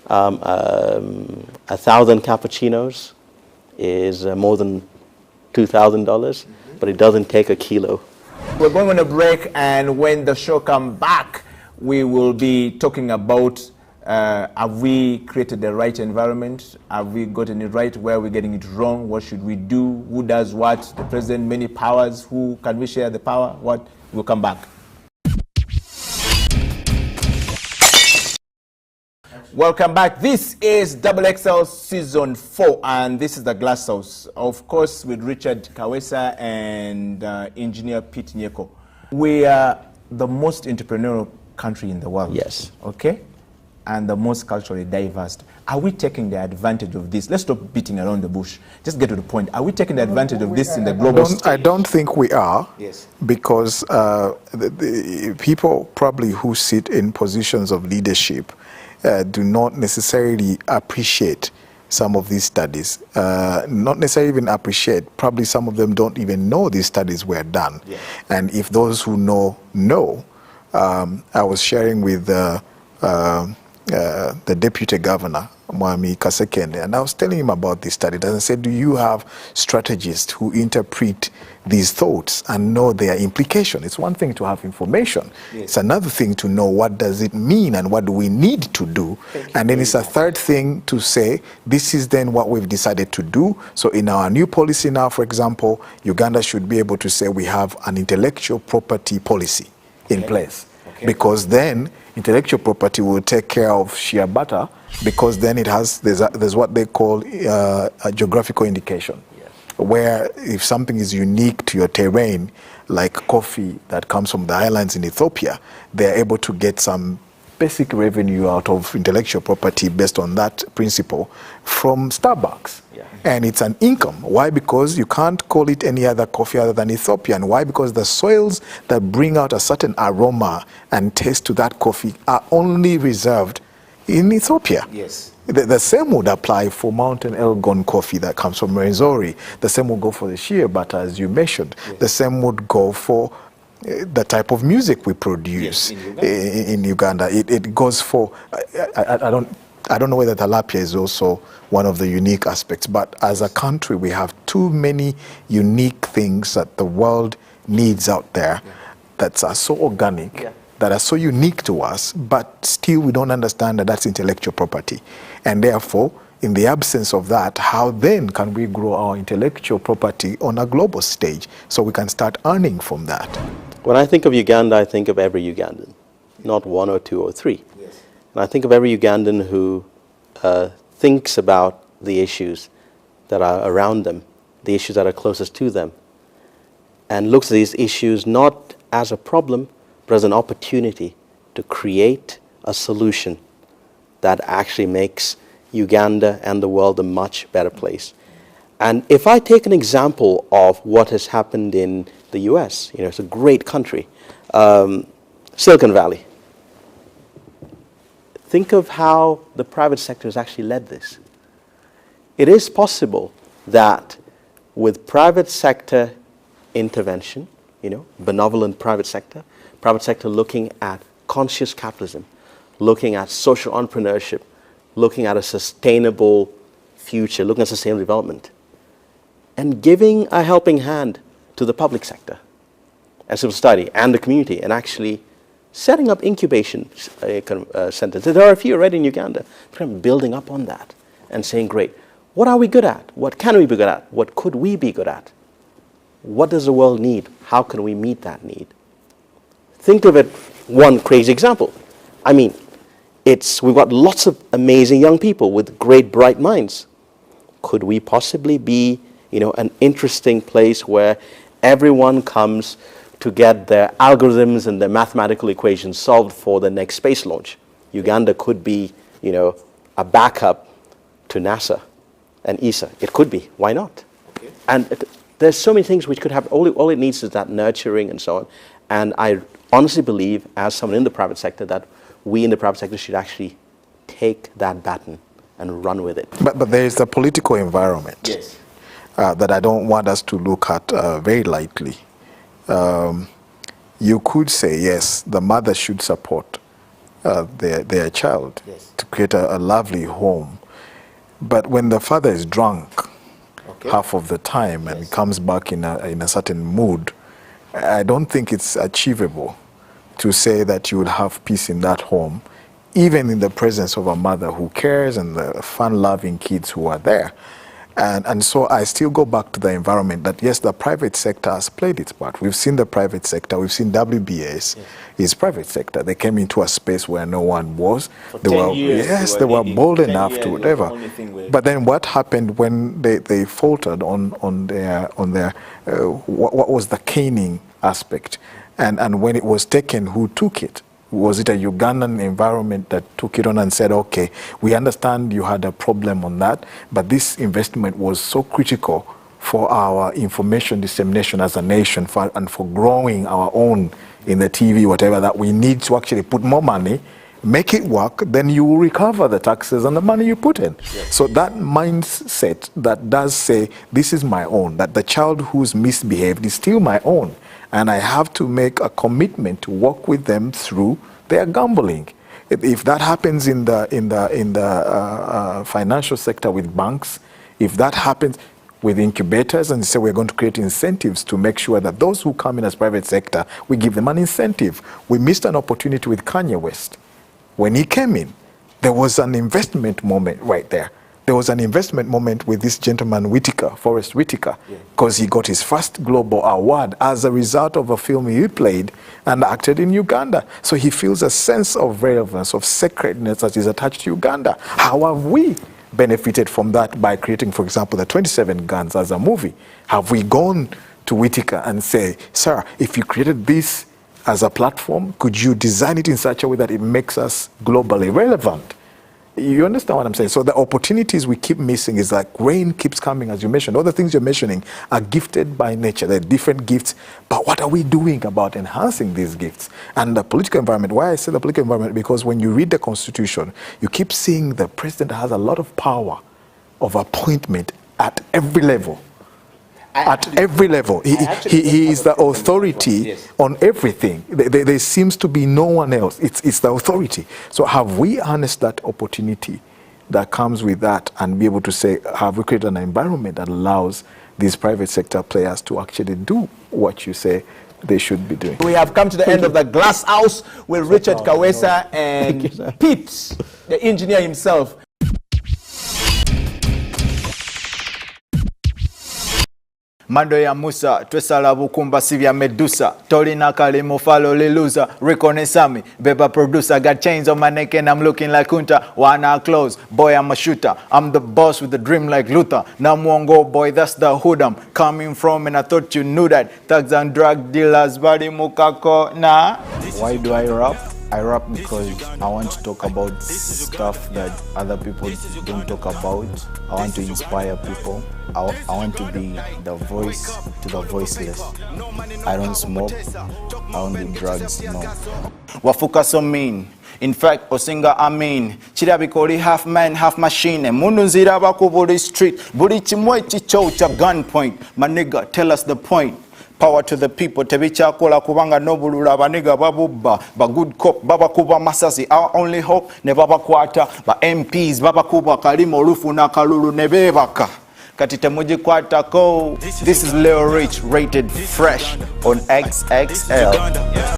1,000 cappuccinos is more than $2,000, but it doesn't take a kilo. We're going on a break, and when the show comes back, we will be talking about have we created the right environment? Have we gotten it right? Where are we getting it wrong? What should we do? Who does what? The president, many powers. Who can we share the power? What? We'll come back. Welcome back. This is XXL Season 4, and this is the Glass House, of course, with Richard Kawesa and Engineer Pete Nyeko. We are the most entrepreneurial country in the world. Yes. Okay? And the most culturally diverse. Are we taking the advantage of this? Let's stop beating around the bush. Just get to the point. Are we taking the advantage of this in the global stage? I don't think we are. Yes. Because the people probably who sit in positions of leadership do not necessarily appreciate some of these studies. Not necessarily even appreciate. Probably some of them don't even know these studies were done. Yeah. And if those who know. I was sharing with the deputy governor, Mwami Kasekende, and I was telling him about this study. And I said, do you have strategists who interpret these thoughts and know their implication? It's one thing to have information. Yes. It's another thing to know what does it mean and what do we need to do. And then it's a third thing to say, this is then what we've decided to do. So in our new policy now, for example, Uganda should be able to say we have an intellectual property policy in place. Because then intellectual property will take care of shea butter, because then there's what they call a geographical indication, where if something is unique to your terrain, like coffee that comes from the islands in Ethiopia, they're able to get some basic revenue out of intellectual property based on that principle from Starbucks. And it's an income. Why? Because you can't call it any other coffee other than Ethiopian. Why? Because the soils that bring out a certain aroma and taste to that coffee are only reserved in Ethiopia. Yes. The same would apply for Mountain Elgon coffee that comes from Rwenzori. The same would go for the shea butter, as you mentioned. Yes. The same would go for the type of music we produce in Uganda. It goes for, I don't know whether tilapia is also one of the unique aspects, but as a country, we have too many unique things that the world needs out there that are so organic, that are so unique to us, but still we don't understand that that's intellectual property. And therefore, in the absence of that, how then can we grow our intellectual property on a global stage so we can start earning from that? When I think of Uganda, I think of every Ugandan, not one or two or three. Yes. And I think of every Ugandan who thinks about the issues that are around them, the issues that are closest to them, and looks at these issues not as a problem, but as an opportunity to create a solution that actually makes Uganda and the world a much better place. And if I take an example of what has happened in the US, it's a great country, Silicon Valley. Think of how the private sector has actually led this. It is possible that with private sector intervention, benevolent private sector looking at conscious capitalism, looking at social entrepreneurship, looking at a sustainable future, looking at sustainable development, and giving a helping hand to the public sector, and civil society, and the community, and actually setting up incubation centers. There are a few already in Uganda. Building up on that and saying, great, what are we good at? What can we be good at? What could we be good at? What does the world need? How can we meet that need? Think of it, one crazy example. We've got lots of amazing young people with great, bright minds. Could we possibly be, an interesting place where everyone comes to get their algorithms and their mathematical equations solved for the next space launch? Uganda could be, a backup to NASA and ESA. It could be. Why not? Okay. And there's so many things which could happen. All it needs is that nurturing and so on. And I honestly believe, as someone in the private sector, that we in the private sector should actually take that baton and run with it. But there is the political environment that I don't want us to look at very lightly. You could say, yes, the mother should support their child, Yes. to create a lovely home. But when the father is drunk half of the time and comes back in a certain mood, I don't think it's achievable to say that you will have peace in that home, even in the presence of a mother who cares and the fun-loving kids who are there. And so I still go back to the environment that, yes, the private sector has played its part. We've seen the private sector. We've seen WBS is private sector. They came into a space where no one was. They were bold enough to whatever. But then what happened when they faltered on their what was the caning aspect? And when it was taken, who took it? Was it a Ugandan environment that took it on and said, okay, we understand you had a problem on that, but this investment was so critical for our information dissemination as a nation and for growing our own in the TV, whatever, that we need to actually put more money, make it work, then you will recover the taxes and the money you put in. Yes. So that mindset that does say, this is my own, that the child who's misbehaved is still my own, and I have to make a commitment to work with them through their gambling. If that happens in the financial sector with banks, if that happens with incubators, and say we're going to create incentives to make sure that those who come in as private sector, we give them an incentive. We missed an opportunity with Kanye West. When he came in, there was an investment moment right there. There was an investment moment with this gentleman, Forrest Whitaker, because he got his first global award as a result of a film he played and acted in Uganda. So he feels a sense of relevance, of sacredness that is attached to Uganda. How have we benefited from that by creating, for example, the 27 Guns as a movie? Have we gone to Whitaker and say, sir, if you created this as a platform, could you design it in such a way that it makes us globally relevant? You understand what I'm saying? So the opportunities we keep missing is like rain keeps coming, as you mentioned. All the things you're mentioning are gifted by nature. They're different gifts. But what are we doing about enhancing these gifts? And the political environment, why I say the political environment, because when you read the Constitution, you keep seeing the president has a lot of power of appointment at every level. At every level. He is the authority on everything. There seems to be no one else. It's the authority. So have we harnessed that opportunity that comes with that and be able to say, have we created an environment that allows these private sector players to actually do what you say they should be doing? We have come to the end of the Glass House with Richard Kawesa and Pete, the engineer himself. Mando ya Musa, twesala bukumba sivya Medusa, Tolina Kalimo follow Liluza, Reconnaissami, Beba producer, got chains on my neck and I'm looking like Kunta, wanna close, boy I'm a shooter, I'm the boss with a dream like Luther, Namwongo boy that's the hood I'm coming from and I thought you knew that, thugs and drug dealers, body mukako, nah. Why do I rap? I rap because I want to talk about stuff that other people don't talk about. I want to inspire people. I want to be the voice to the voiceless. I don't smoke. I don't do drugs, no. Wafuka so mean. In fact, Osinga I mean. Chirabikoli half man, half machine. Munuzira bakubuli street. Buli chimwe chicho cha gunpoint. My nigga, tell us the point. Power to the people, tebicha kola kubanga nobulula baniga babubba, ba good cop, baba kuba masasi, our only hope, ne baba kwata, ba MPs, baba kuba kalimo rufu na kalulu nebebaka. Katite muji kwata ko. This is Leo Rich, rated fresh on XXL.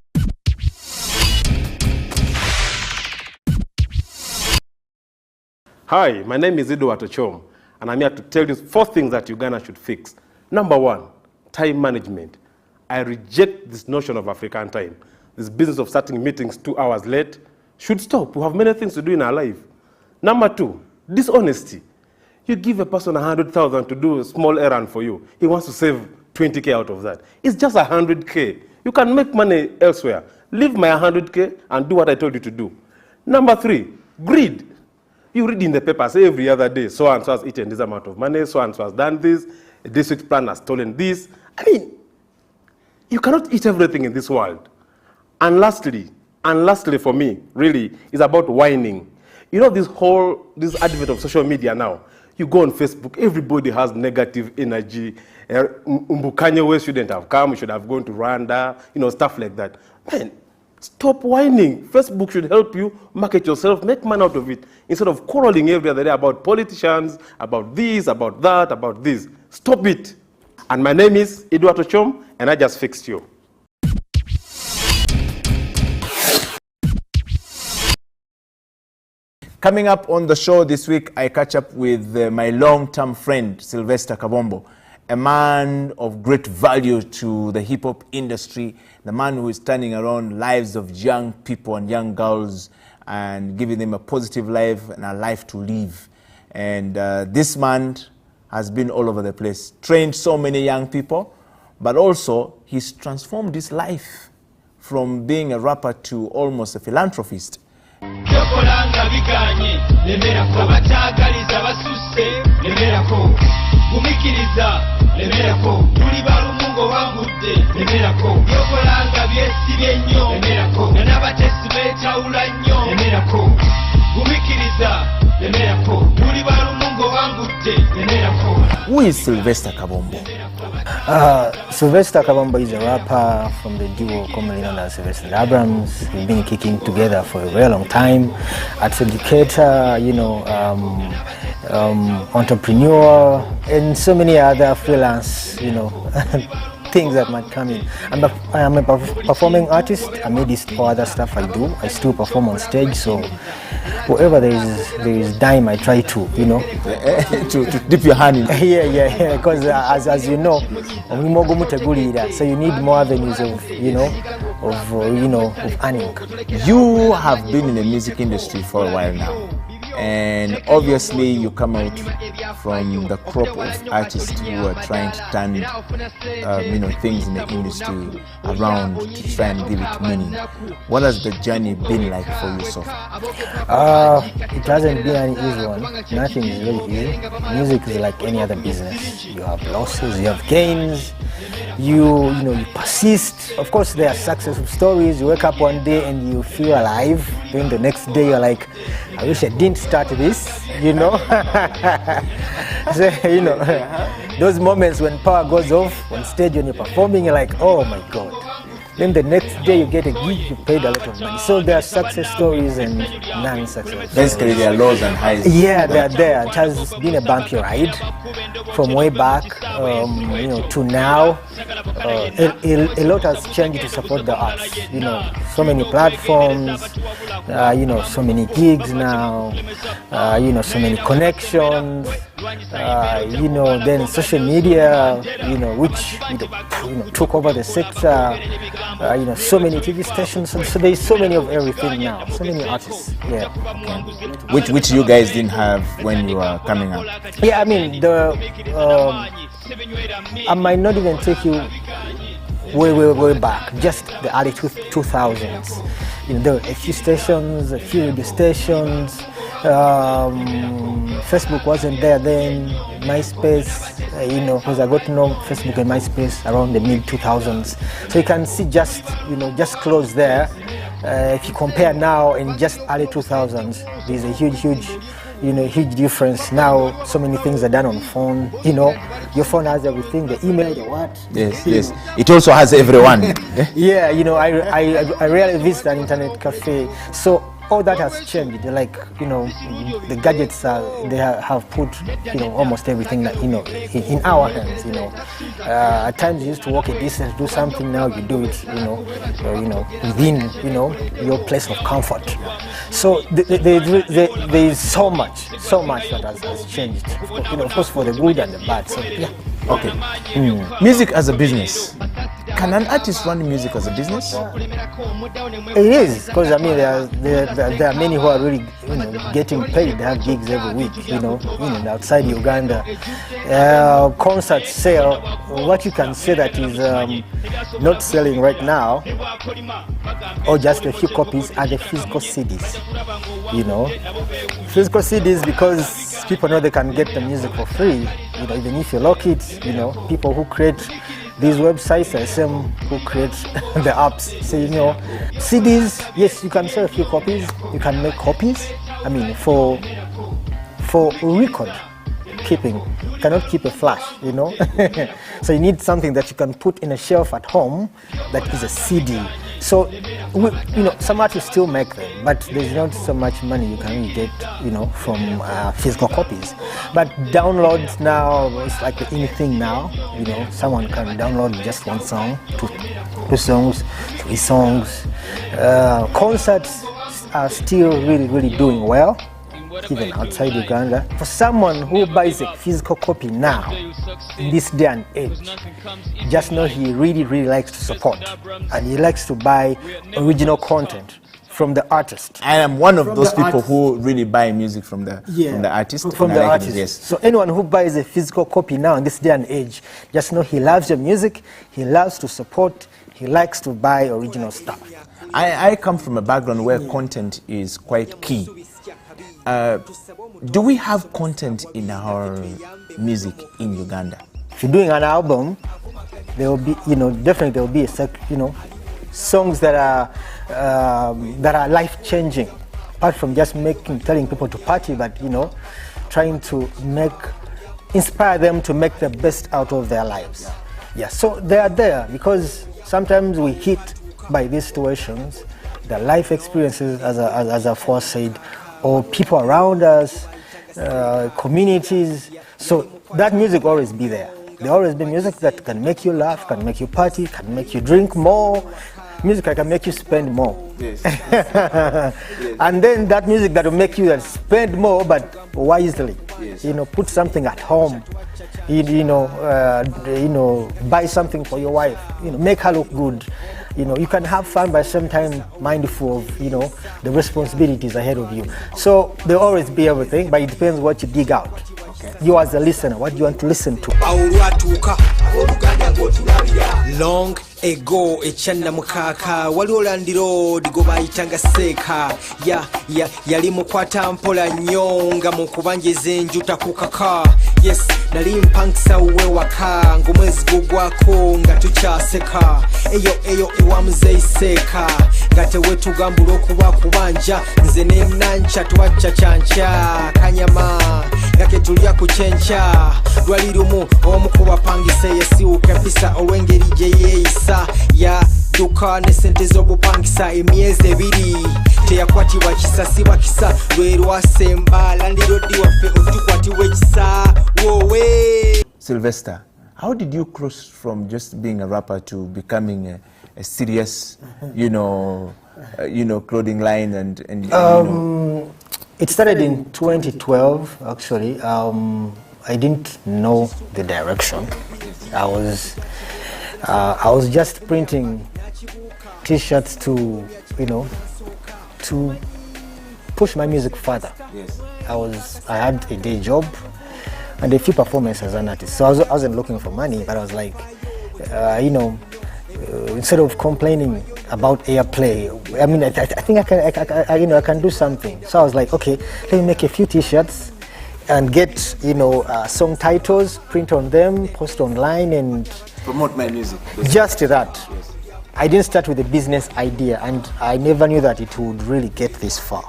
Hi, my name is Ido Watochom, and I'm here to tell you 4 things that Uganda should fix. Number 1, time management. I reject this notion of African time. This business of starting meetings 2 hours late should stop. We have many things to do in our life. Number 2, dishonesty. You give a person 100,000 to do a small errand for you. He wants to save 20K out of that. It's just 100K. You can make money elsewhere. Leave my 100K and do what I told you to do. Number 3, greed. You read in the papers every other day, so-and-so has eaten this amount of money, so-and-so has done this, a district plan has stolen this. I mean, you cannot eat everything in this world. And lastly for me, really, is about whining. You know, this advent of social media now, you go on Facebook, everybody has negative energy. Kanye West shouldn't have come, he should have gone to Rwanda, you know, stuff like that. Man, Stop whining. Facebook should help you market yourself, make money out of it, instead of quarreling every other day about politicians, about this, about that, about this. Stop it. And my name is Edward Ochom, and I just fixed you. Coming up on the show this week, I catch up with my long-term friend, Sylvester Kabombo, a man of great value to the hip-hop industry, the man who is turning around lives of young people and young girls and giving them a positive life and a life to live. And this man has been all over the place, trained so many young people, but also he's transformed his life from being a rapper to almost a philanthropist. Who is Sylvester Kabombo? Sylvester Kabombo is a rapper from the duo commonly known as Sylvester and Abrams. We've been kicking together for a very long time. As educator, entrepreneur, and so many other freelance, things that might come in. I am a performing artist. I made this for other stuff I do. I still perform on stage, so wherever there is dime, I try to, to dip your hand in. Yeah. Because as you know, so you need more avenues of earning. You have been in the music industry for a while now, and obviously you come out from the crop of artists who are trying to turn things in the industry around to try and give it meaning. What has the journey been like for you so far? It hasn't been an easy one. Nothing is really easy. Music is like any other business. You have losses, you have gains. You persist. Of course, there are successful stories. You wake up one day and you feel alive. Then the next day you're like, I wish I didn't start this. So, those moments when power goes off on stage when you're performing, you're like, oh my God. Then the next day you get a gig, you paid a lot of money. So there are success stories and non-success. Basically, there are lows and highs. Yeah, they're there. It has been a bumpy ride from way back, to now. A lot has changed to support the arts. So many platforms. So many gigs now. So many connections. Then social media. Which took over the sector. So many TV stations, so there's so many of everything now, so many artists. Yeah. Okay. Which you guys didn't have when you were coming up? Yeah, I mean I might not even take you way back, just the early 2000s. There were a few stations, a few radio stations. Facebook wasn't there then. MySpace, because I got to know Facebook and MySpace around the mid-2000s. So you can see just close there. If you compare now and just early 2000s, there's a huge difference. Now, so many things are done on phone. Your phone has everything, the email, the what. Yes. It also has everyone. Yeah, I rarely visit an internet cafe. So all that has changed. Like, the gadgets they have put, almost everything that, in our hands. At times you used to walk a distance, do something. Now you do it, within, your place of comfort. So there is so much that has changed. Of course, for the good and the bad. So yeah. Okay. Music as a business. Can an artist run music as a business? It is, because there are many who are really getting paid. They have gigs every week. Outside Uganda, concerts sell. What you can say that is not selling right now, or just a few copies, are the physical CDs. Physical CDs, because people know they can get the music for free. Even if you lock it, people who create these websites are the same who create the apps. So, CDs, yes, you can sell a few copies. You can make copies. For record keeping, you cannot keep a flash, So you need something that you can put in a shelf at home that is a CD. So, some artists still make them, but there's not so much money you can really get, from physical copies. But downloads now, it's like the in thing now. Someone can download just one song, two songs, 3 songs. Concerts are still really, really doing well, even outside Uganda. For someone who buys a physical copy now, in this day and age, just know he really, really likes to support, and he likes to buy original content from the artist. I am one of those people who really buy music from the artist. From the artist. Yes. So anyone who buys a physical copy now in this day and age, just know he loves your music, he loves to support, he likes to buy original stuff. I come from a background where content is quite key. Do we have content in our music in Uganda? If you're doing an album, there will be, definitely there will be songs that are life-changing. Apart from just telling people to party, but trying to inspire them to make the best out of their lives. Yeah, so they are there because sometimes we hit by these situations, the life experiences, as I first said, or people around us, communities. So that music will always be there. There always be music that can make you laugh, can make you party, can make you drink more. Music that can make you spend more. Yes. And then that music that will make you spend more, but wisely. Yes. Put something at home. Buy something for your wife. Make her look good. You can have fun, but at the same time mindful of the responsibilities ahead of you. So there will always be everything, but it depends what you dig out. Okay. You as a listener, what do you want to listen to? Long ago echanda mukaka wali olandiro digo bayitanga seeka yali mukwata mpola nyonga mukubanjeze enjuta kukaka. Yes, nali mpankisa uwe waka ngomwezi gugwako nga tukyaseka eyo ewamuze iseka ngate wetu gambulo kuba kubanja nze nemnancha twacha chancha kanyama yake tulia kuchencha lwalirumu omukuba pangise yesiuka mpisa olwengeri je yeisa ya duka ne sente z'obupangisa emyezi 2 teyakwatibwa kisasibwa kisa lwerwasemba landirodi waffe otukwatiwe kisa wowe. Sylvester, how did you cross from just being a rapper to becoming a serious, clothing line and It started in 2012, actually. I didn't know the direction. I was just printing T-shirts to push my music further. Yes. I had a day job and a few performances as an artist. So I wasn't looking for money, but I was like, instead of complaining about airplay, I mean, I think I can do something. So I was like, okay, let me make a few T-shirts and get song titles, print on them, post online, and promote my music. Just that. Yes. I didn't start with a business idea, and I never knew that it would really get this far.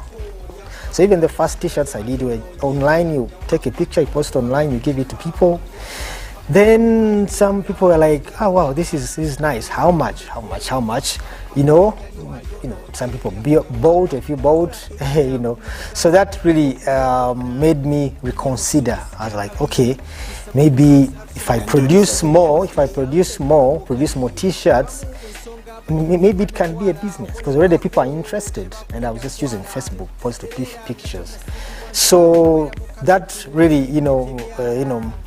So even the first T-shirts I did were online. You take a picture, you post online, you give it to people. Then some people were like, "Oh wow, this is nice. How much? Some people bought, a few bought, So that really made me reconsider. I was like, okay, maybe if I produce more T-shirts, maybe it can be a business, because already people are interested, and I was just using Facebook, post pictures. So that really,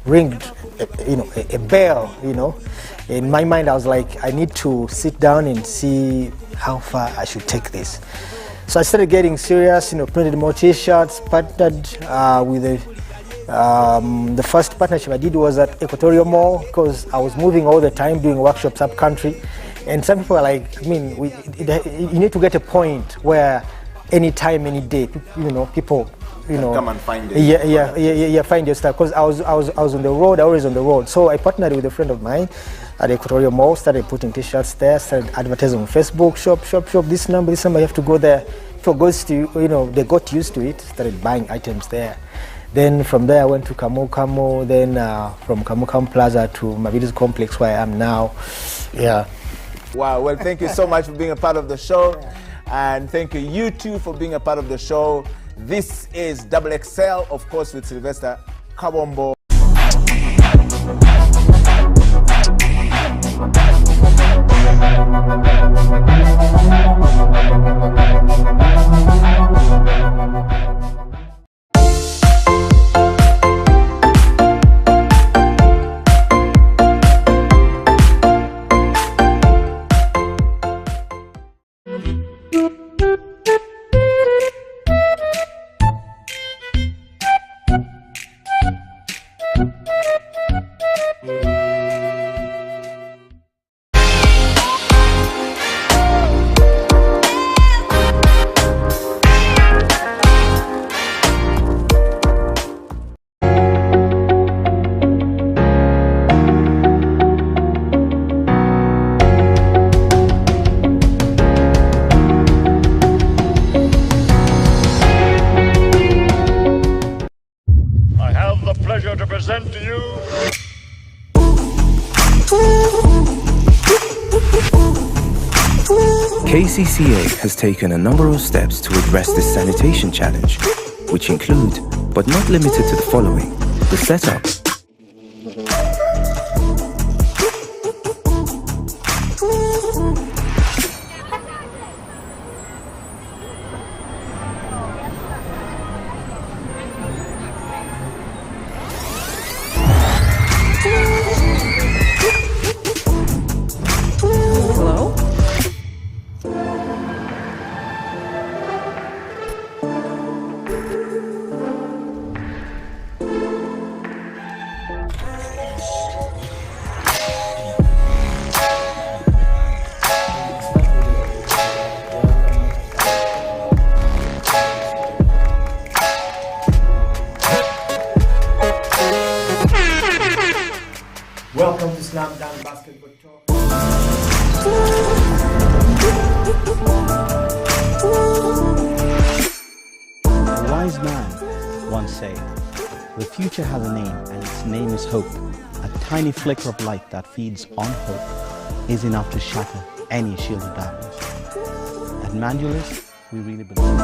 ringed, a bell, In my mind, I was like, I need to sit down and see how far I should take this. So I started getting serious, printed more T-shirts, partnered with the first partnership I did was at Equatorial Mall, because I was moving all the time, doing workshops up country. And some people are like, you need to get a point where anytime, any day, people, come and find it. Yeah, find your stuff. Because I was on the road, always on the road. So I partnered with a friend of mine at Equatorial Mall, started putting T-shirts there, started advertising on Facebook, shop, this number, you have to go there. People they got used to it, started buying items there. Then from there I went to Kamu, then from Kamu Plaza to Mavidi's complex where I am now. Yeah. Wow, well, thank you so much for being a part of the show. And thank you too for being a part of the show. This is Double XL, of course, with Sylvester Kabombo. To present to you KCCA has taken a number of steps to address this sanitation challenge, which include, but not limited to the following: the setup, Welcome to Slam Dunk Basketball Talk. A wise man once said, "The future has a name, and its name is hope. A tiny flicker of light that feeds on hope is enough to shatter any shield of darkness." At Mandulus, we really believe.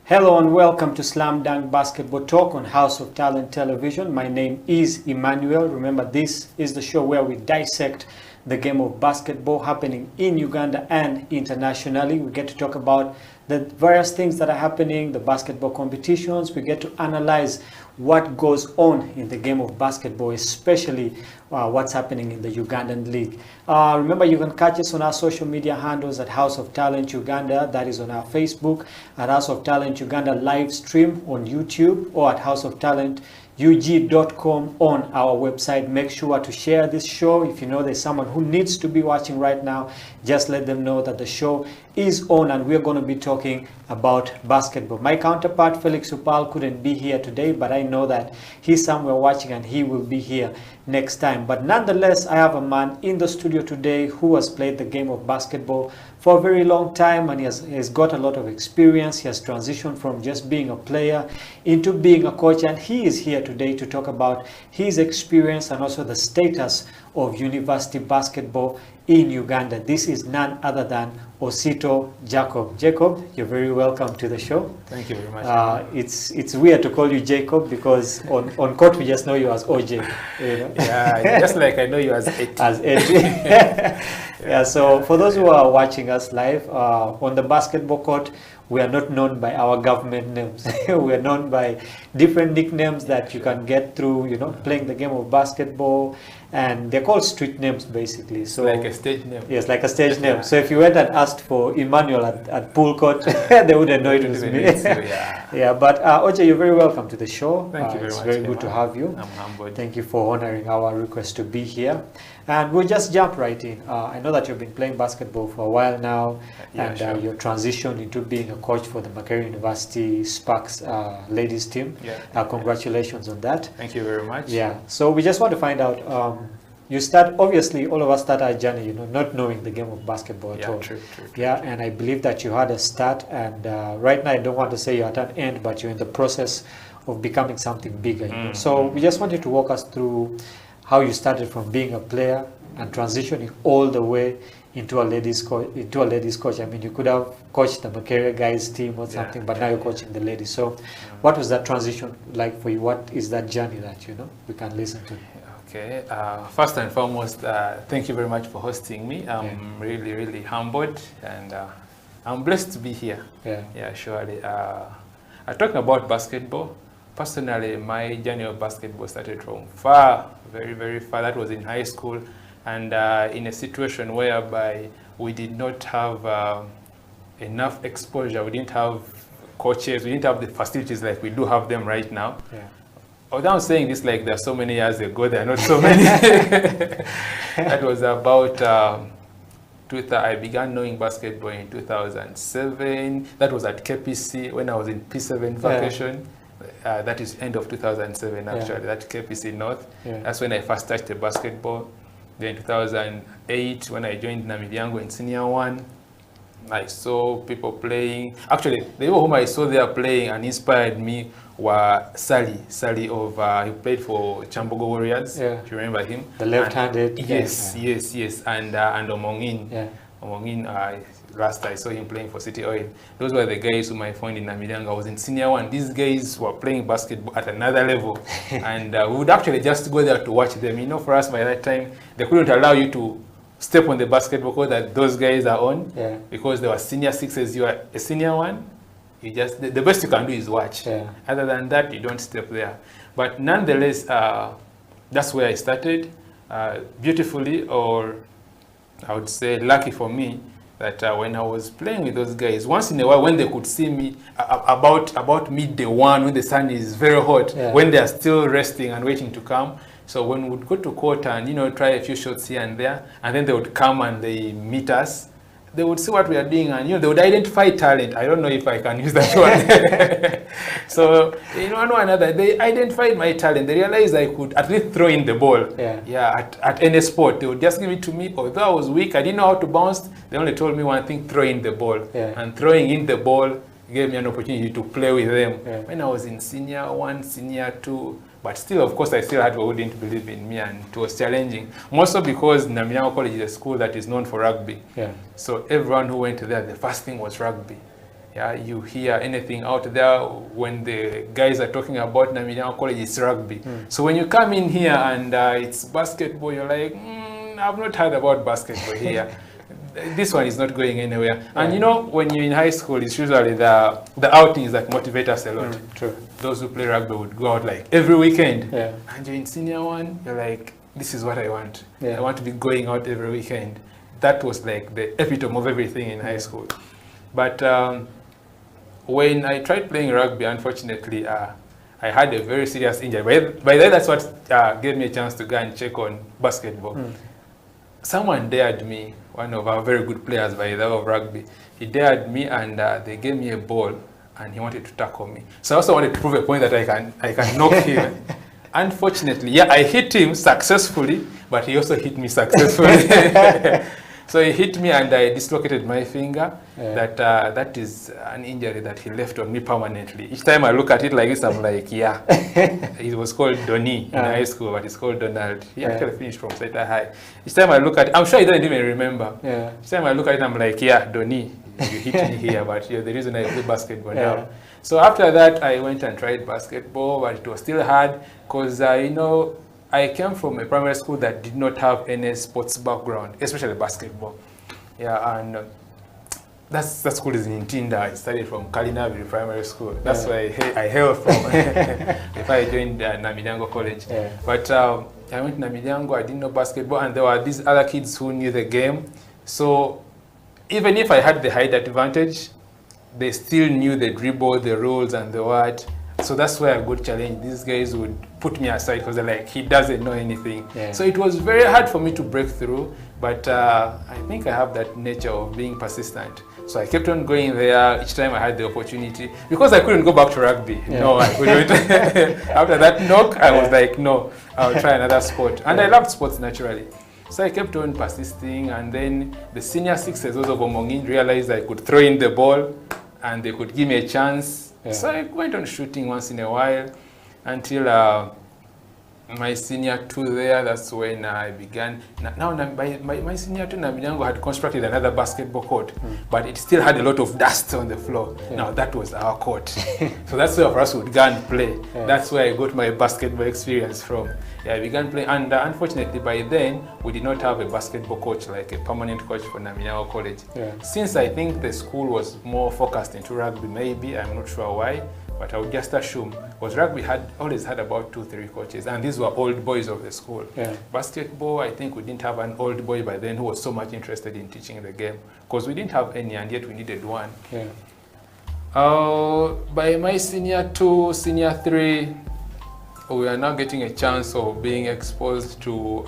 Hello and welcome to Slam Dunk Basketball Talk on House of Talent Television. My name is Emmanuel. Remember, this is the show where we dissect the game of basketball happening in Uganda and internationally. We get to talk about the various things that are happening, the basketball competitions. We get to analyze what goes on in the game of basketball, especially what's happening in the Ugandan League. Remember, you can catch us on our social media handles at House of Talent Uganda, that is on our Facebook, at House of Talent Uganda live stream on YouTube, or at House of Talent ug.com on our website. Make sure to share this show. If you know there's someone who needs to be watching right now, just let them know that the show is on and we're going to be talking about basketball. My counterpart Felix Upal couldn't be here today, but I know that he's somewhere watching and he will be here next time. But nonetheless, I have a man in the studio today who has played the game of basketball for a very long time, and he has got a lot of experience. He has transitioned from just being a player into being a coach, and he is here today to talk about his experience and also the status of university basketball in Uganda. This is none other than Osito Jacob. Jacob, you're very welcome to the show. Thank you very much. It's weird to call you Jacob because on court we just know you as OJ. You know? Yeah, just like I know you as Eti. As Eti. Yeah, so for those who are watching us live, on the basketball court, we are not known by our government names. We are known by different nicknames that you can get through, you know, playing the game of basketball, and they're called street names basically. So like a stage name. Yes, like a stage name. So if you went and asked for Emmanuel at pool court, they wouldn't know it was me. Yeah, but Oje, you're very welcome to the show. Thank you very much. It's very good to have you. I'm humbled. Thank you for honoring our request to be here. And we'll just jump right in. I know that you've been playing basketball for a while now, and sure. You're transitioned into being a coach for the Makerere University Sparks ladies team. Yeah. Congratulations on that. Thank you very much. Yeah. So we just want to find out. You start, obviously, all of us start our journey, you know, not knowing the game of basketball at all. True. Yeah, and I believe that you had a start, and right now I don't want to say you're at an end, but you're in the process of becoming something bigger. You know? So we just wanted to walk us through how you started from being a player and transitioning all the way into a ladies coach. I mean, you could have coached the Makerere guys team or something, but now you're coaching the ladies. So what was that transition like for you? What is that journey that, you know, we can listen to? Okay, first and foremost, thank you very much for hosting me. I'm really humbled, and I'm blessed to be here. Yeah, surely. Talking about basketball, personally, my journey of basketball started from far, very far. That was in high school, and in a situation whereby we did not have enough exposure. We didn't have coaches. We didn't have the facilities like we do have them right now. Although I'm saying this like there are so many years ago, there are not so many. That was about, I began knowing basketball in 2007. That was at KPC when I was in P7 vacation. That is end of 2007 actually, that KPC North. That's when I first touched the basketball. Then 2008 when I joined Namilyango in Senior 1. I saw people playing. Actually, the people whom I saw there playing and inspired me were Sally of, he played for Chambogo Warriors. Do you remember him? The left-handed. Yes. And Omongin. Omongin, last I saw him playing for City Oil. Those were the guys whom I found in Namilyango. I was in Senior 1. These guys were playing basketball at another level. And we would actually just go there to watch them. You know, for us by that time, they couldn't allow you to step on the basketball court that those guys are on, because they were senior 6s, you are a senior 1. You just, the best you can do is watch. Other than that, you don't step there. But nonetheless, that's where I started. Beautifully, or I would say lucky for me, that when I was playing with those guys, once in a while when they could see me about midday 1, when the sun is very hot, when they are still resting and waiting to come. So when we would go to court and, you know, try a few shots here and there, and then they would come and they meet us, they would see what we are doing, and, you know, they would identify talent. I don't know if I can use that one. So, you know, one or another, they identified my talent. They realized I could at least throw in the ball. At any sport. They would just give it to me. Although I was weak, I didn't know how to bounce. They only told me one thing: throw in the ball. And throwing in the ball gave me an opportunity to play with them. When I was in Senior 1, Senior 2, but still, of course, I still had people who didn't believe in me, and it was challenging. More so because Namilyango College is a school that is known for rugby. So everyone who went there, the first thing was rugby. You hear anything out there when the guys are talking about Namilyango College, it's rugby. So when you come in here and it's basketball, you're like, I've not heard about basketball here. This one is not going anywhere. And you know, when you're in high school, it's usually the outings that motivate us a lot. Those who play rugby would go out like every weekend. And you're in Senior 1, you're like, this is what I want. I want to be going out every weekend. That was like the epitome of everything in high school. But when I tried playing rugby, unfortunately, I had a very serious injury. By then, that's what gave me a chance to go and check on basketball. Someone dared me, one of our very good players by the way of rugby. He dared me, and they gave me a ball, and he wanted to tackle me. So I also wanted to prove a point that I can knock him. Unfortunately, I hit him successfully, but he also hit me successfully. So he hit me and I dislocated my finger. That is an injury that he left on me permanently. Each time I look at it like this, I'm like, yeah. It was called Donnie in high school, but it's called Donald. He actually finished from Seta High. Each time I look at it, I'm sure he doesn't even remember. Each time I look at it, I'm like, yeah, Donnie, you hit me here, but you're the reason I play basketball now. So after that, I went and tried basketball, but it was still hard because, you know, I came from a primary school that did not have any sports background, especially basketball. Yeah, and that school is in Tinda. I studied from Kalinaviri Primary School. That's where I hail from before I joined Namilyango College. But I went to Namilyango, I didn't know basketball, and there were these other kids who knew the game. So even if I had the height advantage, they still knew the dribble, the rules, and the what. So that's where I got challenged. These guys would put me aside because they're like, he doesn't know anything. So it was very hard for me to break through, but I think I have that nature of being persistent. So I kept on going there each time I had the opportunity. Because I couldn't go back to rugby. No, I couldn't. After that knock, I was like, no, I'll try another sport. And I loved sports naturally. So I kept on persisting, and then the senior sixes, those of Omongin, realized I could throw in the ball and they could give me a chance. So I went on shooting once in a while until my senior two there. That's when I began. Now my senior two, Namilyango had constructed another basketball court, but it still had a lot of dust on the floor. Now that was our court. So that's where for us would go and play. That's where I got my basketball experience from. I began playing, and unfortunately by then we did not have a basketball coach, like a permanent coach for Namilyango College. Since I think the school was more focused into rugby, maybe, I'm not sure why, but I would just assume, because rugby always had about 2-3 coaches, and these were old boys of the school. Basketball, I think we didn't have an old boy by then who was so much interested in teaching the game, because we didn't have any, and yet we needed one. By my senior 2, senior 3, we are now getting a chance of being exposed to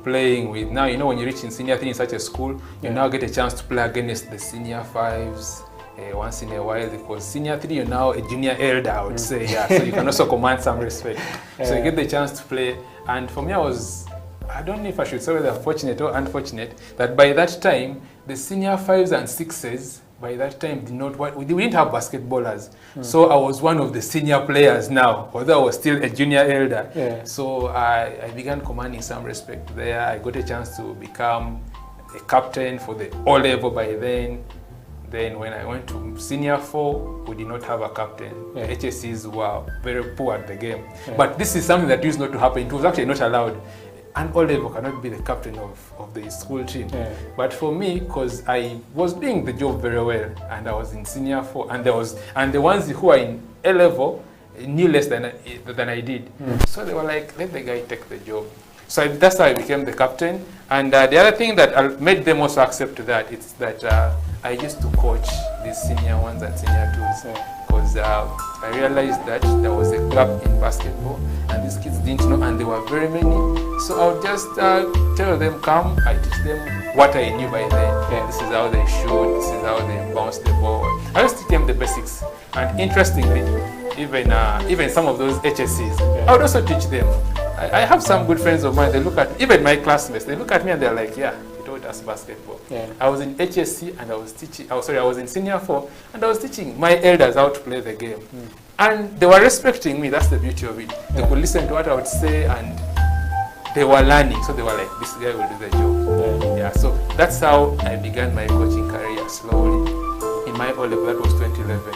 playing with. Now, you know, when you reach in senior 3 in such a school, you now get a chance to play against the senior 5s once in a while, because senior 3, you're now a junior elder, I would say. So you can also command some respect. So you get the chance to play. And for me, I don't know if I should say whether fortunate or unfortunate, that by that time, the senior 5s and 6s, by that time, we didn't have basketballers. So I was one of the senior players now, although I was still a junior elder. So I began commanding some respect there. I got a chance to become a captain for the O level by then. Then when I went to senior 4, we did not have a captain. The HSCs were very poor at the game. But this is something that used not to happen. It was actually not allowed. An O level cannot be the captain of the school team. But for me, because I was doing the job very well, and I was in senior 4, and the ones who are in A level knew less than I did. So they were like, let the guy take the job. So that's how I became the captain. And the other thing that made them also accept that is that I used to coach these senior 1s and senior 2s. Because I realized that there was a gap in basketball and these kids didn't know, and there were very many. So I would just tell them, come, I teach them what I knew by then. This is how they shoot, this is how they bounce the ball. I just teach them the basics. And interestingly, even some of those HSCs, I would also teach them. I have some good friends of mine, they look at, even my classmates, they look at me and they're like, yeah, he taught us basketball. I was in HSC and I was teaching, I was in senior 4 and I was teaching my elders how to play the game. And they were respecting me, that's the beauty of it. They could listen to what I would say and they were learning, so they were like, this guy will do the job. So that's how I began my coaching career slowly. In my O level, that was 2011.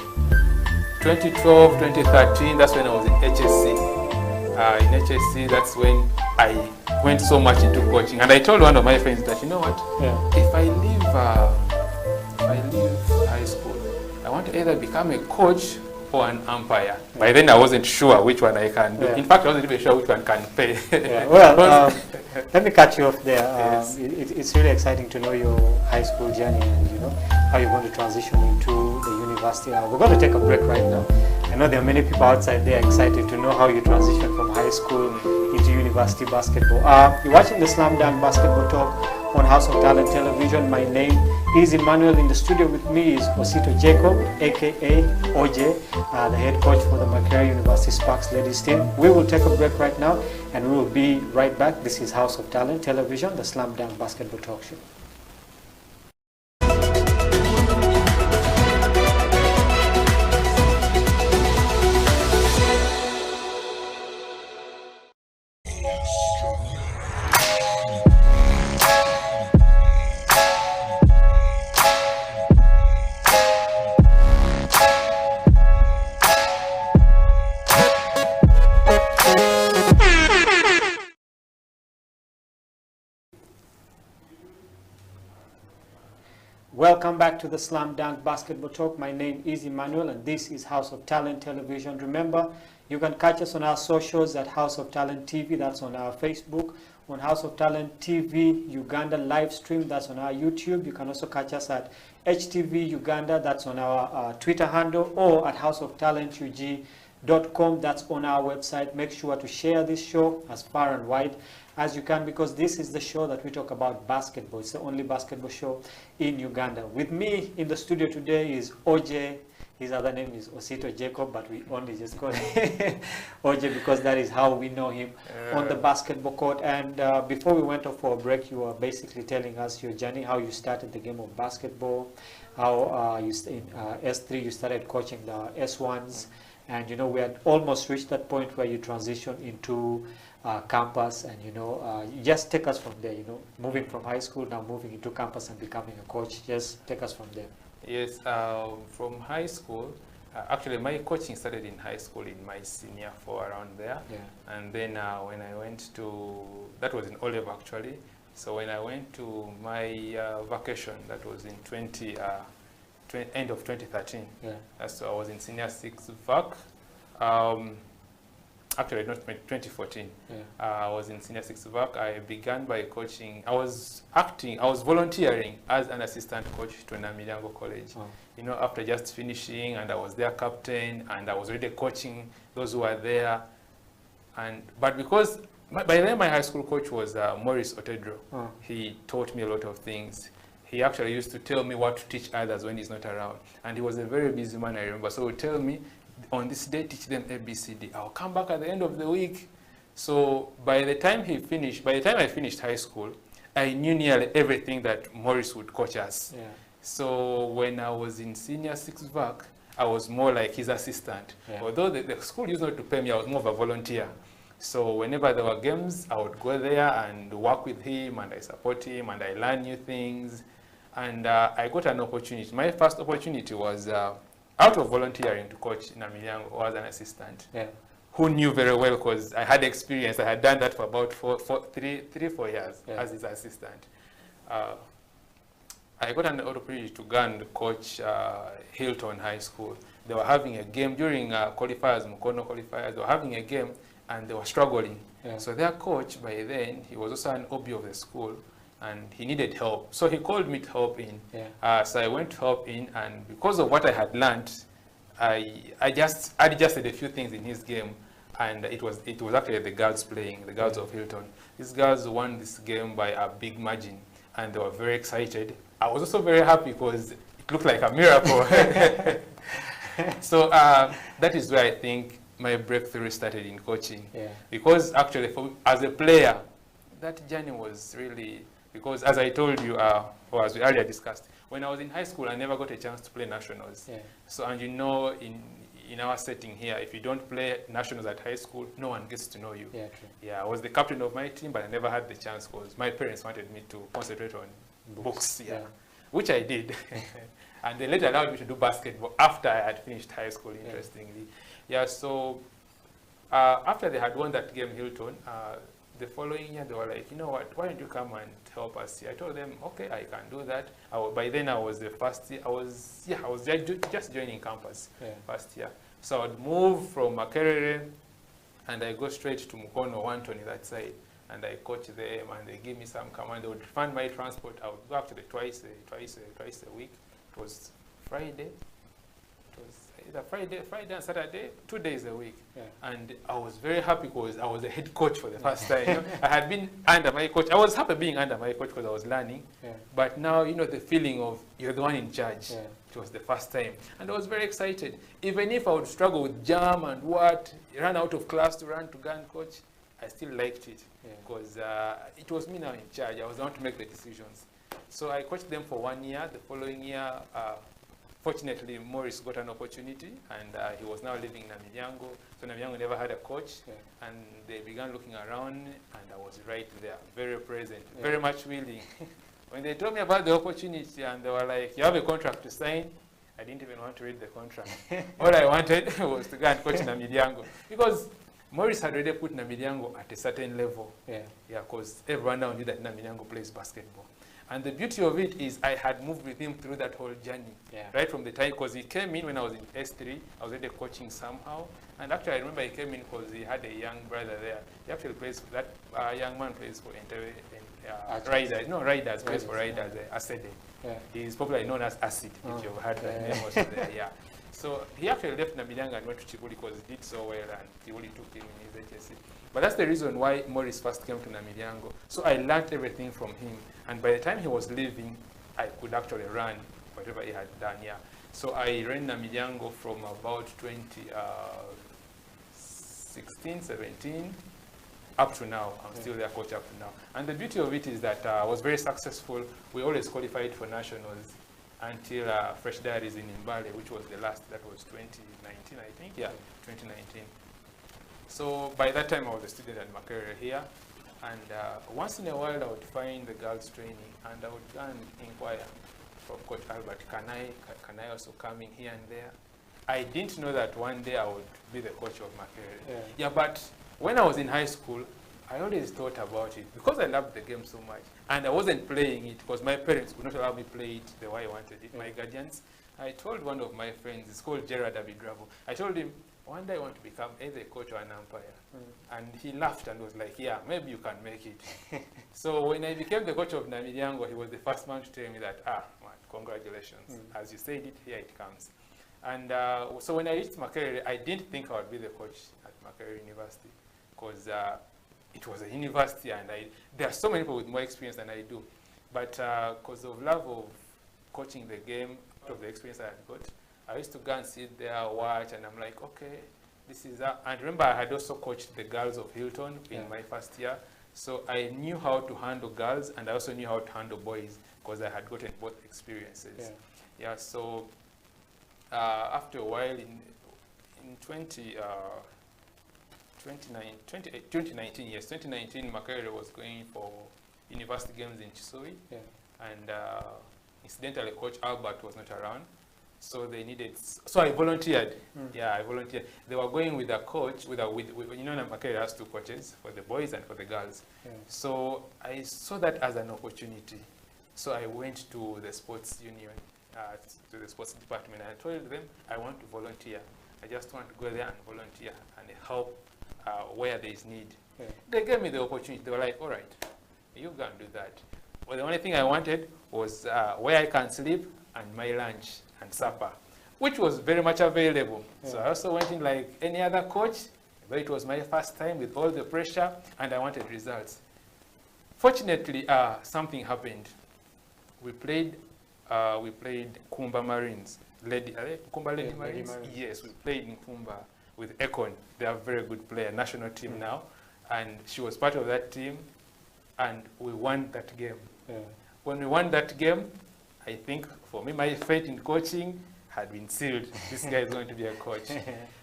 2012, 2013, that's when I was in HSC. In HSC, that's when I went so much into coaching. And I told one of my friends that, you know what, if I leave high school, I want to either become a coach or an umpire. By then I wasn't sure which one I can do. In fact, I wasn't even sure which one can pay. Let me cut you off there. It's really exciting to know your high school journey and how you're going to transition into the university. We're going to take a break right now. I know there are many people outside there excited to know how you transition from high school into university basketball. You're watching the Slam Dunk Basketball Talk on House of Talent Television. My name is Emmanuel. In the studio with me is Osito Jacob, aka OJ, the head coach for the Makerere University Sparks ladies team. We will take a break right now and we will be right back. This is House of Talent Television, the Slam Dunk Basketball Talk Show. Welcome back to the Slam Dunk Basketball Talk. My name is Emmanuel and this is House of Talent Television. Remember, you can catch us on our socials at House of Talent TV, that's on our Facebook, on House of Talent TV Uganda live stream, that's on our YouTube. You can also catch us at HTV Uganda, that's on our Twitter handle, or at houseoftalentug.com, that's on our website. Make sure to share this show as far and wide as you can, because this is the show that we talk about basketball. It's the only basketball show in Uganda. With me in the studio today is OJ. His other name is Osito Jacob, but we only just call him OJ because that is how we know him on the basketball court. And before we went off for a break, you were basically telling us your journey, how you started the game of basketball, how in S3 you started coaching the S1s, and you know we had almost reached that point where you transitioned into campus, and you know, just take us from there, you know, moving from high school, now moving into campus and becoming a coach. Just take us from there. Yes, from high school, actually my coaching started in high school in my senior four around there. Yeah. And then when I went to, that was in Olive actually, so when I went to my vacation, that was in end of 2013. Yeah. So I was in senior 6 VAC. Actually, not 2014. Yeah. I was in senior 6 VAC. I began by coaching. I was volunteering as an assistant coach to Namilyango College. Oh. You know, after just finishing, and I was their captain, and I was already coaching those who were there. But because by then my high school coach was Maurice Otedro. Oh. He taught me a lot of things. He actually used to tell me what to teach others when he's not around. And he was a very busy man, I remember. So he would tell me, on this day, teach them ABCD. I'll come back at the end of the week. So by the time I finished high school, I knew nearly everything that Maurice would coach us. Yeah. So when I was in senior 6 VAC, I was more like his assistant. Yeah. Although the school used not to pay me, I was more of a volunteer. So whenever there were games, I would go there and work with him, and I support him, and I learn new things. And I got an opportunity. My first opportunity was out of volunteering to coach Namilyango as an assistant. Yeah. Who knew very well, because I had experience. I had done that for about 4 years as his assistant. I got an opportunity to go and coach Hilton High School. They were having a game during qualifiers, Mukono qualifiers. They were having a game and they were struggling. Yeah. So their coach, by then, he was also an OB of the school, and he needed help. So he called me to help in. Yeah. So I went to help in, and because of what I had learned, I just adjusted a few things in his game, and it was actually the girls playing, the girls of Hilton. These girls won this game by a big margin, and they were very excited. I was also very happy because it looked like a miracle. So that is where I think my breakthrough started in coaching. Yeah. Because actually, as a player, that journey was really, because as I told you, or as we earlier discussed, when I was in high school, I never got a chance to play nationals. Yeah. So, and you know, in our setting here, if you don't play nationals at high school, no one gets to know you. Yeah, true. Yeah, I was the captain of my team, but I never had the chance because my parents wanted me to concentrate on books, Yeah. which I did. And they later allowed me to do basketball after I had finished high school, interestingly. Yeah, so after they had won that game, Hilton, the following year, they were like, you know what, why don't you come and help us here? I told them, okay, I can do that. By then, I was the first year. I was just joining campus, first year. So I would move from Makerere, and I go straight to Mukono, Wantoni, that side. And I coach them, and they give me some command. They would fund my transport. I would go actually twice a week. It was Friday. It was either Friday and Saturday, 2 days a week. Yeah. And I was very happy because I was the head coach for the first time. You know, I had been under my coach. I was happy being under my coach because I was learning. Yeah. But now, you know, the feeling of you're the one in charge. Yeah. It was the first time. And I was very excited. Even if I would struggle with jam and run out of class to run to go and coach, I still liked it because it was me now in charge. I was the one to make the decisions. So I coached them for 1 year. The following year, fortunately, Maurice got an opportunity, and he was now living in Namilyango. So Namilyango never had a coach, and they began looking around, and I was right there, very present, very much willing. When they told me about the opportunity, and they were like, you have a contract to sign, I didn't even want to read the contract. All I wanted was to go and coach Namilyango, because Maurice had already put Namilyango at a certain level. Yeah, because everyone now knew that Namilyango plays basketball. And the beauty of it is I had moved with him through that whole journey, right from the time, because he came in when I was in S3, I was already coaching somehow. And actually I remember he came in because he had a young brother there. He actually plays, that young man plays for Riders, no Riders, plays for Riders, Asede. He's popularly known as Acid, if you've heard that name also there, So he actually left Namilanga and went to Chibuli because he did so well and Chibuli took him in his HSC. But that's the reason why Morris first came to Namilyango. So I learned everything from him. And by the time he was leaving, I could actually run whatever he had done, So I ran Namilyango from about 2016, 17, up to now. I'm still their coach up to now. And the beauty of it is that I was very successful. We always qualified for nationals until Fresh Diaries in Mbale, which was the last, that was 2019, I think, 2019. So by that time, I was a student at Makerere here, and once in a while, I would find the girls training, and I would go and inquire from Coach Albert, can I also come in here and there? I didn't know that one day I would be the coach of Makerere. But when I was in high school, I always thought about it because I loved the game so much, and I wasn't playing it because my parents would not allow me to play it the way I wanted it. My guardians. I told one of my friends, it's called Gerard Abidravo. I told him, one day I want to become either a coach or an umpire. And he laughed and was like, yeah, maybe you can make it. So when I became the coach of Namilyango, he was the first man to tell me that, man, congratulations. As you said it, here it comes. And so when I reached Makerere, I didn't think I would be the coach at Makerere University because it was a university and there are so many people with more experience than I do. But because of love of coaching the game, out of the experience I had got, I used to go and sit there, watch, and I'm like, okay, this is that. And remember, I had also coached the girls of Hilton in my first year. So I knew how to handle girls, and I also knew how to handle boys because I had gotten both experiences. So after a while, in 2019, Makerere was going for university games in Chisui, and incidentally, Coach Albert was not around, so they needed. So I volunteered. I volunteered. They were going with a coach, with you know, Makerere has two coaches for the boys and for the girls. So I saw that as an opportunity. So I went to the sports union, to the sports department, and I told them I want to volunteer. I just want to go there and volunteer and help where there is need. They gave me the opportunity. They were like, all right, you can do that. Well, the only thing I wanted was where I can sleep and my lunch and supper, which was very much available. So I also went in like any other coach, but it was my first time with all the pressure and I wanted results. Fortunately, something happened. We played Kumba Marines. Kumba Lady Marines? Yes, we played in Kumba with Ekon. They are a very good player, national team now. And she was part of that team, and we won that game. When we won that game, I think for me, my fate in coaching had been sealed. This guy is going to be a coach.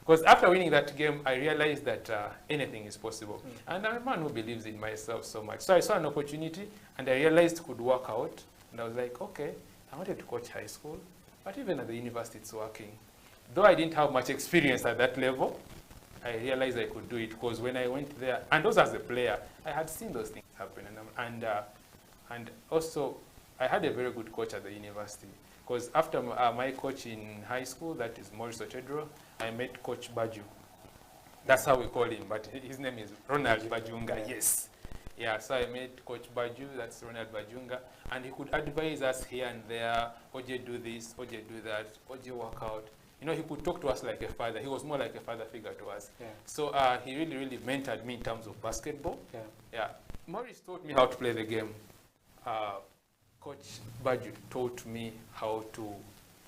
Because after winning that game, I realized that anything is possible. And I'm a man who believes in myself so much. So I saw an opportunity, and I realized it could work out. And I was like, okay, I wanted to coach high school, but even at the university, it's working. Though I didn't have much experience at that level, I realized I could do it because when I went there, and also as a player, I had seen those things happen. And also, I had a very good coach at the university because after my coach in high school, that is Maurice Ochedro, I met Coach Baju. That's how we call him, but his name is Ronald Bajunga, yes. So I met Coach Baju, that's Ronald Bajunga, and he could advise us here and there, Oje do this, Oje do that, Oje work out. You know, he could talk to us like a father. He was more like a father figure to us. So he really, really mentored me in terms of basketball. Maurice taught me how to play the game. Coach Baju taught me how to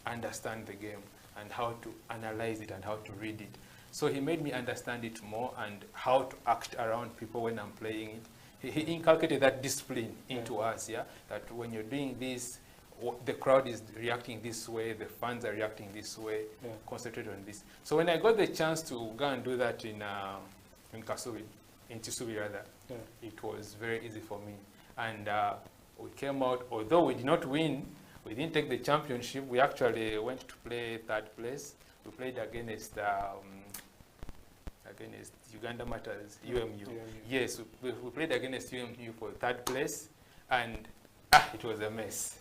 understand the game and how to analyze it and how to read it. So he made me understand it more and how to act around people when I'm playing it. He inculcated that discipline into us, that when you're doing this, the crowd is reacting this way, the fans are reacting this way, concentrate on this. So when I got the chance to go and do that in Kasubi, in Chisubi rather, it was very easy for me. And we came out, although we did not win, we didn't take the championship, we actually went to play third place. We played against Uganda Matters, UMU. Yes, we played against UMU for third place, and It was a mess.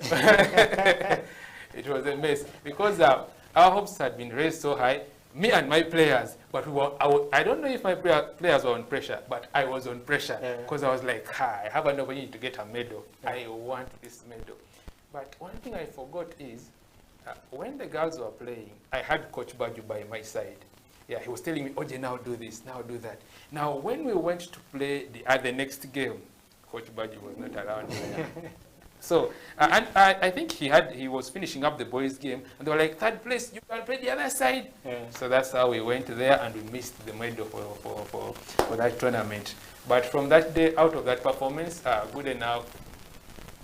It was a mess because our hopes had been raised so high, me and my players, but I don't know if my players were on pressure, but I was on pressure because I was like, I have an opportunity to get a medal. I want this medal. But one thing I forgot is, when the girls were playing, I had Coach Baju by my side. Yeah, he was telling me, Oje, now do this, now do that. Now, when we went to play the next game, Coach Baju was not around. So, and I think he was finishing up the boys' game, and they were like, third place, you can play the other side. So that's how we went there, and we missed the medal for that tournament. But from that day, out of that performance, good enough,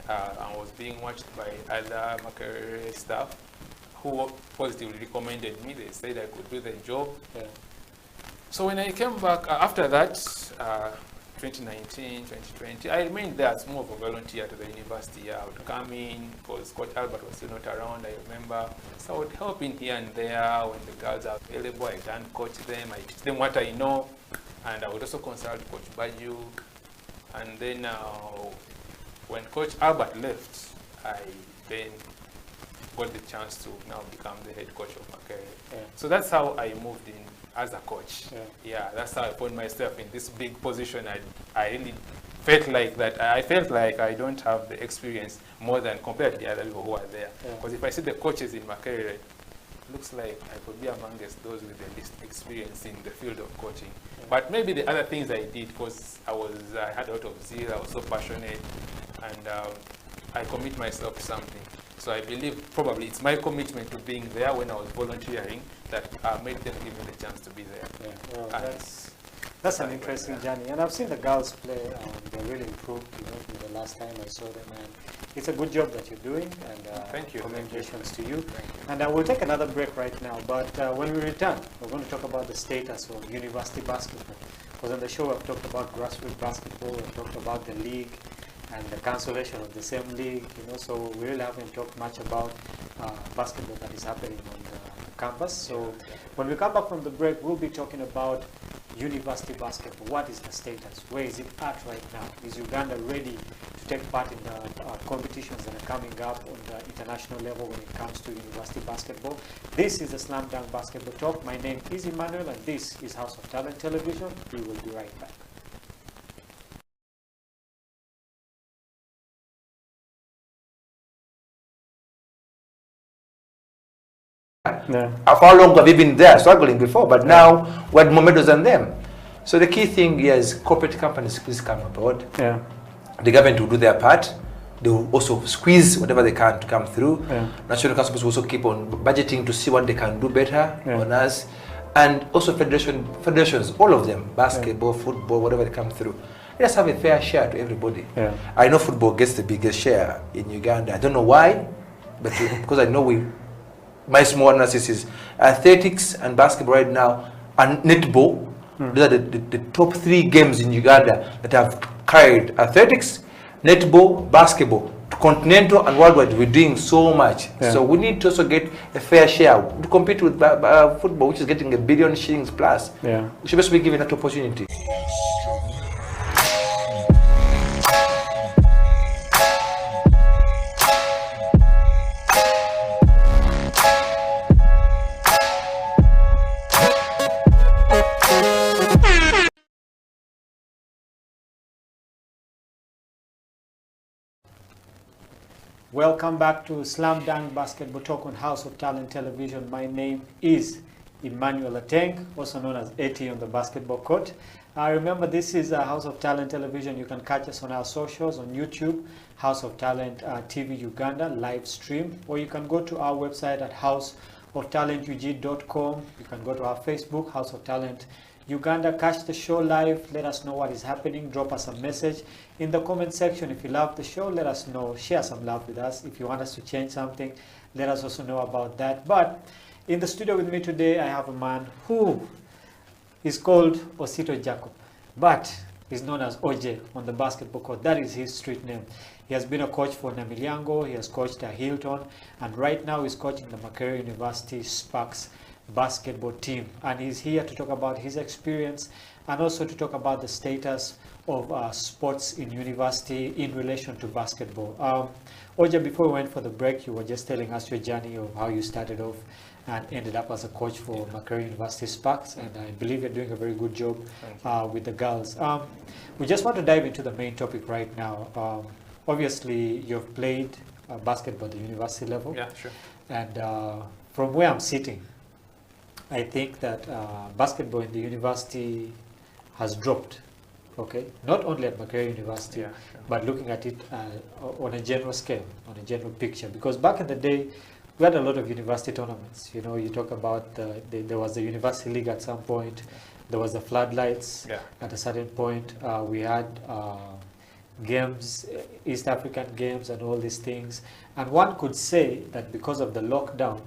I was being watched by other Makerere staff who positively recommended me. They said I could do the job. So when I came back, after that, 2019, 2020, I remained there as more of a volunteer to the university. I would come in because Coach Albert was still not around, I remember. So I would help in here and there when the girls are available. I can coach them, I teach them what I know, and I would also consult Coach Baju. And then when Coach Albert left, I then got the chance to now become the head coach of Makerere. So that's how I moved in as a coach. Yeah, that's how I found myself in this big position. I really felt like that. I felt like I don't have the experience more than compared to the other people who are there. Because if I see the coaches in Makerere, it looks like I could be amongst those with the least experience in the field of coaching. But maybe the other things I did, because I had a lot of zeal, I was so passionate, and I commit myself to something. So I believe probably it's my commitment to being there when I was volunteering that made them give me the chance to be there. Well, that's an interesting journey. And I've seen the girls play. They really improved, from the last time I saw them. And it's a good job that you're doing. And thank you. Congratulations to you. And we'll take another break right now. But when we return, we're going to talk about the status of university basketball. Because on the show, I've talked about grassroots basketball. I've talked about the league and the cancellation of the same league, so we really haven't talked much about basketball that is happening on the campus. So when we come back from the break, we'll be talking about university basketball. What is the status? Where is it at right now? Is Uganda ready to take part in the competitions that are coming up on the international level when it comes to university basketball? This is the Slam Dunk Basketball Talk. My name is Emmanuel, and this is House of Talent Television. We will be right back. Of how long have we been there struggling before, but now we had more medals than them. So the key thing here is corporate companies please come aboard. The government will do their part. They will also squeeze whatever they can to come through. National councils will also keep on budgeting to see what they can do better on us. And also federations, all of them, basketball, football, whatever they come through. Let us have a fair share to everybody. I know football gets the biggest share in Uganda. I don't know why, but because I know my small analysis is athletics and basketball right now, and netball. Those are the top 3 games in Uganda that have carried athletics, netball, basketball, continental and worldwide. We're doing so much. So we need to also get a fair share to compete with football, which is getting $1 billion shillings plus. We should also be given that opportunity. Welcome back to Slam Dunk Basketball Talk on House of Talent Television. My name is Emmanuel Ateng, also known as AT on the basketball court. Remember, this is House of Talent Television. You can catch us on our socials on YouTube, House of Talent TV Uganda, live stream, or you can go to our website at houseoftalentug.com. You can go to our Facebook, House of Talent Uganda. Catch the show live. Let us know what is happening. Drop us a message in the comment section. If you love the show, let us know. Share some love with us. If you want us to change something, let us also know about that. But in the studio with me today, I have a man who is called Osito Jacob, but he's known as OJ on the basketball court. That is his street name. He has been a coach for Namilyango. He has coached at Hilton, and right now he's coaching the Makerere University Sparks basketball team, and he's here to talk about his experience and also to talk about the status of sports in university in relation to basketball. Oja, before we went for the break, you were just telling us your journey of how you started off and ended up as a coach for Makerere University Sparks, and I believe you're doing a very good job with the girls. We just want to dive into the main topic right now. Obviously, you've played basketball at the university level. Yeah, sure. And from where I'm sitting, I think that basketball in the university has dropped. Okay, not only at Makerere University, yeah, sure, but looking at it on a general scale, on a general picture. Because back in the day, we had a lot of university tournaments. You know, you talk about there was the University League at some point. There was the Floodlights at a certain point. We had games, East African games and all these things. And one could say that because of the lockdown,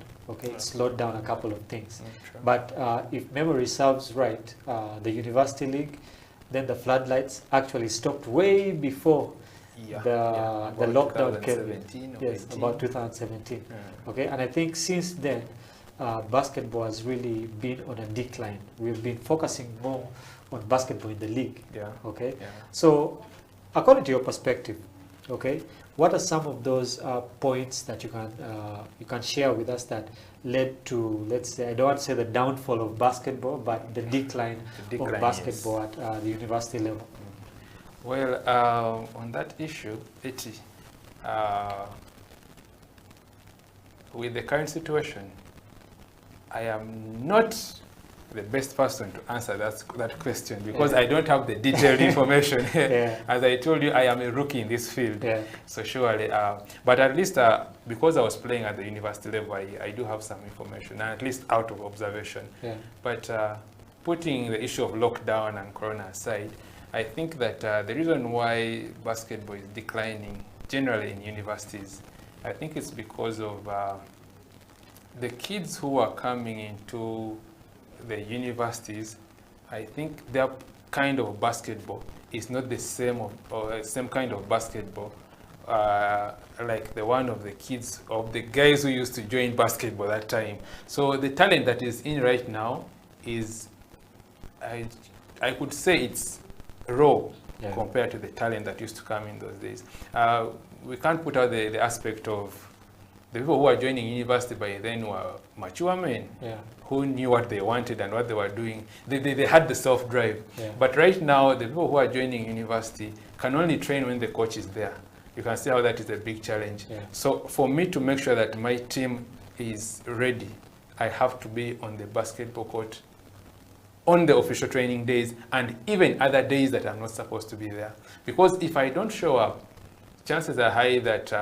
it slowed down a couple of things. But if memory serves right, the University League, then the Floodlights actually stopped way before the lockdown came in. Yes, about 2017. Okay, and I think since then, basketball has really been on a decline. We've been focusing more on basketball in the league. Okay, so according to your perspective, what are some of those points that you can share with us that led to, let's say, I don't want to say the downfall of basketball, but the decline of basketball at the university level? Well, on that issue, with the current situation, I am not the best person to answer that question because I don't have the detailed information. As I told you, I am a rookie in this field. So surely, but at least because I was playing at the university level, I do have some information, at least out of observation. But putting the issue of lockdown and corona aside, I think that the reason why basketball is declining generally in universities, I think it's because of the kids who are coming into the universities. I think their kind of basketball is not the same kind of basketball like the one of the kids, of the guys who used to join basketball that time. So the talent that is in right now is, I could say it's raw compared to the talent that used to come in those days. We can't put out the aspect of the people who are joining university by then were mature men who knew what they wanted and what they were doing. They had the self-drive. But right now, the people who are joining university can only train when the coach is there. You can see how that is a big challenge. So for me to make sure that my team is ready, I have to be on the basketball court on the official training days and even other days that I'm not supposed to be there. Because if I don't show up, chances are high that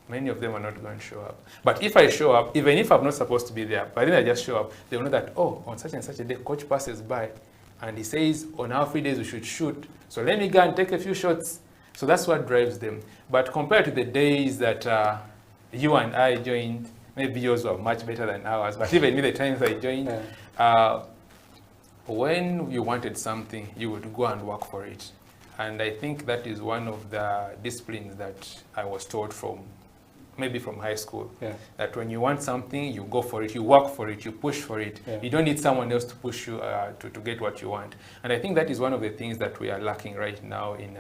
many of them are not going to show up. But if I show up, even if I'm not supposed to be there, but then I just show up, they will know that, oh, on such and such a day, coach passes by and he says on our free days we should shoot. So let me go and take a few shots. So that's what drives them. But compared to the days that you and I joined, maybe yours were much better than ours, but even me, the times I joined, when you wanted something, you would go and work for it. And I think that is one of the disciplines that I was taught maybe from high school, that when you want something, you go for it, you work for it, you push for it. You don't need someone else to push you to get what you want. And I think that is one of the things that we are lacking right now in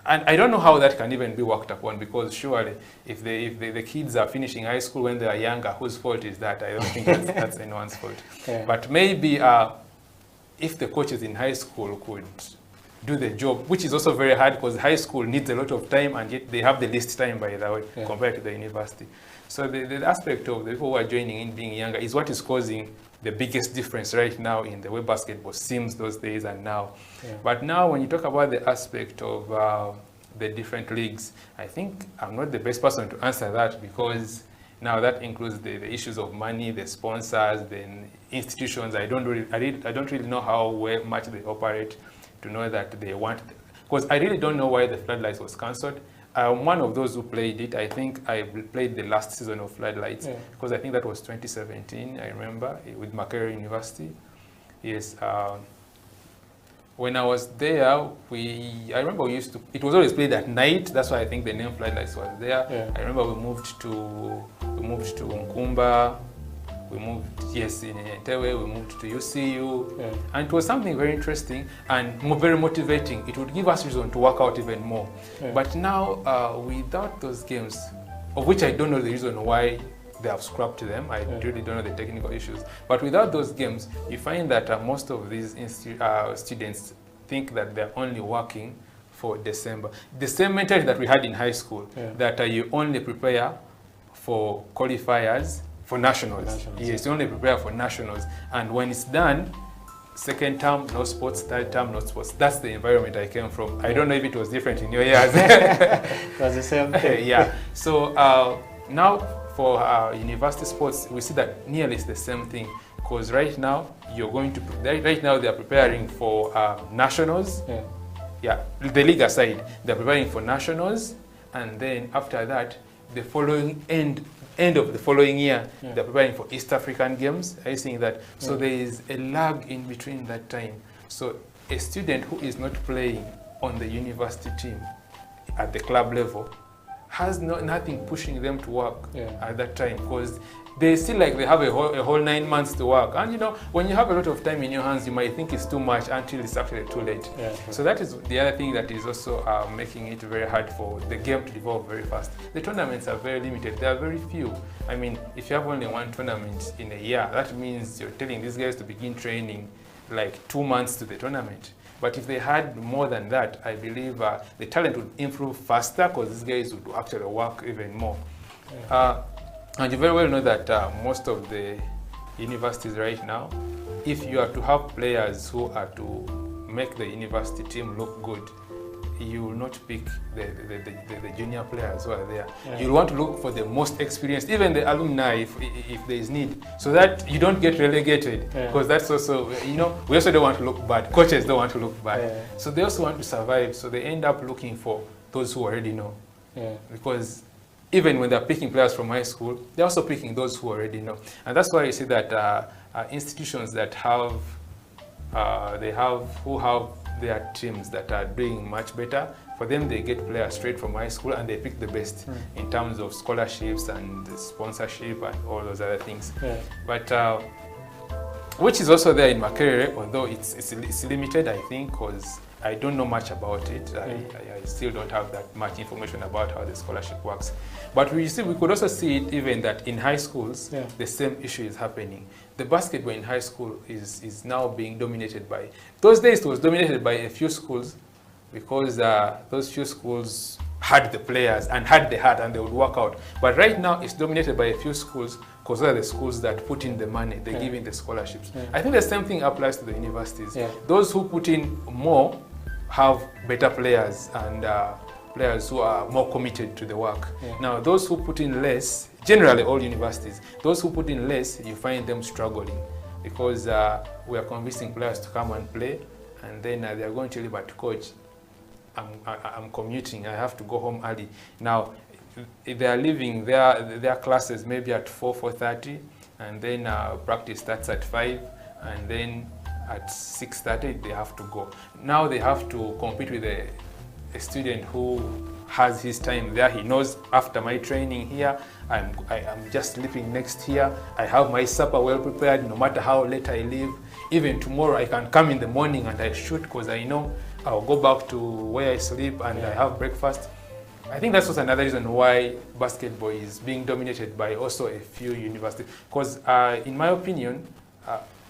and I don't know how that can even be worked upon, because surely if the kids are finishing high school when they are younger, whose fault is that? I don't think that's anyone's fault. But maybe if the coaches in high school could do the job, which is also very hard because high school needs a lot of time and yet they have the least time, by the way, compared to the university. So the aspect of the people who are joining in being younger is what is causing the biggest difference right now in the way basketball seems those days and now. But now when you talk about the aspect of the different leagues, I think I'm not the best person to answer that, because now that includes the issues of money, the sponsors, the institutions. I don't really know how much they operate to know that they want, because I really don't know why the Floodlights was cancelled. I'm one of those who played it. I think I played the last season of Floodlights, because I think that was 2017, I remember, with Makerere University. Yes. When I was there, I remember it was always played at night. That's why I think the name Floodlights was there. I remember we moved to Nkumba. We moved, yes, in Entewe, we moved to UCU, and it was something very interesting and very motivating. It would give us reason to work out even more. But now, without those games, of which I don't know the reason why they have scrapped them, I really don't know the technical issues, but without those games, you find that most of these students think that they're only working for December. The same mentality that we had in high school, that you only prepare for qualifiers, for nationals. Yes, you only prepare for nationals. And when it's done, second term, no sports, third term, no sports. That's the environment I came from. I don't know if it was different in your years. It was the same thing. Yeah. So now for university sports, we see that nearly it's the same thing. Because right now, you're going to, right now they are preparing for nationals. Yeah, the league aside, they're preparing for nationals. And then after that, the following end of the following year, they're preparing for East African Games. Are you seeing that? So there is a lag in between that time. So a student who is not playing on the university team at the club level has nothing pushing them to work at that time, because they feel like they have a whole 9 months to work. And you know, when you have a lot of time in your hands, you might think it's too much until it's actually too late. So that is the other thing that is also making it very hard for the game to develop very fast. The tournaments are very limited. There are very few. I mean, if you have only one tournament in a year, that means you're telling these guys to begin training like 2 months to the tournament. But if they had more than that, I believe the talent would improve faster, because these guys would actually work even more. And you very well know that most of the universities right now, if you are to have players who are to make the university team look good, you will not pick the junior players who are there. You'll want to look for the most experienced, even the alumni if there is need, so that you don't get relegated. Because that's also, you know, we also don't want to look bad. Coaches don't want to look bad. So they also want to survive, so they end up looking for those who already know. Because even when they're picking players from high school, they're also picking those who already know. And that's why you see that institutions that have their teams that are doing much better, for them they get players straight from high school and they pick the best in terms of scholarships and sponsorship and all those other things. But which is also there in Makerere, although it's limited, I think, because I don't know much about it. I still don't have that much information about how the scholarship works. But we could also see it even that in high schools, the same issue is happening. The basketball in high school is now being dominated by, those days it was dominated by a few schools, because those few schools had the players and had the heart and they would work out. But right now it's dominated by a few schools, because those are the schools that put in the money, they give in the scholarships. I think the same thing applies to the universities. Those who put in more have better players and players who are more committed to the work. Now, those who put in less, generally all universities, those who put in less, you find them struggling, because we are convincing players to come and play, and then they are going to leave, but coach, I'm commuting, I have to go home early. Now, they are leaving their classes maybe at 4:30, and then practice starts at 5, and then at 6:30 they have to go. Now they have to compete with a student who has his time there. He knows after my training here, I'm just sleeping next here. I have my supper well prepared, no matter how late I leave. Even tomorrow I can come in the morning and I shoot, because I know I'll go back to where I sleep and I have breakfast. I think that's also another reason why basketball is being dominated by also a few universities. Because in my opinion,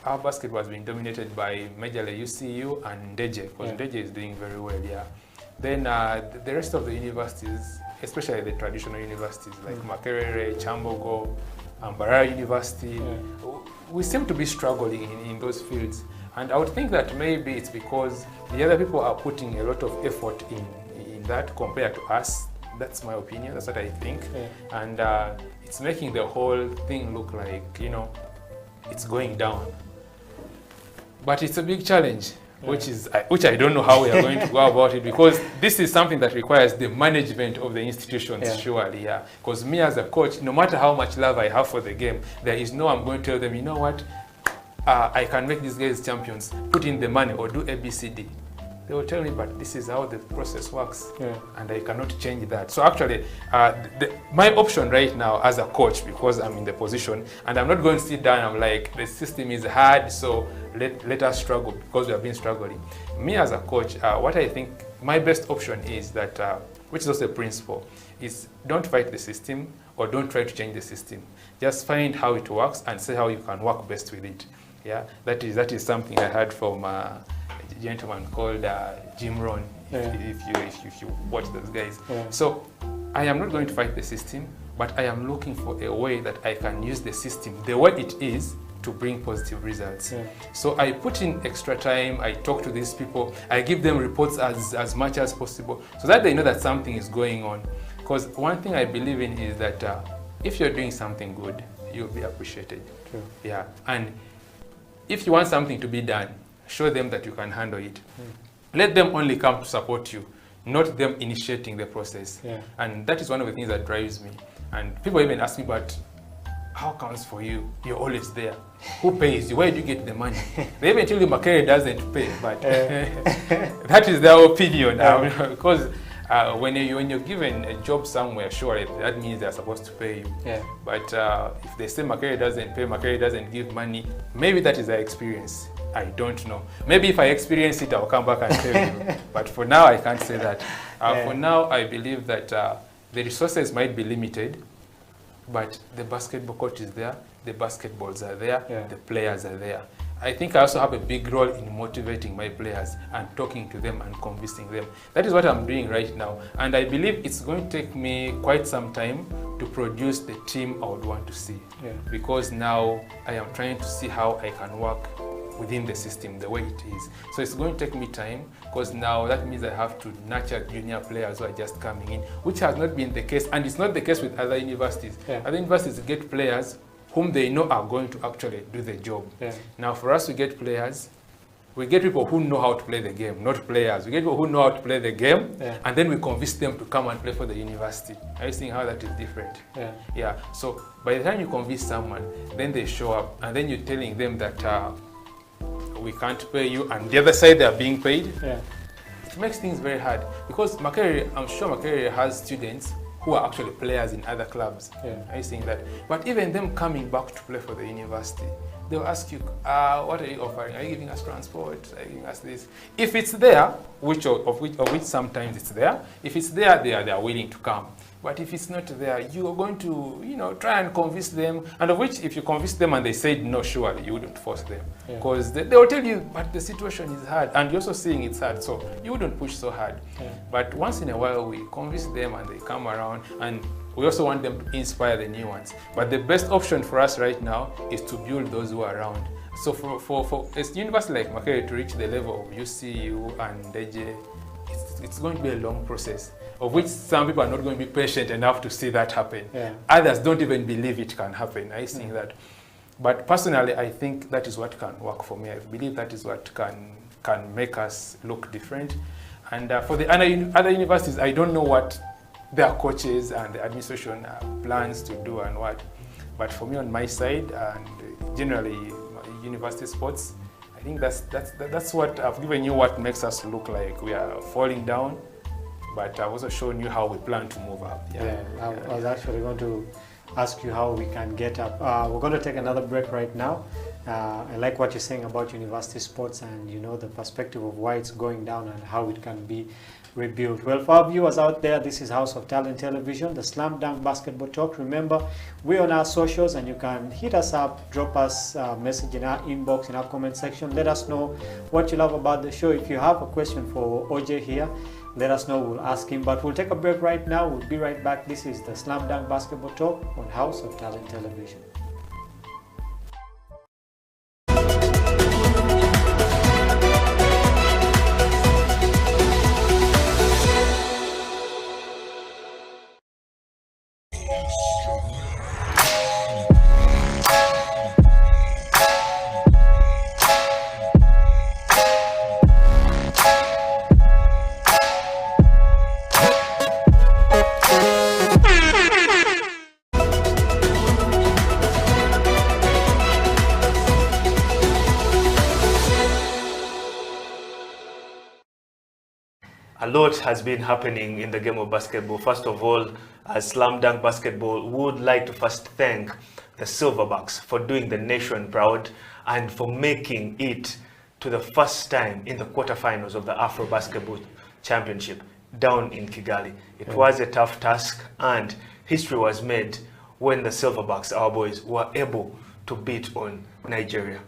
our basketball has been dominated by majorly UCU and Ndeje, because Ndeje is doing very well, Then the rest of the universities, especially the traditional universities like Makerere, Chambogo, Mbarara University, we seem to be struggling in those fields. And I would think that maybe it's because the other people are putting a lot of effort in that compared to us. That's my opinion, that's what I think. And it's making the whole thing look like, you know, it's going down. But it's a big challenge, which I don't know how we are going to go about it, because this is something that requires the management of the institutions, surely, Because me as a coach, no matter how much love I have for the game, there is no, I'm going to tell them, you know what, I can make these guys champions, put in the money or do ABCD. they will tell me, but this is how the process works, Yeah. and I cannot change that. So actually, my option right now as a coach, because I'm in the position, and I'm not going to sit down and I'm like, the system is hard, so let us struggle because we have been struggling. Me as a coach, what I think my best option is that, which is also a principle, is don't fight the system or don't try to change the system. Just find how it works and see how you can work best with it. Yeah, that is something I heard from a gentleman called Jim Rohn. If you watch those guys. Yeah. So I am not going to fight the system, but I am looking for a way that I can use the system the way it is to bring positive results. Yeah. So I put in extra time, I talk to these people, I give them reports as much as possible so that they know that something is going on. Because one thing I believe in is that if you're doing something good, you'll be appreciated. True. Yeah. And if you want something to be done, show them that you can handle it. Let them only come to support you, not them initiating the process. Yeah. And that is one of the things that drives me. And people even ask me, but how comes for you? You're always there. Who pays you? Where do you get the money? They even tell you Makere doesn't pay, but that is their opinion. Because when you're given a job somewhere, sure, that means they're supposed to pay you. Yeah. But if they say Makere doesn't pay, Makere doesn't give money, maybe that is their experience. I don't know. Maybe if I experience it, I'll come back and tell you. But for now, I can't say that. For now, I believe that the resources might be limited, but the basketball court is there, the basketballs are there, the players are there. I think I also have a big role in motivating my players and talking to them and convincing them. That is what I'm doing right now. And I believe it's going to take me quite some time to produce the team I would want to see. Yeah. Because now I am trying to see how I can work within the system the way it is. So it's going to take me time because now that means I have to nurture junior players who are just coming in, which has not been the case, and it's not the case with other universities. Yeah. Other universities get players whom they know are going to actually do the job. Yeah. Now for us to get players, we get people who know how to play the game, not players. We get people who know how to play the game, and then we convince them to come and play for the university. Are you seeing how that is different? Yeah. Yeah. So by the time you convince someone, then they show up, and then you're telling them that we can't pay you, and the other side they are being paid. Yeah. It makes things very hard because Makere, I'm sure Makere has students who are actually players in other clubs. Yeah. Are you seeing that? But even them coming back to play for the university, they'll ask you, what are you offering? Are you giving us transport? Are you giving us this? If it's there, which sometimes it's there, if it's there, they are willing to come. But if it's not there, you are going to, try and convince them. And of which, if you convince them and they said no, surely you wouldn't force them. Because they will tell you, but the situation is hard. And you're also seeing it's hard, so you wouldn't push so hard. Yeah. But once in a while, we convince them and they come around. And we also want them to inspire the new ones. But the best option for us right now is to build those who are around. So for a university like Makere to reach the level of UCU and DJ, it's going to be a long process, of which some people are not going to be patient enough to see that happen. Yeah. Others don't even believe it can happen. I think that. But personally, I think that is what can work for me. I believe that is what can make us look different. And for the other universities, I don't know what their coaches and the administration plans to do and what. But for me on my side, and generally university sports, I think that's what I've given you, what makes us look like we are falling down, but I've also shown you how we plan to move up. I was actually going to ask you how we can get up. We're going to take another break right now. I like what you're saying about university sports and the perspective of why it's going down and how it can be rebuilt. Well, for our viewers out there, this is House of Talent Television, the Slam Dunk Basketball Talk. Remember, we're on our socials and you can hit us up, drop us a message in our inbox, in our comment section. Let us know what you love about the show. If you have a question for OJ here, let us know, we'll ask him. But we'll take a break right now. We'll be right back. This is the Slam Dunk Basketball Talk on House of Talent Television. a lot has been happening in the game of basketball. First of all, as Slam Dunk Basketball would like to first thank the Silverbacks for doing the nation proud and for making it to the first time in the quarterfinals of the Afro Basketball Championship down in Kigali. It was a tough task, and history was made when the Silverbacks, our boys, were able to beat on Nigeria.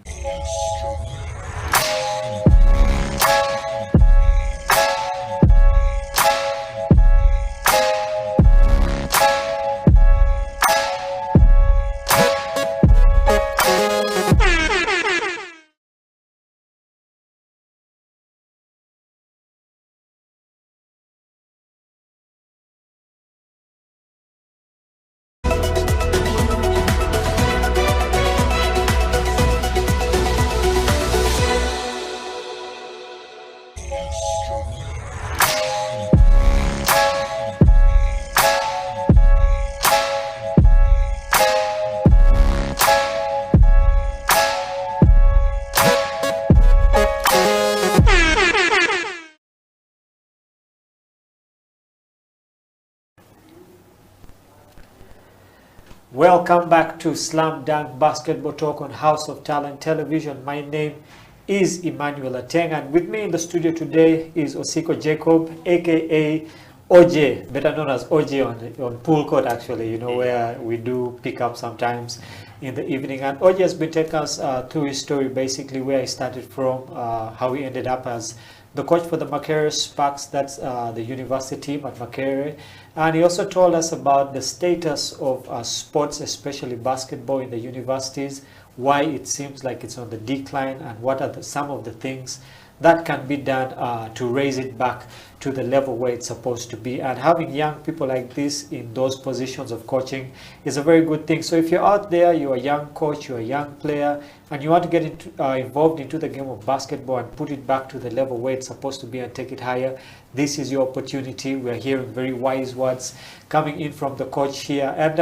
Welcome back to Slam Dunk Basketball Talk on House of Talent Television. My name is Emmanuel Ateng, and with me in the studio today is Osiko Jacob, aka OJ, better known as OJ on pool court, actually, you know, where we do pick up sometimes in the evening. And OJ has been taking us through his story, basically where he started from, how he ended up as the coach for the Makerere Sparks, that's the university team at Makerere. And he also told us about the status of sports, especially basketball in the universities, why it seems like it's on the decline, and what are some of the things that can be done to raise it back to the level where it's supposed to be. And having young people like this in those positions of coaching is a very good thing. So if you're out there, you're a young coach, you're a young player, and you want to get involved into the game of basketball and put it back to the level where it's supposed to be and take it higher, this is your opportunity. We're hearing very wise words coming in from the coach here. And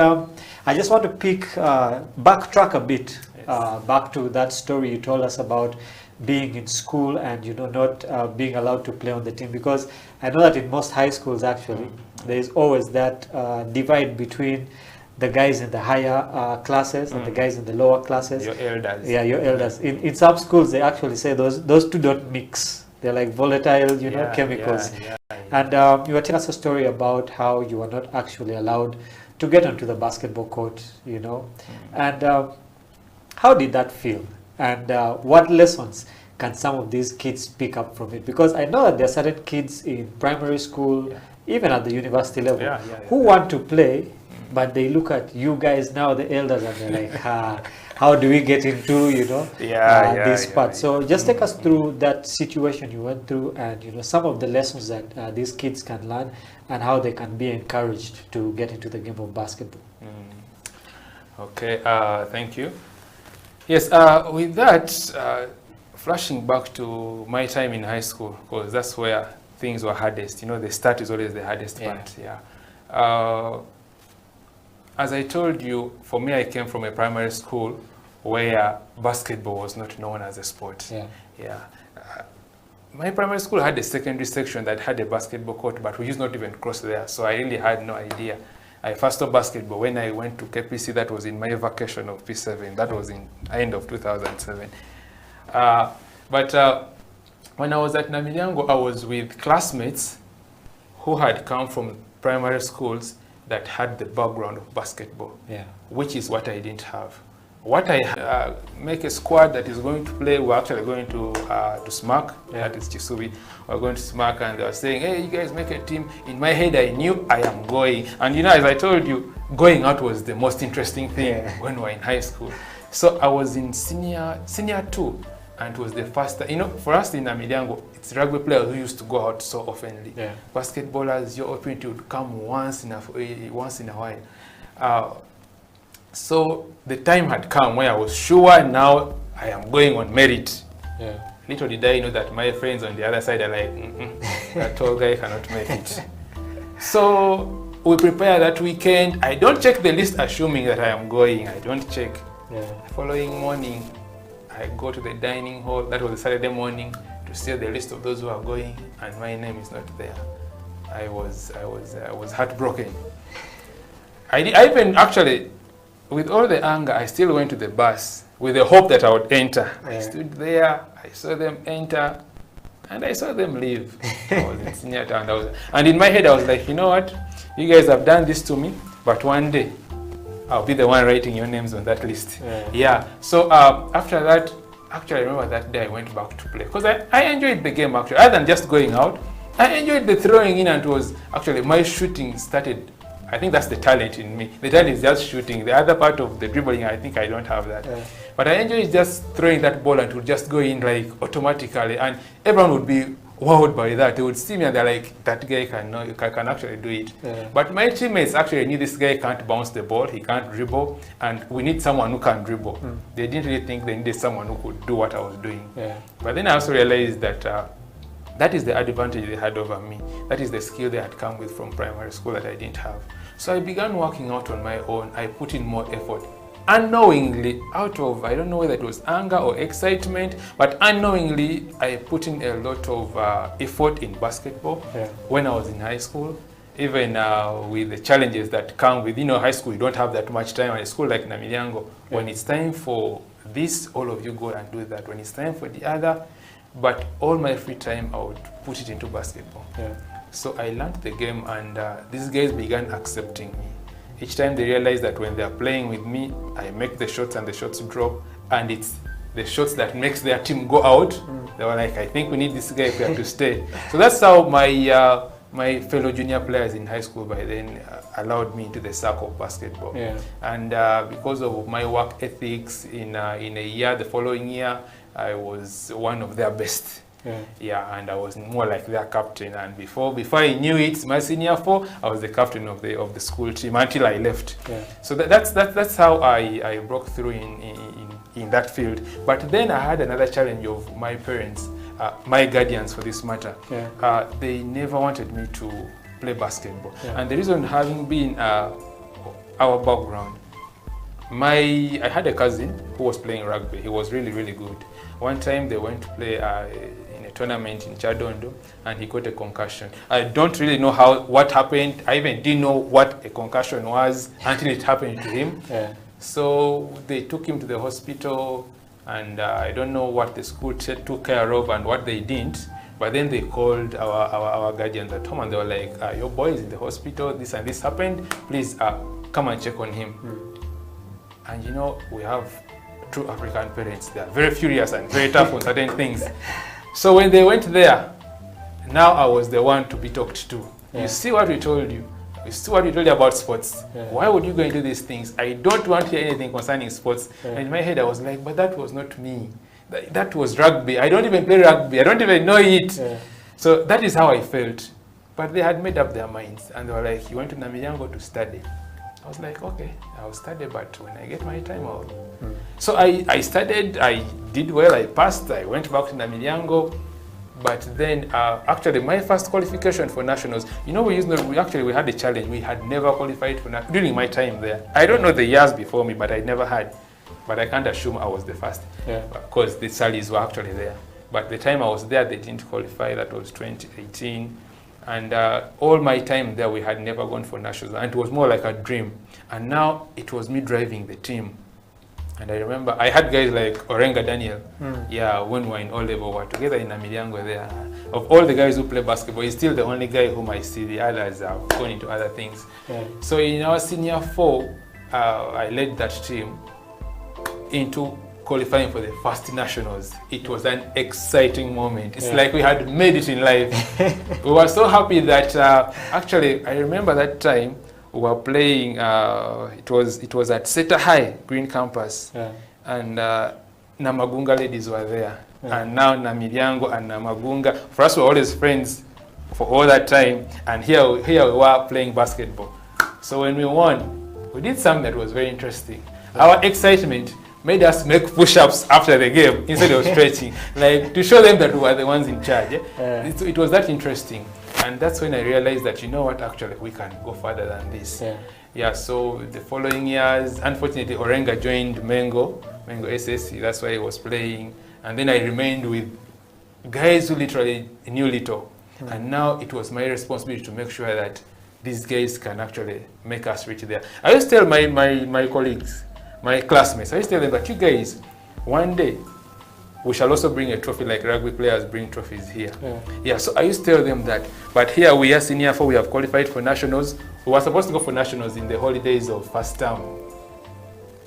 I just want to backtrack a bit, back to that story you told us about being in school and, you know, not being allowed to play on the team, because I know that in most high schools, actually, there is always that divide between the guys in the higher classes and the guys in the lower classes. Your elders. Yeah, your elders. In some schools, they actually say those two don't mix. They're like volatile, you know, chemicals. And you were telling us a story about how you were not actually allowed to get onto the basketball court, you know. And how did that feel? And what lessons can some of these kids pick up from it? Because I know that there are certain kids in primary school, even at the university level, who want to play, but they look at you guys now, the elders, and they're like, how do we get into, you know, this part? So just take us through that situation you went through, and, you know, some of the lessons that these kids can learn and how they can be encouraged to get into the game of basketball. Okay, thank you. Yes, with that, flashing back to my time in high school, because that's where things were hardest. You know, the start is always the hardest part. As I told you, for me, I came from a primary school where basketball was not known as a sport. My primary school had a secondary section that had a basketball court, but we used not even cross there, so I really had no idea. I first saw basketball when I went to KPC. That was in my vacation of P7. That was in end of 2007. But when I was at Namilyango, I was with classmates who had come from primary schools that had the background of basketball, which is what I didn't have. What I make a squad that is going to play, we're actually going to SMAC, that is Chisubi. We're going to SMAC, and they were saying, hey, you guys make a team. In my head, I knew I am going. And you know, as I told you, going out was the most interesting thing when we were in high school. So I was in senior 2, and it was the first time, you know, for us in Namilyango, it's rugby players who used to go out so oftenly. Basketballers, your opportunity would come once in a while. So the time had come where I was sure now I am going on merit. Little did I know that my friends on the other side are like, that tall guy cannot make it. So we prepare that weekend. I don't check the list assuming that I am going. I don't check. The following morning, I go to the dining hall. That was a Saturday morning, to to see the list of those who are going, and my name is not there. I was heartbroken. I even actually, with all the anger, I still went to the bus with the hope that I would enter. I stood there, I saw them enter, and I saw them leave. I was in senior town, and in my head I was like, you know what? You guys have done this to me, but one day I'll be the one writing your names on that list. Yeah. So after that, actually I remember that day I went back to play because I enjoyed the game actually. Other than just going out, I enjoyed the throwing in, and it was actually my shooting started. I think that's the talent in me. The talent is just shooting. The other part of the dribbling, I think I don't have that. But I enjoy just throwing that ball and it would just go in like automatically, and everyone would be wowed by that. They would see me and they're like, that guy can actually do it. But my teammates actually knew this guy can't bounce the ball, he can't dribble, and we need someone who can dribble. They didn't really think they needed someone who could do what I was doing. But then I also realized that that is the advantage they had over me. That is the skill they had come with from primary school that I didn't have. So I began working out on my own. I put in more effort. Unknowingly, out of, I don't know whether it was anger or excitement, but unknowingly, I put in a lot of effort in basketball when I was in high school. Even with the challenges that come with, high school, you don't have that much time. At a school like Namilyango, when it's time for this, all of you go and do that. When it's time for the other, but all my free time, I would put it into basketball. So I learned the game, and these guys began accepting me. Each time they realize that when they are playing with me, I make the shots and the shots drop, and it's the shots that makes their team go out. They were like, I think we need this guy if we have to stay. So that's how my fellow junior players in high school by then allowed me into the circle of basketball. And because of my work ethics, in a year, the following year, I was one of their best. And I was more like their captain. And before I knew it, my senior 4, I was the captain of the school team until I left. So that's how I broke through in that field. But then I had another challenge of my parents, my guardians for this matter. They never wanted me to play basketball. And the reason having been our background, I had a cousin who was playing rugby. He was really, really good. One time they went to play in a tournament in Chadondo, and he got a concussion. I don't really know what happened. I even didn't know what a concussion was until it happened to him. So they took him to the hospital, and I don't know what the school took care of and what they didn't. But then they called our guardians at home, and they were like, your boy is in the hospital, this and this happened, please come and check on him. And we have true African parents. They are very furious and very tough on certain things. So when they went there, now I was the one to be talked to. You see what we told you. You see what we told you about sports. Why would you go and do these things? I don't want to hear anything concerning sports. And in my head, I was like, but that was not me. That was rugby. I don't even play rugby. I don't even know it. So that is how I felt. But they had made up their minds. And they were like, you went to Namilyango to study. I was like, okay, I'll study, but when I get my time, I'll... So I studied, I did well, I passed, I went back to Namilyango. But then, actually, my first qualification for nationals, we had a challenge. We had never qualified for nationals during my time there. I don't know the years before me, but I never had. But I can't assume I was the first, because the salaries were actually there. But the time I was there, they didn't qualify. That was 2018. And all my time there, we had never gone for nationals. And it was more like a dream. And now it was me driving the team. And I remember I had guys like Orenga Daniel. When we were in O-level, we were together in Namilyango there. Of all the guys who play basketball, he's still the only guy whom I see. The others have gone into other things. So in our senior 4, I led that team into qualifying for the first nationals. It was an exciting moment. It's like we had made it in life. We were so happy that actually, I remember that time we were playing, it was at Seta High, Green Campus, and Namagunga ladies were there. And now Namilyango and Namagunga, for us we were always friends for all that time, and here we were playing basketball. So when we won, we did something that was very interesting. Our excitement made us make push-ups after the game instead of stretching, like to show them that we were the ones in charge. It was that interesting. And that's when I realized that, you know what, actually, we can go further than this. So the following years, unfortunately, Orenga joined Mengo SSC, that's why he was playing. And then I remained with guys who literally knew little. And now it was my responsibility to make sure that these guys can actually make us reach there. I used to tell my colleagues, my classmates, I used to tell them that you guys, one day, we shall also bring a trophy like rugby players bring trophies here. Yeah, so I used to tell them that. But here we are senior 4, we have qualified for nationals. We were supposed to go for nationals in the holidays of first term.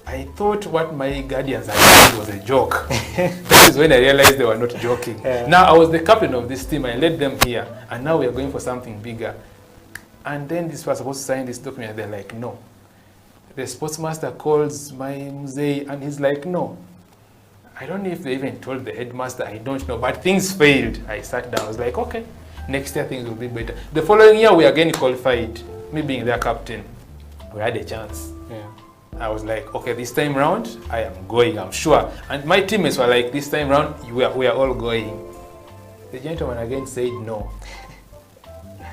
I thought what my guardians had done was a joke. That is when I realized they were not joking. Now I was the captain of this team, I led them here, and now we are going for something bigger. And then this was supposed to sign this document, and they're like, no. The sportsmaster calls my mzee, and he's like, no. I don't know if they even told the headmaster, I don't know, but things failed. I sat down, I was like, okay, next year things will be better. The following year, we again qualified, me being their captain. We had a chance. I was like, okay, this time round, I am going, I'm sure. And my teammates were like, this time round, we are all going. The gentleman again said no.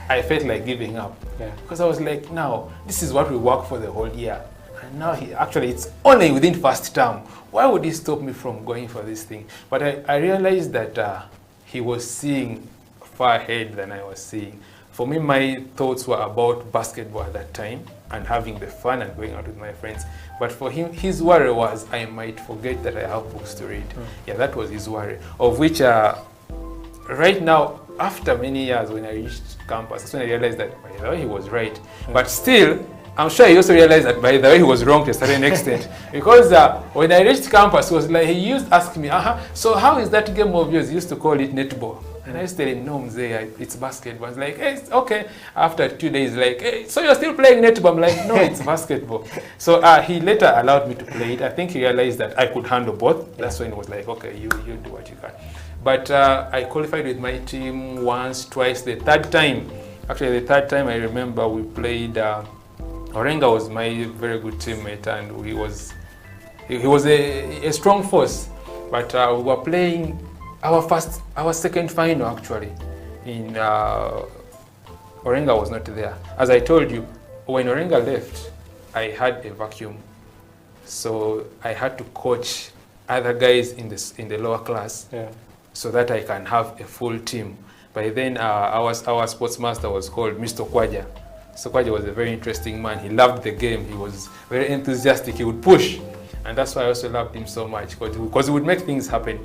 I felt like giving up. Because I was like, now, this is what we work for the whole year. And now, actually, it's only within first term. Why would he stop me from going for this thing? But I realized that he was seeing far ahead than I was seeing. For me, my thoughts were about basketball at that time and having the fun and going out with my friends. But for him, his worry was I might forget that I have books to read. Yeah, that was his worry. Of which, right now, after many years, when I reached campus, that's when I realized that, by the way, he was right. But still, I'm sure he also realized that, by the way, he was wrong to a certain extent. Because when I reached campus, he was like, he used to ask me, so how is that game of yours? He used to call it netball. And I used to tell him, no, Mzee, it's basketball. He's like, hey, okay. After 2 days, like, hey, so you're still playing netball? I'm like, no, it's basketball. So he later allowed me to play it. I think he realized that I could handle both. That's when he was like, okay, you do what you can. But I qualified with my team once, twice. The third time, actually the third time I remember we played, Orenga was my very good teammate, and he was a strong force. But we were playing our second final actually. In Orenga was not there. As I told you, when Orenga left, I had a vacuum. So I had to coach other guys in the lower class. So that I can have a full team. By then, our sportsmaster was called Mr. Kwaja. So Kwaja was a very interesting man. He loved the game. He was very enthusiastic. He would push. And that's why I also loved him so much, because he would make things happen.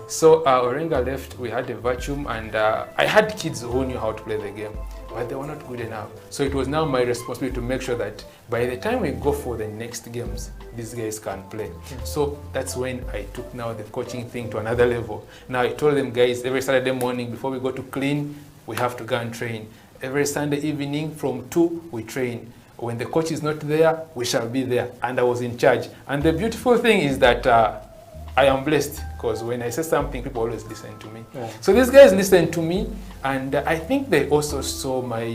So Orenga left, we had a vacuum, and I had kids who knew how to play the game, but they were not good enough. So it was now my responsibility to make sure that by the time we go for the next games, these guys can play. So that's when I took now the coaching thing to another level. Now I told them, guys, every Saturday morning before we go to clean, we have to go and train. Every Sunday evening from 2, we train. When the coach is not there, we shall be there. And I was in charge. And the beautiful thing is that I am blessed, because when I say something, people always listen to me. So these guys listened to me, and I think they also saw my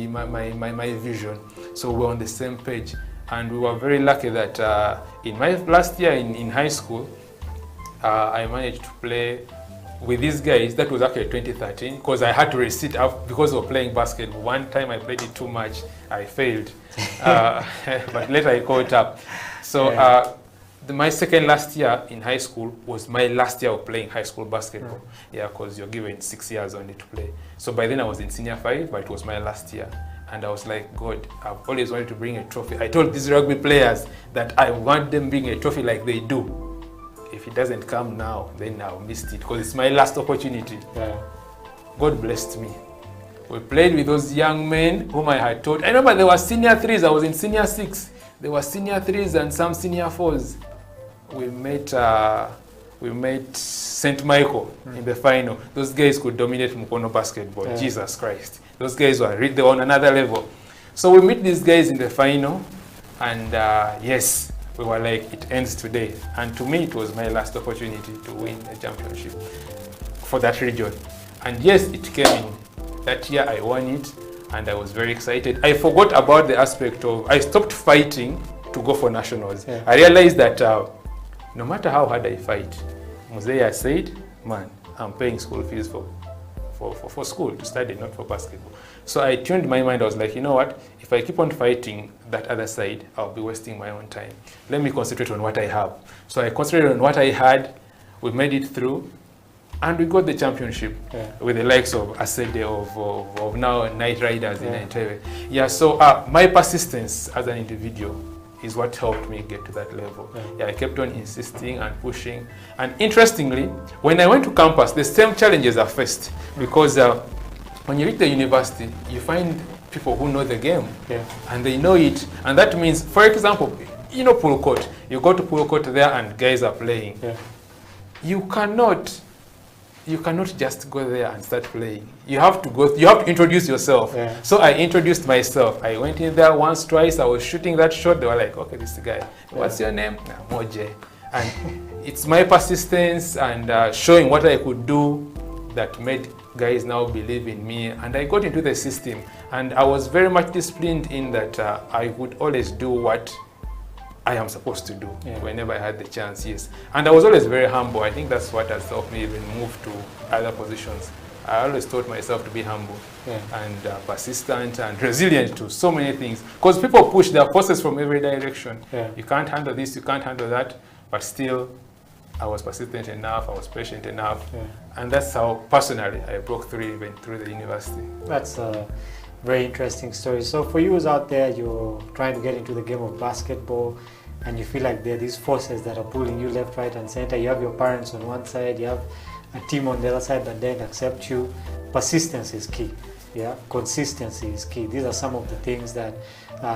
vision. So we're on the same page. And we were very lucky that in my last year in high school, I managed to play with these guys. That was actually 2013, because I had to resit out because of playing basketball. One time I played it too much, I failed. But later I caught up. So my second last year in high school was my last year of playing high school basketball. Yeah, because you're given 6 years only to play. So by then I was in senior 5, but it was my last year. And I was like, God, I've always wanted to bring a trophy. I told these rugby players that I want them bring a trophy like they do. If it doesn't come now, then I'll miss it, because it's my last opportunity. God blessed me. We played with those young men whom I had taught. I remember there were senior 3s. I was in senior 6. There were senior 3s and some senior 4s. We met St. Michael in the final. Those guys could dominate Mukono basketball. Jesus Christ. Those guys they were on another level. So we meet these guys in the final, and yes, we were like, it ends today. And to me, it was my last opportunity to win a championship for that region. And yes, it came in. That year I won it, and I was very excited. I forgot about the aspect of, I stopped fighting to go for nationals. I realized that no matter how hard I fight, Mzee said, man, I'm paying school fees for school to study, not for basketball. So I tuned my mind. I was like, you know what? If I keep on fighting that other side, I'll be wasting my own time. Let me concentrate on what I have. So I concentrated on what I had. We made it through. And we got the championship with the likes of Asede, of now Night Riders in Entebbe. Yeah, so my persistence as an individual is what helped me get to that level. Yeah, I kept on insisting and pushing. And interestingly, when I went to campus, the same challenges are faced, because when you reach the university, you find people who know the game and they know it. And that means, for example, you know pool court. You go to pool court there and guys are playing. You cannot just go there and start playing. You have to introduce yourself. So I introduced myself. I went in there once, twice. I was shooting that shot. They were like, okay, this guy. What's your name? Moje. And it's my persistence and showing what I could do that made guys now believe in me. And I got into the system. And I was very much disciplined in that I would always do what I am supposed to do whenever I had the chance, yes. And I was always very humble. I think that's what has helped me even move to other positions. I always taught myself to be humble and persistent and resilient to so many things. Because people push their forces from every direction. You can't handle this, you can't handle that. But still, I was persistent enough, I was patient enough. And that's how, personally, I broke through even through the university. That's a very interesting story. So for you who's out there, you're trying to get into the game of basketball, and you feel like there are these forces that are pulling you left, right, and center. You have your parents on one side, you have a team on the other side that then accept you. Persistence is key. Consistency is key. These are some of the things that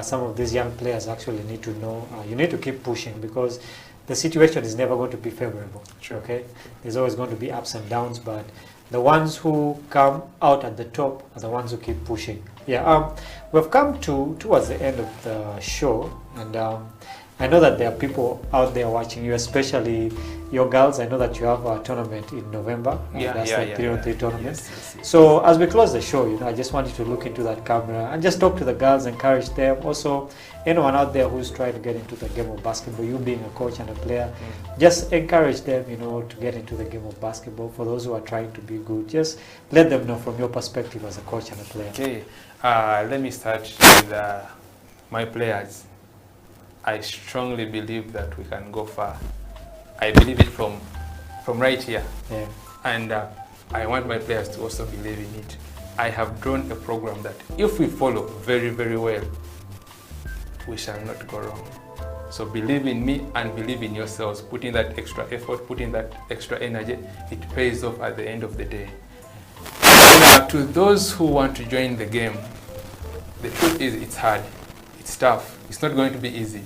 some of these young players actually need to know. You need to keep pushing, because the situation is never going to be favorable. Okay, there's always going to be ups and downs, but the ones who come out at the top are the ones who keep pushing. We've come towards the end of the show, and I know that there are people out there watching you, especially your girls. I know that you have a tournament in November. That's the 3-on-3 tournament. Yes. So as we close the show, I just want you to look into that camera and just talk to the girls, encourage them. Also, anyone out there who's trying to get into the game of basketball, you being a coach and a player, just encourage them, to get into the game of basketball. For those who are trying to be good, just let them know from your perspective as a coach and a player. Okay, let me start with my players. I strongly believe that we can go far. I believe it from right here. And I want my players to also believe in it. I have drawn a program that if we follow very, very well, we shall not go wrong. So believe in me and believe in yourselves. Put in that extra effort, put in that extra energy. It pays off at the end of the day. And, to those who want to join the game, the truth is it's hard, it's tough, it's not going to be easy.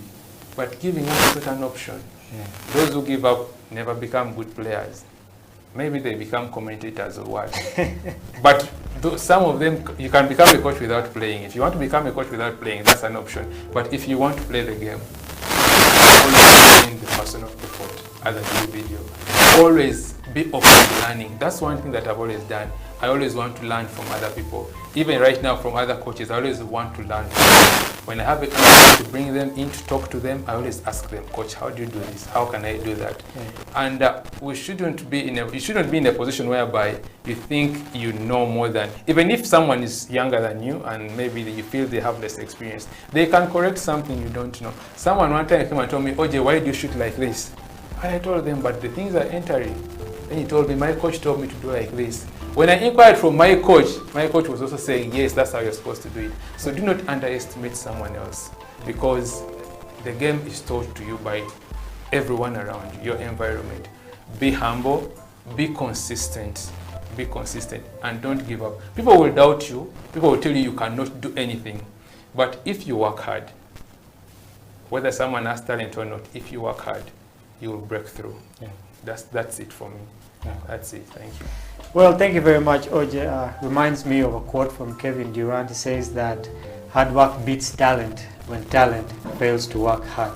But giving up is not an option. Those who give up never become good players. Maybe they become commentators or what. But some of them, you can become a coach without playing. If you want to become a coach without playing, that's an option. But if you want to play the game, always in the personal effort as a video. Always be open to learning. That's one thing that I've always done. I always want to learn from other people. Even right now from other coaches, I always want to learn from them. When I have a chance to bring them in to talk to them, I always ask them, Coach, how do you do this? How can I do that? And you shouldn't be in a position whereby you think you know more than, even if someone is younger than you and maybe you feel they have less experience, they can correct something you don't know. Someone one time came and told me, OJ, why do you shoot like this? And I told them, but the things are entering. Then he told me, my coach told me to do like this. When I inquired from my coach was also saying, yes, that's how you're supposed to do it. So do not underestimate someone else, because the game is taught to you by everyone around you, your environment. Be humble, be consistent, and don't give up. People will doubt you, people will tell you you cannot do anything. But if you work hard, whether someone has talent or not, if you work hard, you will break through. That's it for me. That's it. Thank you. Well, thank you very much, OJ. Reminds me of a quote from Kevin Durant. He says that hard work beats talent when talent fails to work hard.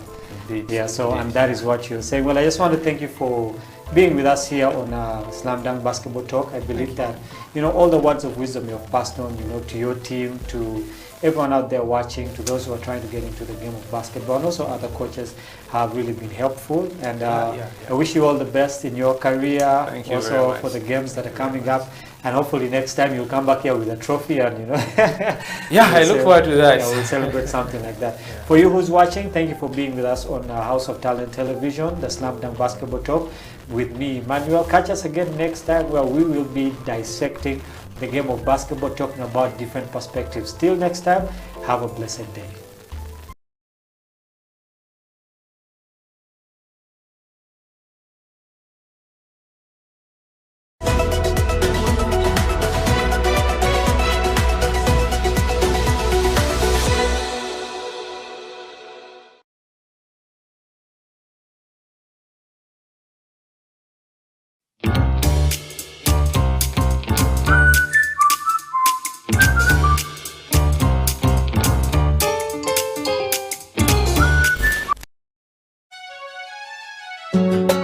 Indeed. And that is what you're saying. Well, I just want to thank you for being with us here on Slam Dunk Basketball Talk. I believe that, all the words of wisdom you've passed on, to your team, to everyone out there watching, to those who are trying to get into the game of basketball, and also other coaches have really been helpful. And I wish you all the best in your career, also for the games that are coming up. And hopefully next time you'll come back here with a trophy and, I look forward to that. We'll celebrate something like that. For you who's watching, thank you for being with us on House of Talent Television, the Slam Dunk Basketball Talk. with me, Emmanuel. Catch us again next time where we will be dissecting the game of basketball, talking about different perspectives. Till next time, have a blessed day.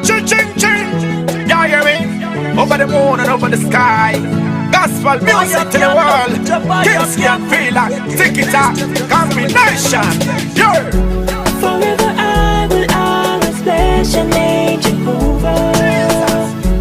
Ching-ching-ching, yeah, you mean? Over the moon and over the sky. Gospel music to the world. Kingston and Fila, tick it up, combination. Yeah. Forever I will always bless your name, Jehovah.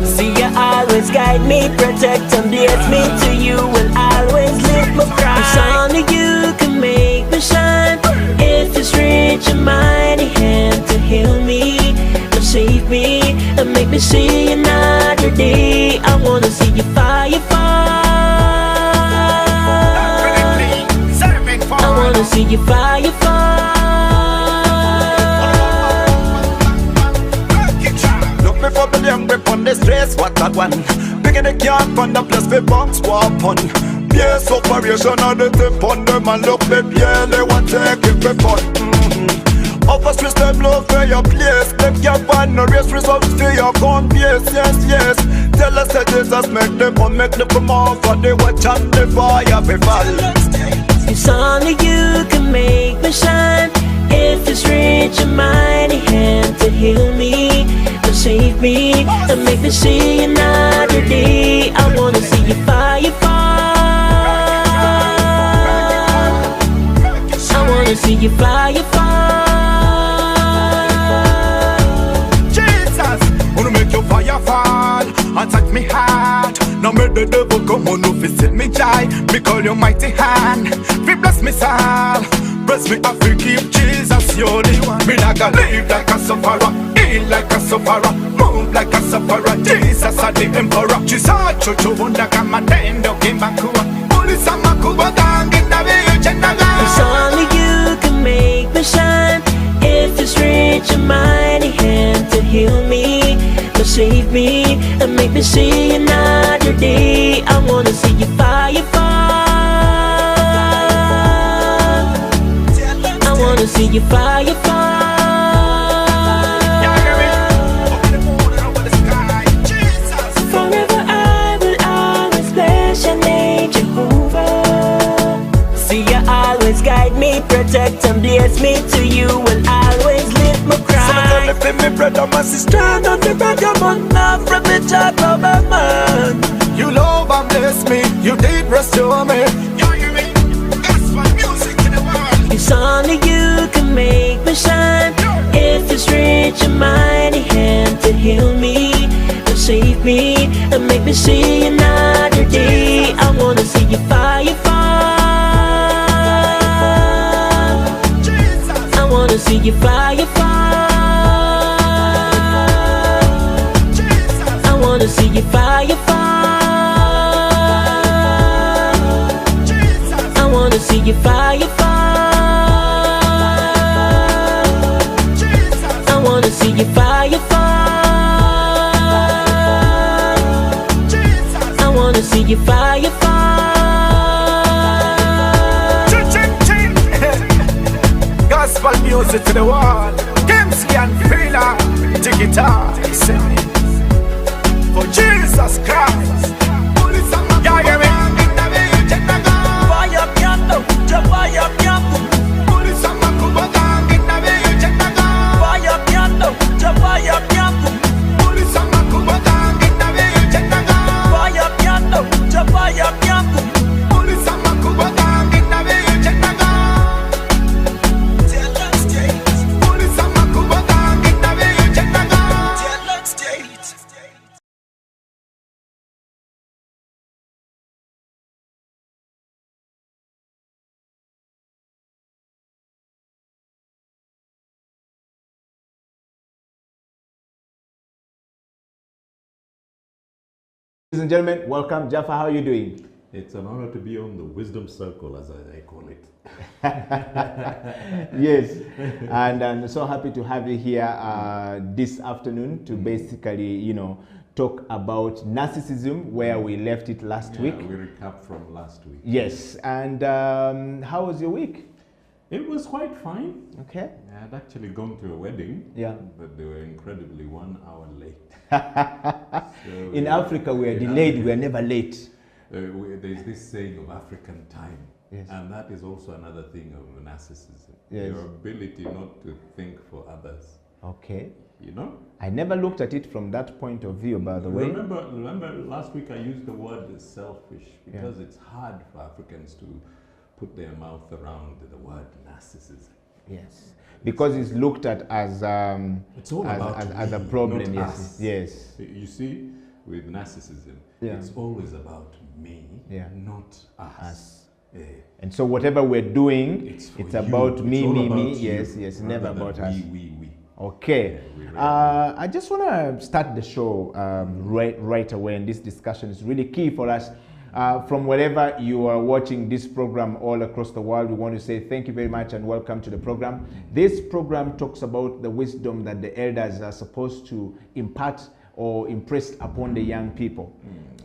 See you always guide me, protect and bless me. To you will always lift my pride. It's only you can make me shine. If it's reach your mighty hand to heal me, to save me, and make me see another day. I wanna see your fire fall. I wanna see your fire fall. Look me for the young grip on the stress, what that one. Picking the camp on the place for box walk on. Yes, operation on the tip on them and look me, yeah, they want to take it for fun. Upper Swiss, them love for your place. Them can't find no race results for your gun. Yes, yes, yes. Tell us that Jesus make them come, make them come off. And they watch and the fire be fall. It's only you can make me shine. If it's reach your mighty hand to heal me, to save me, and make me see another day. I wanna see your fire fall. I wanna see your fire fall. Fire fall, attack me hard. Now me the devil come on, no visit me joy. Me call your mighty hand, we bless me soul. Bless me, I feel keep Jesus, you're the one. Me not gonna live like a sufferer, heal like a sufferer, move like a sufferer. Jesus are the emperor. Jesus, chocho wunda kama tendo kimbakuwa. Ulisa makuwa gangi na viuche naga. It's only you can make me shine. If it's reach your mighty hand to heal me, to save me, and make me see another day. I wanna see your fire fall. I wanna see your fire fall. Forever I will always bless your name, Jehovah. See you always guide me, protect and bless me. To you will always lift my cry. Somebody tell me, brother, my sister, don't be bad, your man, not from the child of a man. You love and bless me, you did restore me. You hear me? Gospel music to the world. It's only you can make me shine. If it's reach your mighty hand to heal me, to save me, and make me see another day. I wanna see your fire fall. I wanna see your fire fall. I wanna see your fire fall. I wanna see your fire fall. I wanna see your fire fall. I wanna see your fire fall. Gospel music to the world. Kimsky and Fila, take it out. For Jesus Christ. Yeah, yeah, man. Fire piano, fire piano. Fire piano, fire piano. Fire piano, fire piano. Ladies and gentlemen, welcome. Jaffa, how are you doing? It's an honor to be on the wisdom circle, as I call it. Yes, and I'm so happy to have you here this afternoon to basically, you know, talk about narcissism, where we left it last week. We recap from last week. Yes, and how was your week? It was quite fine. Okay. I had actually gone to a wedding. Yeah. But they were incredibly 1 hour late. So in Africa, we are delayed, we are never late. There's this saying of African time. Yes. And that is also another thing of narcissism. Yes. Your ability not to think for others. Okay. You know? I never looked at it from that point of view, by the way. Remember last week I used the word selfish because it's hard for Africans to put their mouth around the word narcissism. Yes, because it's looked at as it's all as a problem. Not yes, us. yes. You see, with narcissism, it's always about me, not us. Yeah. And so whatever we're doing, it's about me, me. Yes, yes, never about us. We. Okay. I just want to start the show right away, and this discussion is really key for us. From wherever you are watching this program all across the world, we want to say thank you very much and welcome to the program. This program talks about the wisdom that the elders are supposed to impart or impress upon the young people.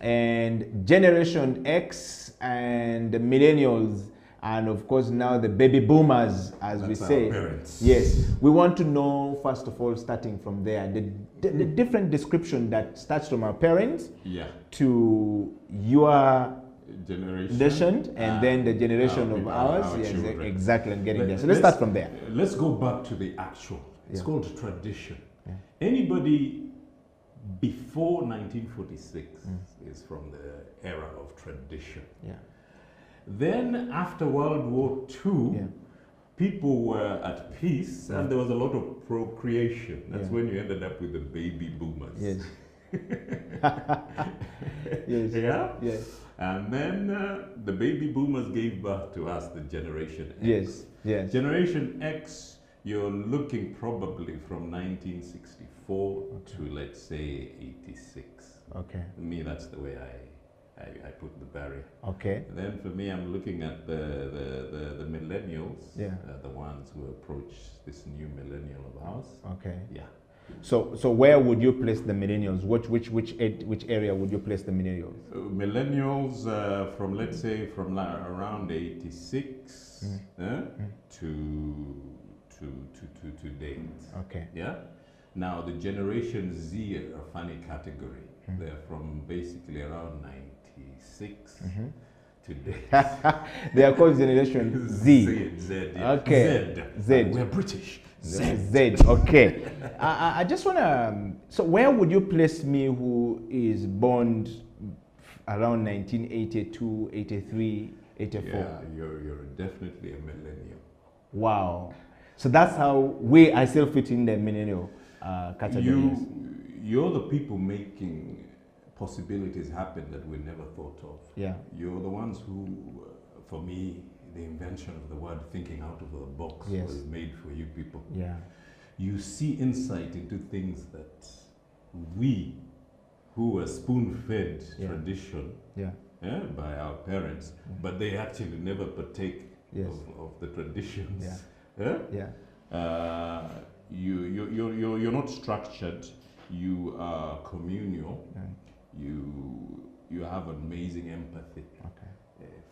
And Generation X and the millennials, and of course now the baby boomers, as we say. Our parents. Yes, we want to know, first of all, starting from there, the different description that starts from our parents to your generation and then the generation of ours. Yes, exactly, and getting there. So let's start from there. Let's go back to the actual. It's called tradition. Anybody before 1946 is from the era of tradition. Then after World War II, people were at peace and there was a lot of procreation. That's when you ended up with the baby boomers. Yes. Yes. And then the baby boomers gave birth to us, the Generation X. Yes. Generation X, you're looking probably from 1964 to, let's say, 86. Okay. For me, that's the way I put the barrier. Okay. And then for me, I'm looking at the millennials, the ones who approach this new millennial of ours. Okay. Yeah. So where would you place the millennials? Which area would you place the millennials? Millennials from, let's say, from around 86 to date. Okay. Yeah. Now the Generation Z are a funny category. They're from basically around 96 to date. They are called Generation Z. Z. Okay. Z. We're British. Z. Okay. I just want to. So where would you place me, who is born around 1982, 83, 84? Yeah, you're definitely a millennial. Wow. So that's how I still fit in the millennial category. You're the people making possibilities happen that we never thought of. Yeah. You're the ones who, for me, the invention of the word thinking out of the box was made for you people. Yeah. You see insight into things that we, who were spoon-fed tradition by our parents, but they actually never partake of the traditions. You're not structured. You are communal. You have amazing empathy.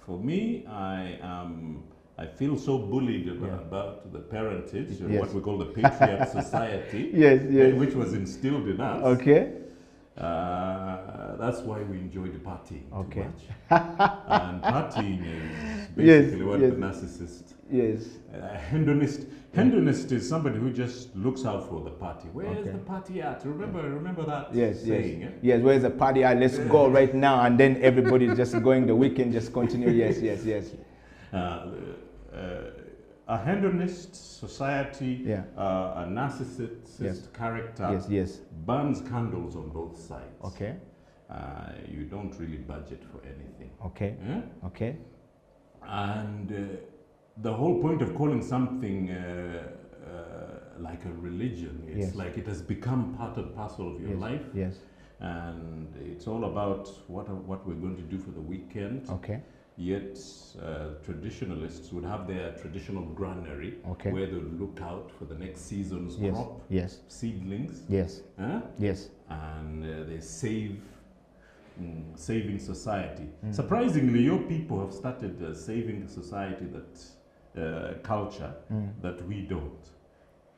For me, I feel so bullied about the parentage, what we call the patriarch society, which was instilled in us. Okay. That's why we enjoyed partying too much. And partying is basically what the narcissist. Yes. Hedonist is somebody who just looks out for the party. Where's the party at? Remember that saying? Yes, where's the party at? Let's go right now. And then everybody's just going, the weekend just continue. Yes. A hedonist society, a narcissist character burns candles on both sides. Okay. You don't really budget for anything. Okay. Okay. And the whole point of calling something like a religion, it's like it has become part and parcel of your life. Yes. and it's all about what we're going to do for the weekend. Okay. Yet traditionalists would have their traditional granary, okay, where they would look out for the next season's yes, crop, yes, seedlings, yes, yes, and they saving society. Surprisingly, your people have started saving society that culture that we don't.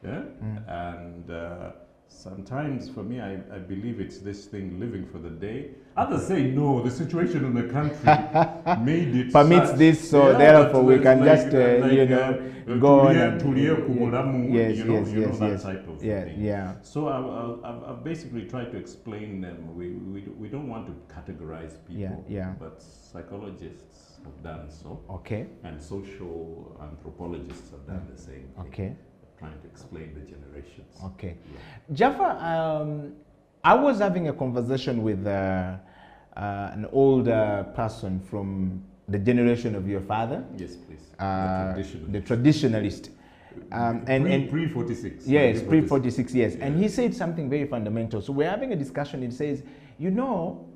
Yeah, and sometimes for me, I believe it's this thing, living for the day. Others say, no, the situation in the country made it permits such, this, so yeah, therefore we can like, just, you know, go on and... Yes, yes, you know yes, that yes. type of Yeah, thing. yeah. So I've basically tried to explain them. We don't want to categorize people, but psychologists have done so. Okay. And social anthropologists have done the same thing. Okay. Trying to explain the generations. Okay. Yeah. Jaffa, I was having a conversation with an older person from the generation of your father. Yes, please. The traditionalist. Pre-46. Yes, pre-46, yes. Yeah. And he said something very fundamental. So we're having a discussion. He says, you know,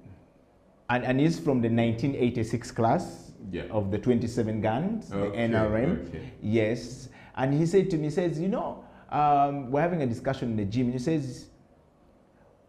and he's from the 1986 class of the 27 guns, the NRM. Okay. Yes. And he said to me, he says, you know, we're having a discussion in the gym. And he says,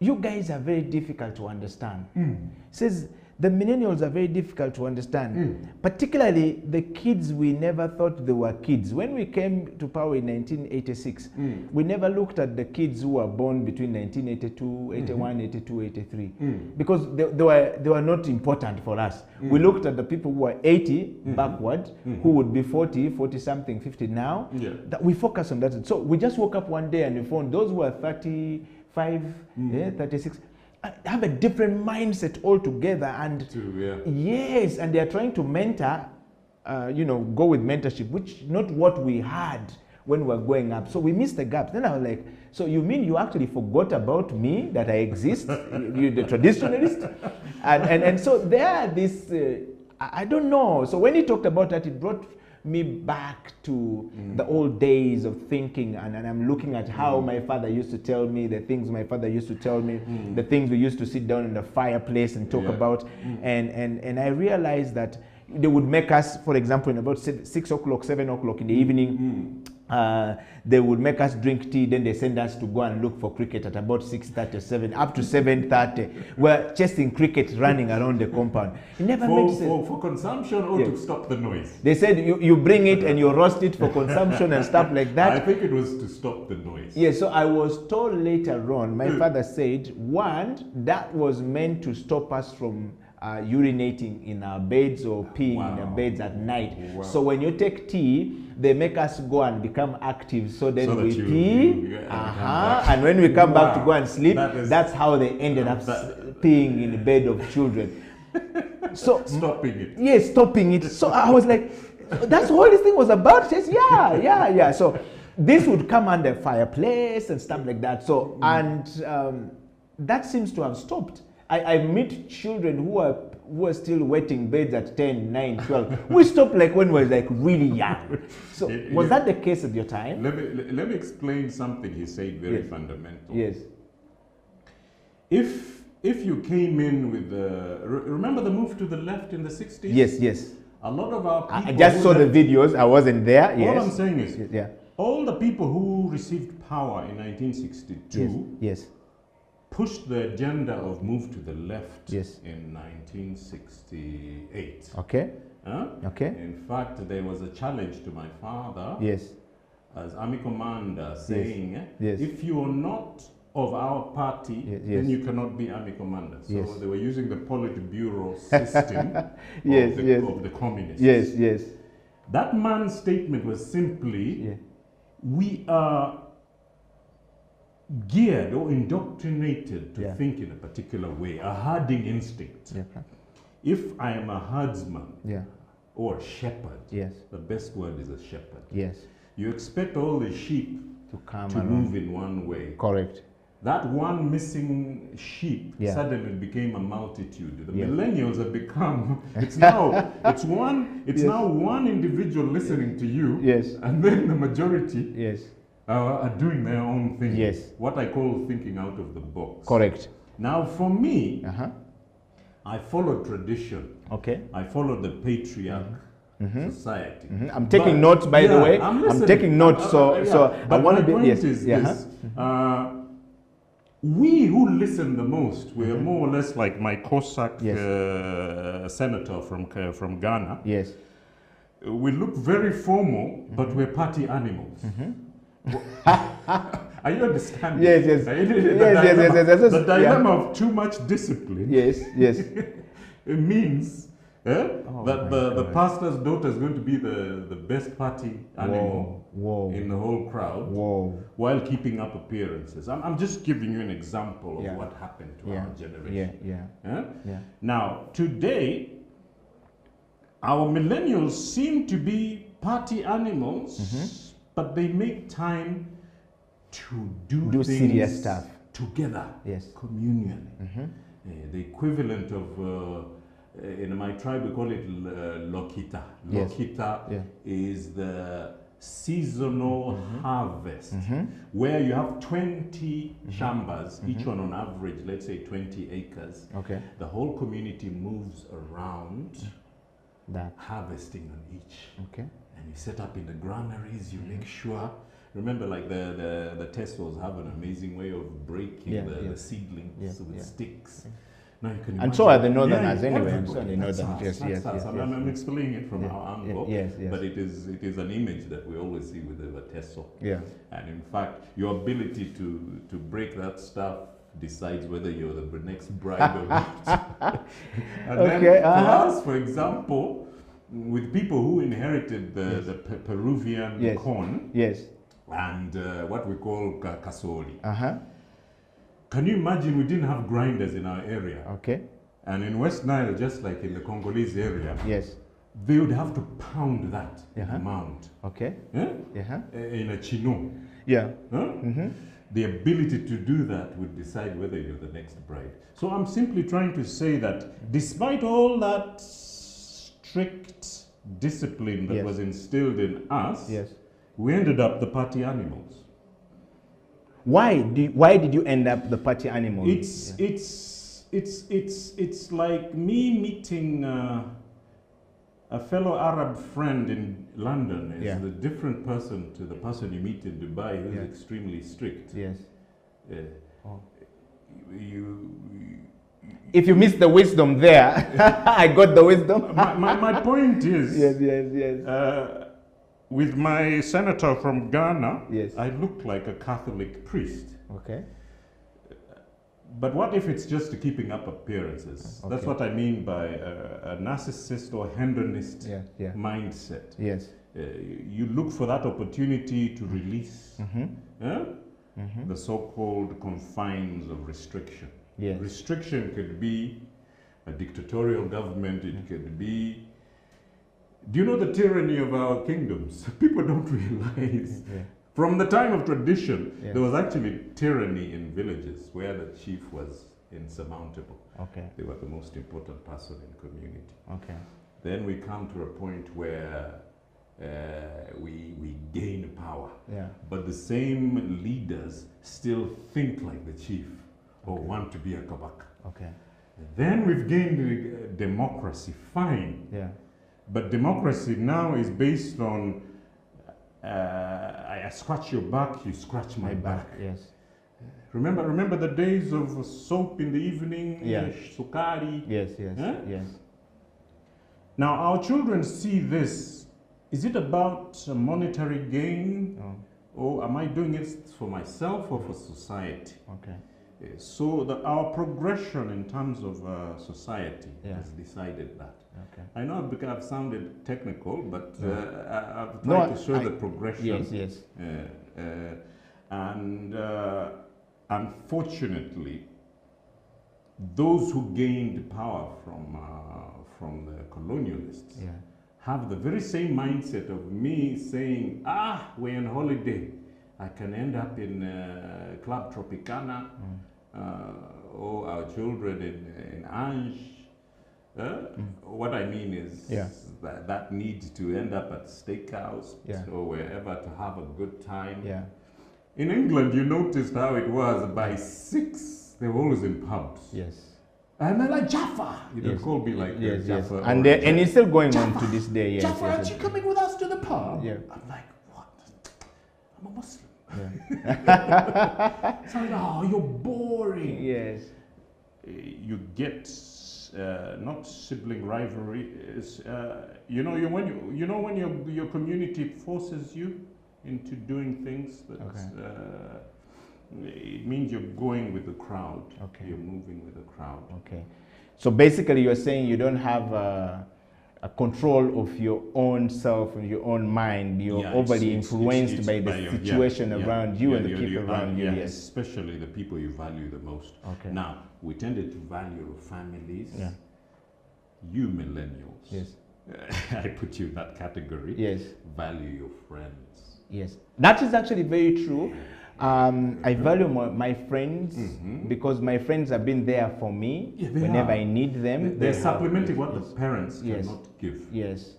you guys are very difficult to understand. He says, the millennials are very difficult to understand. Particularly the kids we never thought they were kids. When we came to power in 1986, we never looked at the kids who were born between 1982, 81, 82, 83. Because they were not important for us. We looked at the people who were 80 backward, who would be 40, 40 something, 50 now. That we focus on that. So we just woke up one day and we found those who were 35, 36, have a different mindset altogether, and yes, and they are trying to mentor, you know, go with mentorship, which not what we had when we were growing up. So we missed the gaps. Then I was like, so you mean you actually forgot about me, that I exist, you the traditionalist? And so there are this, I don't know. So when he talked about that, it brought me back to the old days of thinking, and I'm looking at how my father used to tell me, the things my father used to tell me, the things we used to sit down in the fireplace and talk about, and I realized that they would make us, for example, in about 6 o'clock, 7 o'clock in the evening, they would make us drink tea, then they send us to go and look for cricket at about 6:30, 7, up to 7:30. We're chasing cricket, running around the compound. It never made sense. For consumption or to stop the noise? They said you bring it and you roast it for consumption and stuff like that. I think it was to stop the noise. Yes, so I was told later on, my father said, one, that was meant to stop us from urinating in our beds or peeing in our beds at night. So when you take tea, they make us go and become active, so then we pee, and when we come back to go and sleep, that's how they ended up peeing in the bed of children. So stopping it. Yes, stopping it. So I was like, that's what this thing was about. Says, yeah. So this would come under fireplace and stuff like that. So and that seems to have stopped. I meet children who are still wetting beds at 10, 9, 12. We stopped like when we were like really young. So was that the case at your time? Let me explain something he said very fundamental. Yes. If you came in with the, remember the move to the left in the 60s? Yes. A lot of our people... I just saw the videos. I wasn't there. Yes. All I'm saying is, all the people who received power in 1962 yes. pushed the agenda of move to the left yes. in 1968. Okay. Okay. In fact, there was a challenge to my father. Yes. As Army Commander saying, yes. if you are not of our party, then you cannot be Army Commander. So they were using the Politburo system of the communists. Yes. That man's statement was simply, we are geared or indoctrinated to think in a particular way, a herding instinct. If I am a herdsman or a shepherd, the best word is a shepherd. You expect all the sheep to come to move in one way. Correct. That one missing sheep suddenly became a multitude. The millennials have become, now one individual listening to you, and then the majority are doing their own thing. What I call thinking out of the box. Correct. Now, for me, I follow tradition. Okay. I follow the patriarch society. I'm taking notes, by the way. I'm taking notes, so I want to be. Yes. Is this, we who listen the most, we are more or less like my Cossack senator from Ghana. Yes. We look very formal, but we're party animals. Are you understanding? Yes. The dilemma of too much discipline. Yes. It means that the pastor's daughter is going to be the best party animal in the whole crowd while keeping up appearances. I'm just giving you an example of what happened to our generation. Now, today, our millennials seem to be party animals, but they make time to do things serious stuff together, communion. The equivalent of, in my tribe, we call it lokita. Lokita is the seasonal harvest, where you have 20 shambas, each one on average, let's say 20 acres. Okay. The whole community moves around that harvesting on each. Okay. And you set up in the granaries, you make sure. Remember, like the Teslas have an amazing way of breaking the seedlings with sticks. Now you can and so are the Northerners anyway. I'm sorry, the Northerners. Yes. I'm explaining it from our angle. Yes. But it is an image that we always see with the Tesla. Yeah. And in fact, your ability to break that stuff decides whether you're the next bride or not. And then for us, for example, with people who inherited the Peruvian corn and what we call kasori. Can you imagine we didn't have grinders in our area? Okay. And in West Nile, just like in the Congolese area, they would have to pound that in a mound. Okay. In a chino. Yeah. The ability to do that would decide whether you're the next bride. So I'm simply trying to say that despite all that strict discipline that was instilled in us, we ended up the party animals. Why did you end up the party animals? It's like me meeting a fellow Arab friend in London is a different person to the person you meet in Dubai who's extremely strict. Yes. If you miss the wisdom there, I got the wisdom. my point is, yes. With my senator from Ghana, I look like a Catholic priest. Okay. But what if it's just keeping up appearances? That's what I mean by a narcissist or hedonist mindset. Yes. You look for that opportunity to release the so-called confines of restriction. Yes. Restriction could be a dictatorial government, it could be... Do you know the tyranny of our kingdoms? People don't realize. From the time of tradition, there was actually tyranny in villages where the chief was insurmountable. Okay. They were the most important person in community. Okay. Then we come to a point where we gain power. But the same leaders still think like the chief or want to be a kabaka. Okay. Then we've gained democracy, fine. But democracy now is based on I scratch your back, you scratch my back. Yes. Remember the days of soap in the evening, sukari. Yes. Now our children see this. Is it about a monetary gain, or am I doing it for myself or for society? Okay. So our progression in terms of society has decided that. Okay. I know I've sounded technical, but I've tried to show the progression. Yes. And unfortunately, those who gained power from the colonialists have the very same mindset of me saying, we're on holiday. I can end up in Club Tropicana, or our children in Ange. What I mean is that need to end up at steakhouse or wherever to have a good time. In England, you noticed how it was by 6, they were always in pubs. Yes. And they're like, Jaffa! You don't Yes. call me like Yes, yes. Jaffa. And it's still going on to this day. Yes, Jaffa, yes, aren't you coming with us to the pub? Yeah. I'm like, what? I'm a Muslim. Yeah. So like, oh, you're boring. Yes. You get not sibling rivalry. You know, when your community forces you into doing things that it means you're going with the crowd. Okay. You're moving with the crowd. Okay. So basically, you're saying you don't have a control of your own self and your own mind. You're overly influenced by the situation around you and the people around you. Yes. Especially the people you value the most. Okay. Now, we tended to value families. Yeah. You millennials. Yes. I put you in that category. Yes. Value your friends. Yes. That is actually very true. I value my friends because my friends have been there for me whenever I need them. They're supplementing what the parents Yes. cannot give. Yes.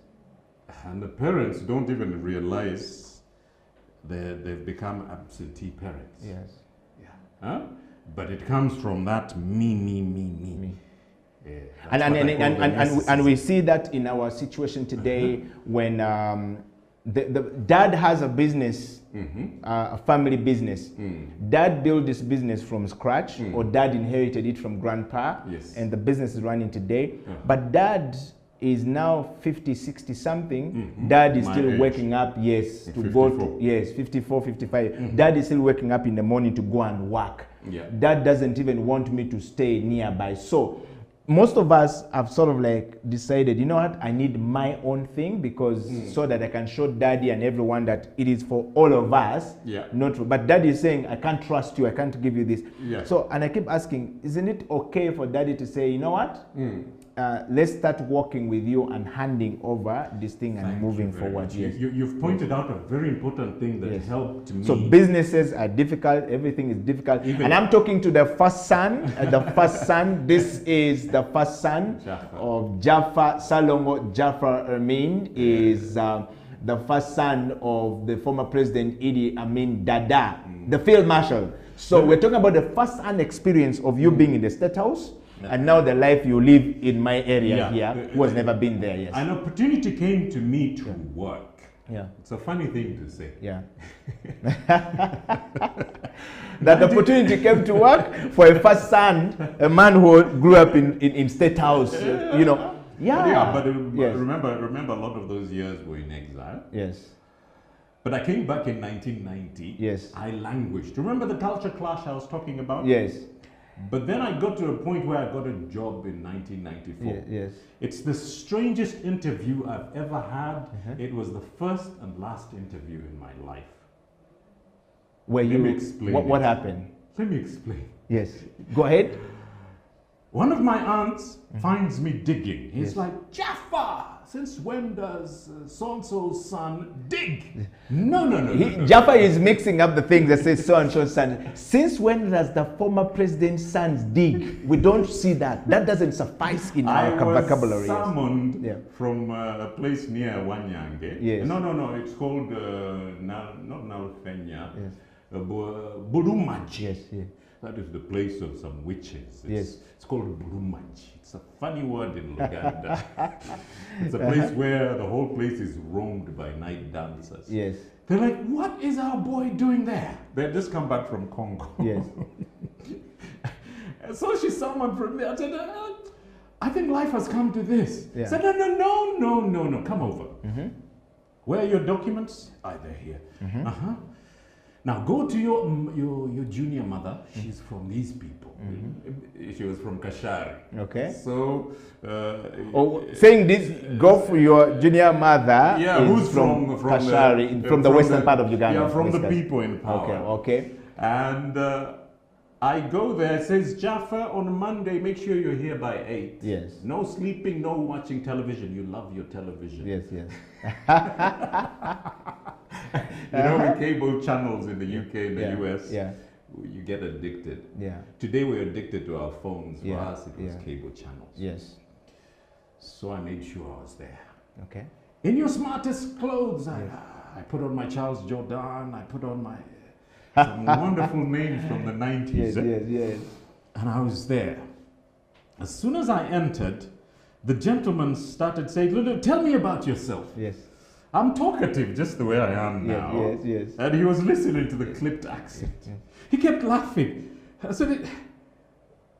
And the parents don't even realize they've become absentee parents. Yes. Huh? But it comes from that me. Yeah, and we see that in our situation today when the dad has a business, a family business. Dad built this business from scratch, or dad inherited it from grandpa, and the business is running today. But dad is now 50, 60 something. Dad is still waking up, to 54. go to, 54, 55. Dad is still waking up in the morning to go and work. Dad doesn't even want me to stay nearby. So most of us have sort of like decided, you know what, I need my own thing because so that I can show daddy and everyone that it is for all of us. Not for, but daddy is saying, I can't trust you, I can't give you this. So, and I keep asking, isn't it okay for daddy to say, you know what, let's start working with you and handing over this thing and moving forward. Yes. You've pointed out a very important thing that helped me. So businesses are difficult, everything is difficult. And I'm talking to the first son, this is the first son of Jaffa Salongo Jaffa Amin, is the first son of the former President Idi Amin Dada, the field marshal. So we're talking about the first-hand experience of you being in the State House, and now the life you live in my area here, who has never been there. Yes. An opportunity came to me to work. Yeah. It's a funny thing to say. Yeah. That opportunity came to work for a first son, a man who grew up in State House, you know. But remember, a lot of those years were in exile. Yes. But I came back in 1990. Yes. I languished. Remember the culture clash I was talking about? Yes. But then I got to a point where I got a job in 1994. Yes. It's the strangest interview I've ever had. It was the first and last interview in my life. Where Let me explain. What happened? Let me explain. Yes. Go ahead. One of my aunts finds me digging. He's like, Jaffa, since when does so-and-so's son dig? No. Jaffa is mixing up the things that says so-and-so's son. Since when does the former president's sons dig? We don't see that. That doesn't suffice in our vocabulary. I was summoned from a place near Wanyange. Yes. No, it's called, not Nalfenya, Burumaji. Yes. That is the place of some witches. It's called Burumaji. It's a funny word in Luganda. It's a place where the whole place is roamed by night dancers. Yes. They're like, what is our boy doing there? They just come back from Congo. Yes. And so she summoned from there. I said, I think life has come to this. Yeah. I said, no, come over. Where are your documents? They're here. Now go to your junior mother. She's from these people. She was from Kashari. Okay. So saying this, go for your junior mother. Yeah, who's from Kashari, from the western part of Uganda. Yeah, from the people in power. Okay. And I go there. It says, Jaffa, on Monday, make sure you're here by 8. Yes. No sleeping, no watching television. You love your television. Yes. You know, with cable channels in the UK, in the US, you get addicted. Yeah. Today we're addicted to our phones. For us, it was cable channels. Yes. So I made sure I was there. Okay. In your smartest clothes, I put on my Charles Jordan. I put on my Some wonderful names from the 90s. Yes, yes, yes. And I was there. As soon as I entered, the gentleman started saying, "Lulu, tell me about yourself." Yes. I'm talkative just the way I am now. Yes, yes. And he was listening to the clipped accent. He kept laughing. I said,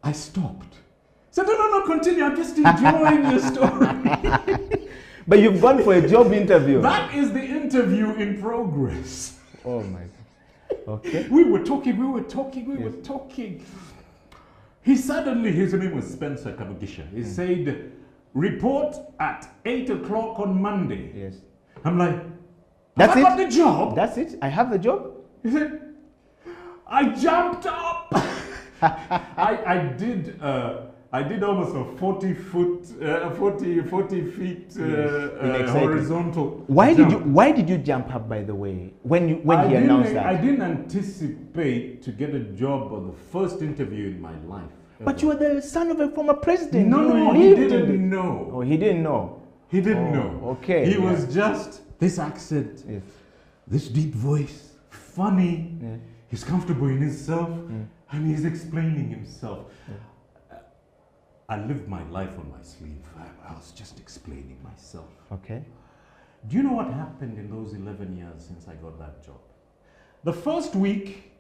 I stopped. I said, no, continue. I'm just enjoying your story. But you've gone for a job interview. That is the interview in progress. Oh my God. Okay. We were talking. He suddenly, his name was Spencer Kabugisha. He said, report at 8 o'clock on Monday. Yes. I'm like, that's it? I got the job. That's it? I have the job? He said, I jumped up. I did almost a 40 feet horizontal. Why jump. did you jump up, by the way, when he announced that? I didn't anticipate to get a job on the first interview in my life. But you were the son of a former president. No, he didn't know. Oh, he didn't know. He didn't know. Okay. He was just this accent, this deep voice, funny. Yeah. He's comfortable in himself, and he's explaining himself. I lived my life on my sleeve. I was just explaining myself. Okay. Do you know what happened in those 11 years since I got that job? The first week,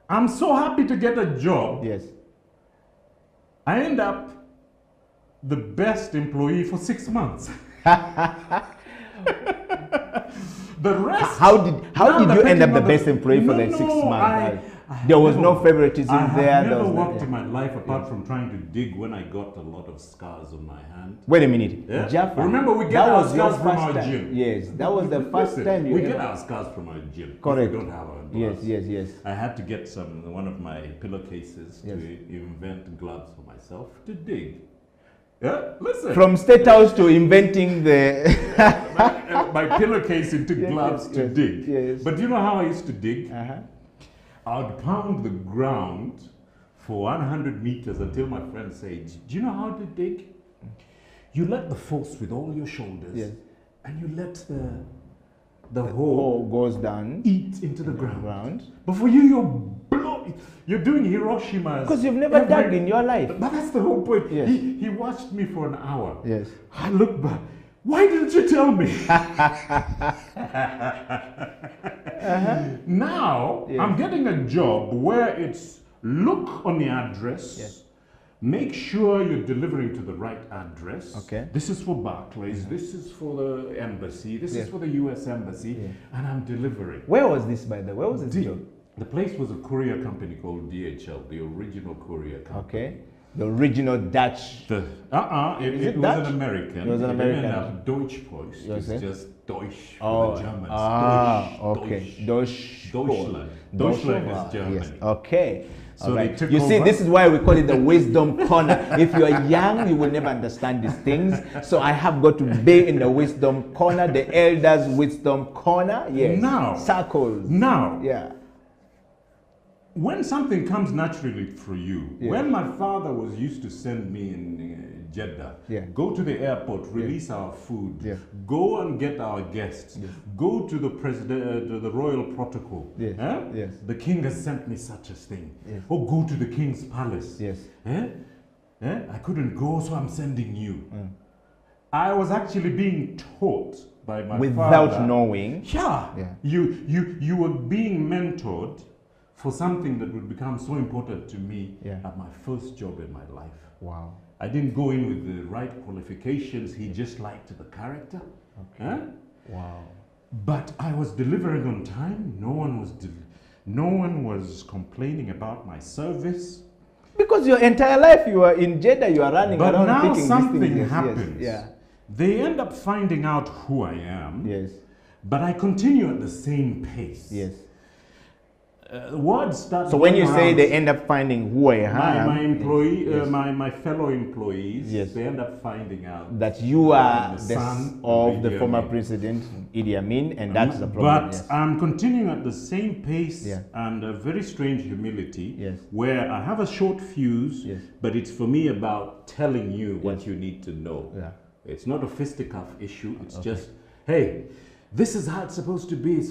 I'm so happy to get a job. Yes. I end up the best employee for 6 months. The rest. How did you end up the best employee for the 6 months? There was no favoritism there. I have never worked in my life apart from trying to dig when I got a lot of scars on my hand. Wait a minute. Yeah? Jaffa, remember, we get our scars from our gym. Yes, that was the first time we get our scars from our gym. Correct. We don't have our gloves. Yes. I had to get one of my pillowcases to invent gloves for myself to dig. Yeah, listen. From State House to inventing the my pillowcase into gloves to dig. Yes. But you know how I used to dig? I would pound the ground for 100 meters until my friend said, "Do you know how to dig? You let the force with all your shoulders, and you let the hole goes down, eat into the ground. But for you, you're doing Hiroshima. Because you've never dug in your life. But that's the whole point. Yes. He watched me for an hour. Yes. I looked back. Why didn't you tell me? Now, I'm getting a job where it's look on the address, make sure you're delivering to the right address. Okay. This is for Barclays, this is for the embassy, this is for the US embassy, and I'm delivering. Where was this, by the way? Where was this job? The place was a courier company called DHL, the original courier company. Okay. The original Dutch. It was an American. It was an American. It didn't have Deutsch Post. It's just Deutsch for the Germans. Deutschland. Deutschland is Germany. Yes. Okay. So they took you see, this is why we call it the wisdom corner. If you are young, you will never understand these things. So I have got to be in the wisdom corner, the elders' wisdom corner. Yes. Now. Circles. Now. Yeah. When something comes naturally for you, when my father was used to send me in Jeddah, go to the airport, release our food, go and get our guests, go to the president, to the royal protocol. The king has sent me such a thing. Or go to the king's palace. I couldn't go, so I'm sending you. I was actually being taught by my father. Without knowing. You were being mentored for something that would become so important to me at my first job in my life. Wow. I didn't go in with the right qualifications. He just liked the character. Okay. Wow. But I was delivering on time. No one was complaining about my service. Because your entire life you are in Jeddah, you are running but around now picking something these things. happens. They end up finding out who I am. Yes. But I continue at the same pace. Yes. Words start. So when you say they end up finding who I am, my employee, my fellow employees, they end up finding out that you are the the son of the former president Idi Amin, and that's the problem. But I'm continuing at the same pace and a very strange humility, where I have a short fuse, but it's for me about telling you what you need to know. It's not a fisticuff issue. It's just, hey, this is how it's supposed to be.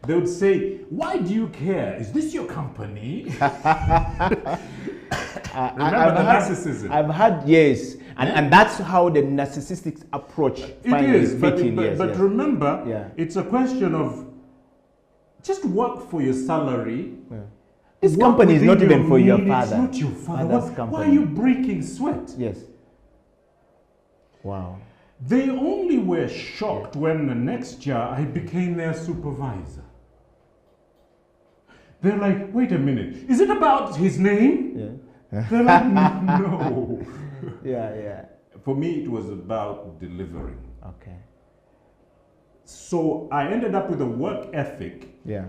They would say, "Why do you care? Is this your company?" Remember the narcissism. I've had, yes. And that's how the narcissistic approach finally fitting. But remember, it's a question of just work for your salary. This company is not even for your father. It's not your father. Why are you breaking sweat? Yes. Wow. They only were shocked when the next year I became their supervisor. They're like, wait a minute, is it about his name? Yeah. They're like, no. Yeah. For me, it was about delivering. Okay. So I ended up with a work ethic. Yeah.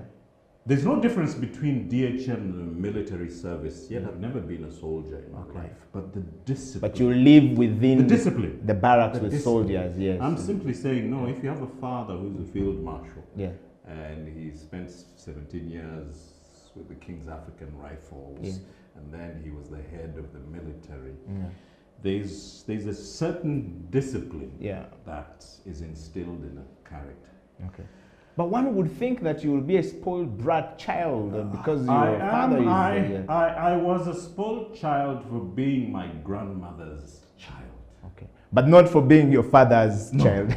There's no difference between DHL and military service. Yet I've never been a soldier in my life. But the discipline. But you live within the discipline. The barracks with soldiers, yes. I'm simply saying, no, if you have a father who's a field marshal, yeah, and he spent 17 years with the King's African Rifles, and then he was the head of the military, there's a certain discipline that is instilled in a character. Okay. But one would think that you will be a spoiled brat child because your father is... I was a spoiled child for being my grandmother's child. Okay. But not for being your father's child.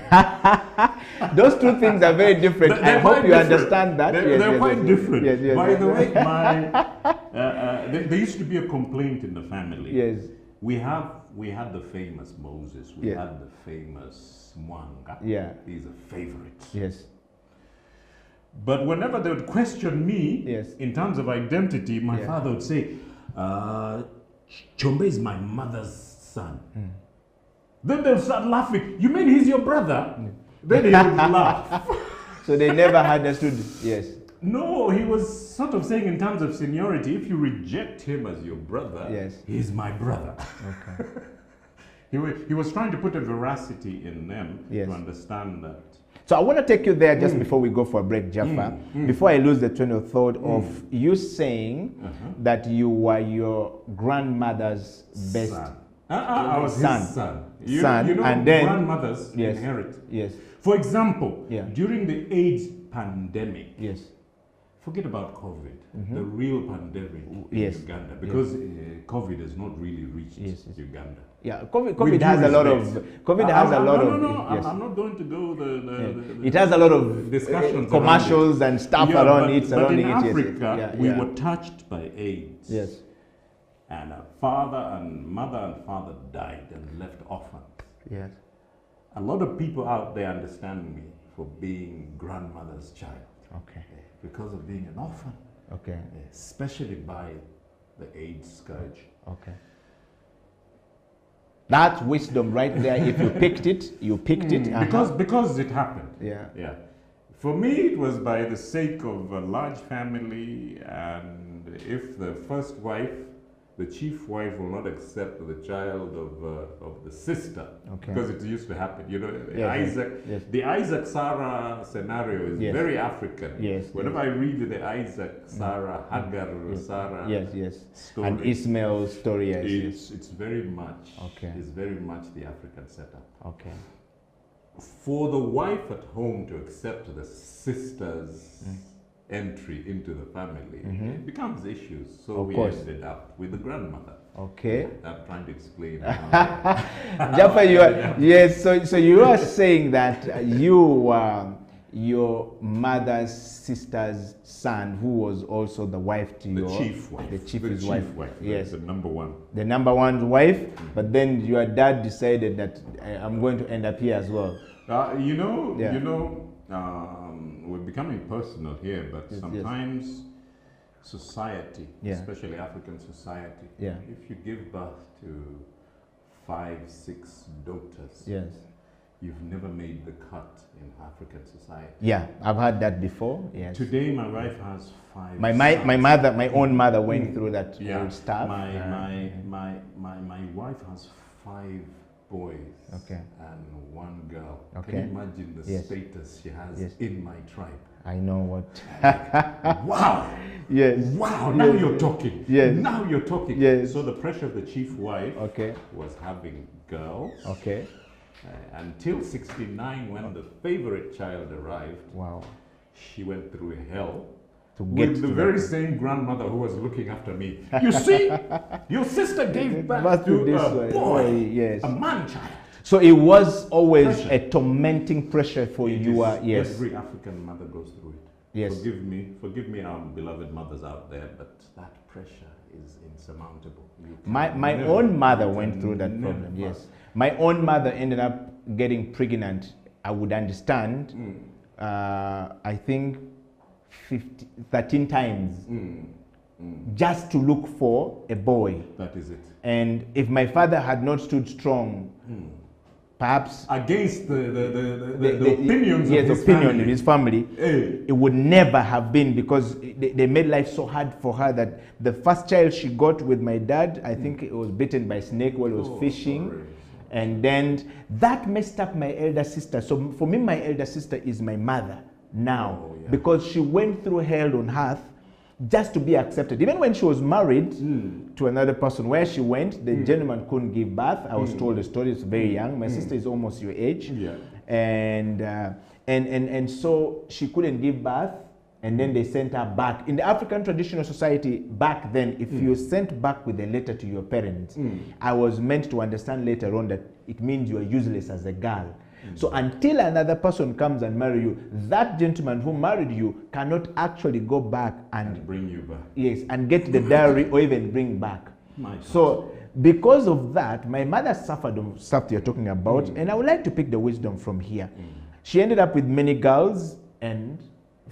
Those two things are very different. I hope you understand that. They're quite different. Yes, By the way, there used to be a complaint in the family. Yes. We had the famous Moses. We had the famous Mwanga. Yeah. He's a favorite. Yes. But whenever they would question me in terms of identity, my father would say, Chombe is my mother's son. Then they'll start laughing. You mean he's your brother? Then he would laugh. So they never understood. Yes. No, he was sort of saying in terms of seniority, if you reject him as your brother, he's my brother. Okay. He was trying to put a veracity in them to understand that. So I want to take you there just before we go for a break, Jaffa. Before I lose the train of thought of you saying that you were your grandmother's best son. I was son. his son. You know, and then grandmothers inherit. Yes. For example, during the AIDS pandemic, forget about COVID, the real pandemic in Uganda, because COVID has not really reached Uganda. Yeah, COVID has a lot of. COVID has a lot of. I'm not going to go it has a lot of discussions, commercials and stuff around it. But in Africa, we were touched by AIDS. Yes. And mother and father died and left orphans. Yes. A lot of people out there understand me for being grandmother's child. Okay. Because of being an orphan. Okay. Especially by the AIDS scourge. Okay. That's wisdom right there. If you picked it, you picked it. Because it happened. Yeah. For me, it was by the sake of a large family, and if the first wife, the chief wife, will not accept the child of the sister, because it used to happen. You know, the Isaac Sarah scenario is very African. Yes. Whenever I read the Isaac Sarah Hagar Sarah story, and Ishmael's story, it's very much it's very much the African setup. Okay. For the wife at home to accept the sister's entry into the family, it becomes issues. So we ended up with the grandmother. Okay. I'm trying to explain. Jaffa, so you are saying that you were your mother's sister's son, who was also the wife to your chief wife. The chief's wife. Yes, the number one. The number one wife, but then your dad decided that I'm going to end up here as well. We're becoming personal here, but sometimes society, especially African society, if you give birth to 5, 6 daughters, you've never made the cut in African society. Yeah, I've heard that before. Yes. Today, my wife has 5. My own mother went through that whole stuff. My wife has 5 boys and 1 girl. Can you imagine the status she has in my tribe? I know what. Wow. Yes. Wow. Now you're talking. Yes. Now you're talking. Yes. So the pressure of the chief wife was having girls. Okay. Until 69, when the favorite child arrived. Wow. she went through hell to get with to the that very point. same grandmother who was looking after me. You see, your sister gave birth to this a one. boy, Yes. a man child. So it was always Pressure. a tormenting pressure for It you. is- Yes. Every African mother goes through it. Yes. Forgive me, our beloved mothers out there, but that pressure is insurmountable. You My can my never- own mother you went can through that never- problem. Yes. My own mother ended up getting pregnant. I would understand. I think 13 times just to look for a boy. That is it. And if my father had not stood strong, perhaps against the opinions yes, of his opinion family. of his family, it would never have been, because they made life so hard for her that the first child she got with my dad, I think it was bitten by a snake while he was fishing. sorry. And then that messed up my elder sister. So for me, my elder sister is my mother now, because she went through hell on earth just to be accepted. Even when she was married to another person, where she went, the gentleman couldn't give birth. I was told the story. It's very young. My sister is almost your age, and so she couldn't give birth. And then they sent her back. In the African traditional society back then, if you sent back with a letter to your parents, I was meant to understand later on that it means you are useless as a girl. So until another person comes and marry you, that gentleman who married you cannot actually go back and bring you back. Yes, and get the dowry or even bring back. So because of that, my mother suffered the stuff you're talking about, and I would like to pick the wisdom from here. She ended up with many girls and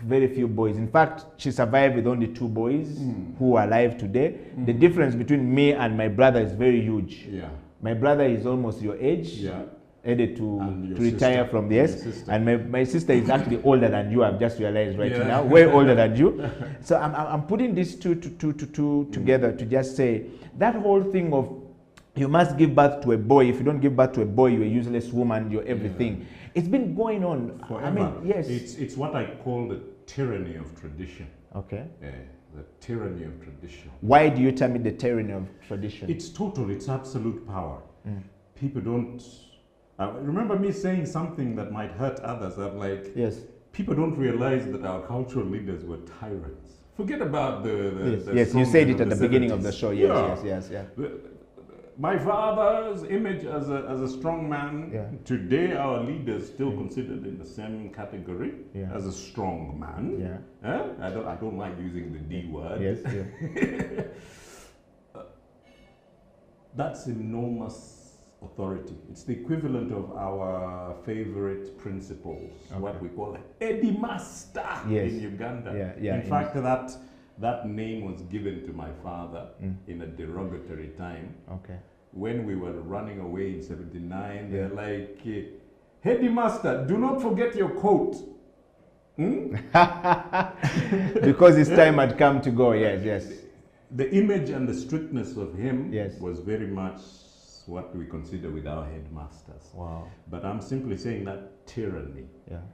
very few boys. In fact, she survived with only 2 boys who are alive today. The difference between me and my brother is very huge. Yeah. My brother is almost your age, headed to retire sister. from this. And your sister. And my sister is actually older than you, I've just realized right Yeah. now, way older than you. So I'm putting these two together to just say, that whole thing of you must give birth to a boy. If you don't give birth to a boy, you're a useless woman, you're everything. It's been going on Forever. I mean, yes. It's what I call the tyranny of tradition. Okay. Yeah, the tyranny of tradition. Why do you tell me the tyranny of tradition? It's total, it's absolute power. People don't... remember me saying something that might hurt others. I'm like, yes. People don't realize that our cultural leaders were tyrants. Forget about the yes, you songs said of it at the beginning of the 70s. show. Yes. My father's image as a strong man, today our leaders still considered in the same category as a strong man. I don't like using the D word. Yes. That's enormous authority. It's the equivalent of our favorite principles, what we call Eddie Master in Uganda. In fact, that name was given to my father in a derogatory time. When we were running away in 79, they're like, Headmaster, do not forget your coat. Because his time had come to go, yes. The image and the strictness of him was very much what we consider with our headmasters. Wow. But I'm simply saying that tyranny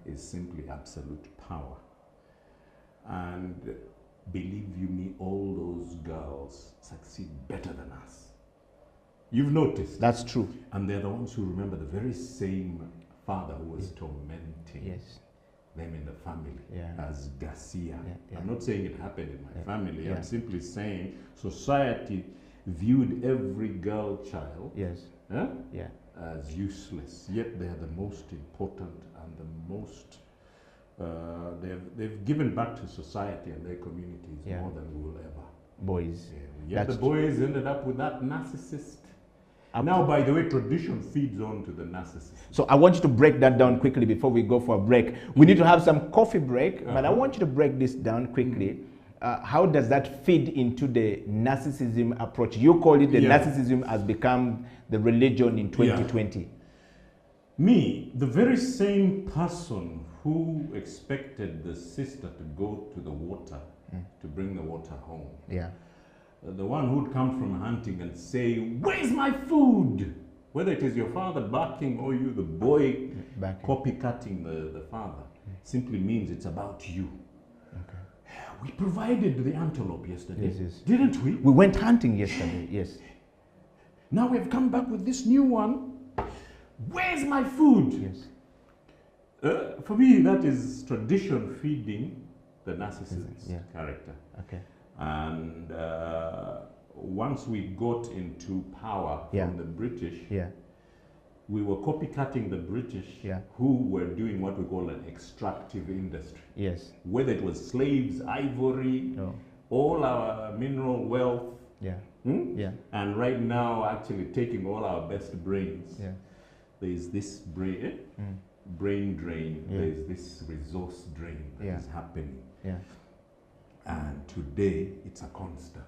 is simply absolute power. And believe you me, all those girls succeed better than us. You've noticed. That's true. And they're the ones who remember the very same father who was tormenting them in the family as Garcia. I'm not saying it happened in my family. I'm simply saying society viewed every girl child as useless. Yet they are the most important and the most they've given back to society and their communities more than we will ever. Boys. Yet the boys ended up with that narcissist. Now, by the way, tradition feeds on to the narcissist. So I want you to break that down quickly before we go for a break. We need to have some coffee break, but I want you to break this down quickly. How does that feed into the narcissism approach? You call it the narcissism has become the religion in 2020. Me, the very same person who expected the sister to go to the water to bring the water home. The one who'd come from hunting and say, "Where's my food?" Whether it is your father barking or you, the boy copycatting the father, simply means it's about you. We provided the antelope yesterday, didn't we? We went hunting yesterday, yes. Now we've come back with this new one. Where's my food? For me, that is tradition feeding the narcissist's character. Okay. And once we got into power from the British, we were copycatting the British who were doing what we call an extractive industry. Yes. Whether it was slaves, ivory, all our mineral wealth. And right now, actually taking all our best brains. There's this brain drain, there's this resource drain that is happening. And today, it's a constant.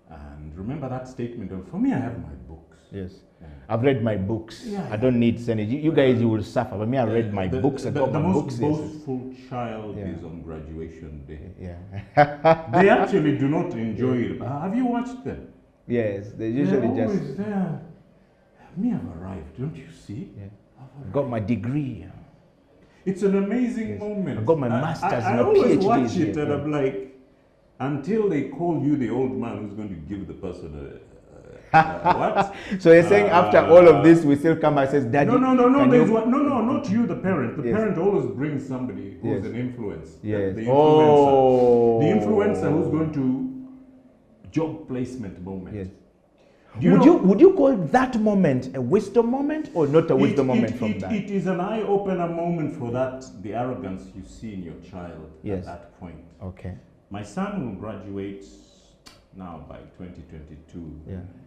And remember that statement of, for me, I have my books. Yes. I've read my books. I don't need sanity. You guys, you will suffer. But me, I read my books. The my most books. boastful child is on graduation day. They actually do not enjoy it. Have you watched them? Yes, they usually They're just... always there. Me, I've arrived, don't you see? I've got my degree. It's an amazing moment. I've got my master's I and my always PhD. watch it and I'm like, until they call you the old man who's going to give the person what? So you're saying after all of this, we still come and says, Daddy? No, not you, the parent. The parent always brings somebody who's an influence. Yes. The influencer. The influencer who's going to job placement moment. Yes. Would you call that moment a wisdom moment or not a wisdom moment from that? It is an eye-opener moment for that, the arrogance you see in your child at that point. Okay. My son will graduate now by 2022.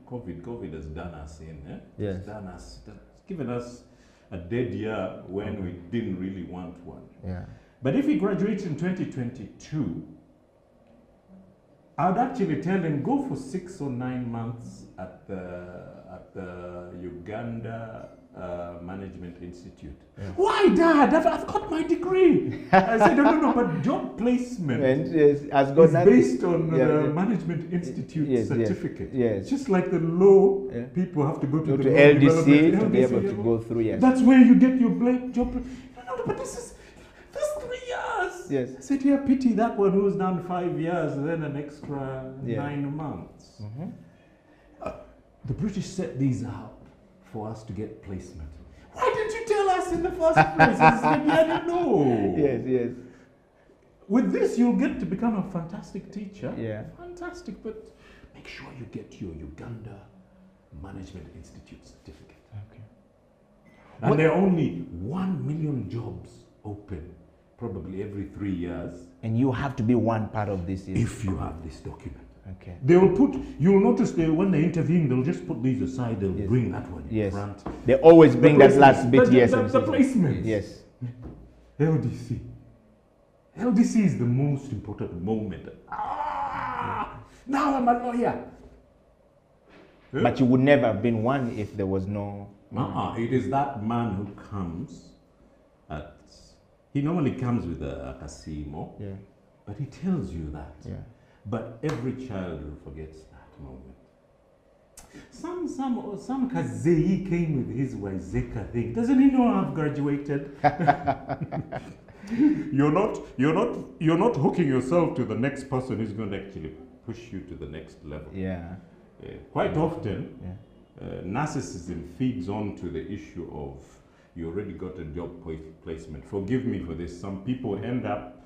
COVID has done us in. Yes. It's done us, it's given us a dead year when we didn't really want one. But if he graduates in 2022, I would actually tell him, go for 6 or 9 months at the Uganda Management Institute. Why, Dad? I've got my degree. I said, no, but job placement is based on the Management Institute certificate. Just like the law, people have to go to the LDC to be able to go through. That's where you get your job. No, but that's 3 years. Yes. I said, yeah, pity that one who's done 5 years and then an extra 9 months. The British set these up for us to get placement. Why didn't you tell us in the first place? I said, I didn't know. Yes. With this, you'll get to become a fantastic teacher. Fantastic, but make sure you get your Uganda Management Institute certificate. And there are only 1 million jobs open, probably every 3 years. And you have to be one part of this. If you have this document. Okay. They will put, you'll notice when they're interviewing, they'll just put these aside, they'll bring that one in front. They always bring that last bit, The placement. Yes. LDC. LDC is the most important moment. Now I'm a lawyer. But you would never have been one if there was no... It is that man who comes he normally comes with a casimo, but he tells you that. But every child forgets that moment. Some Kazei came with his Waizeka thing. Doesn't he know I've graduated? You're not hooking yourself to the next person who's going to actually push you to the next level. Quite often, narcissism feeds on to the issue of you already got a job placement. Forgive me for this. Some people end up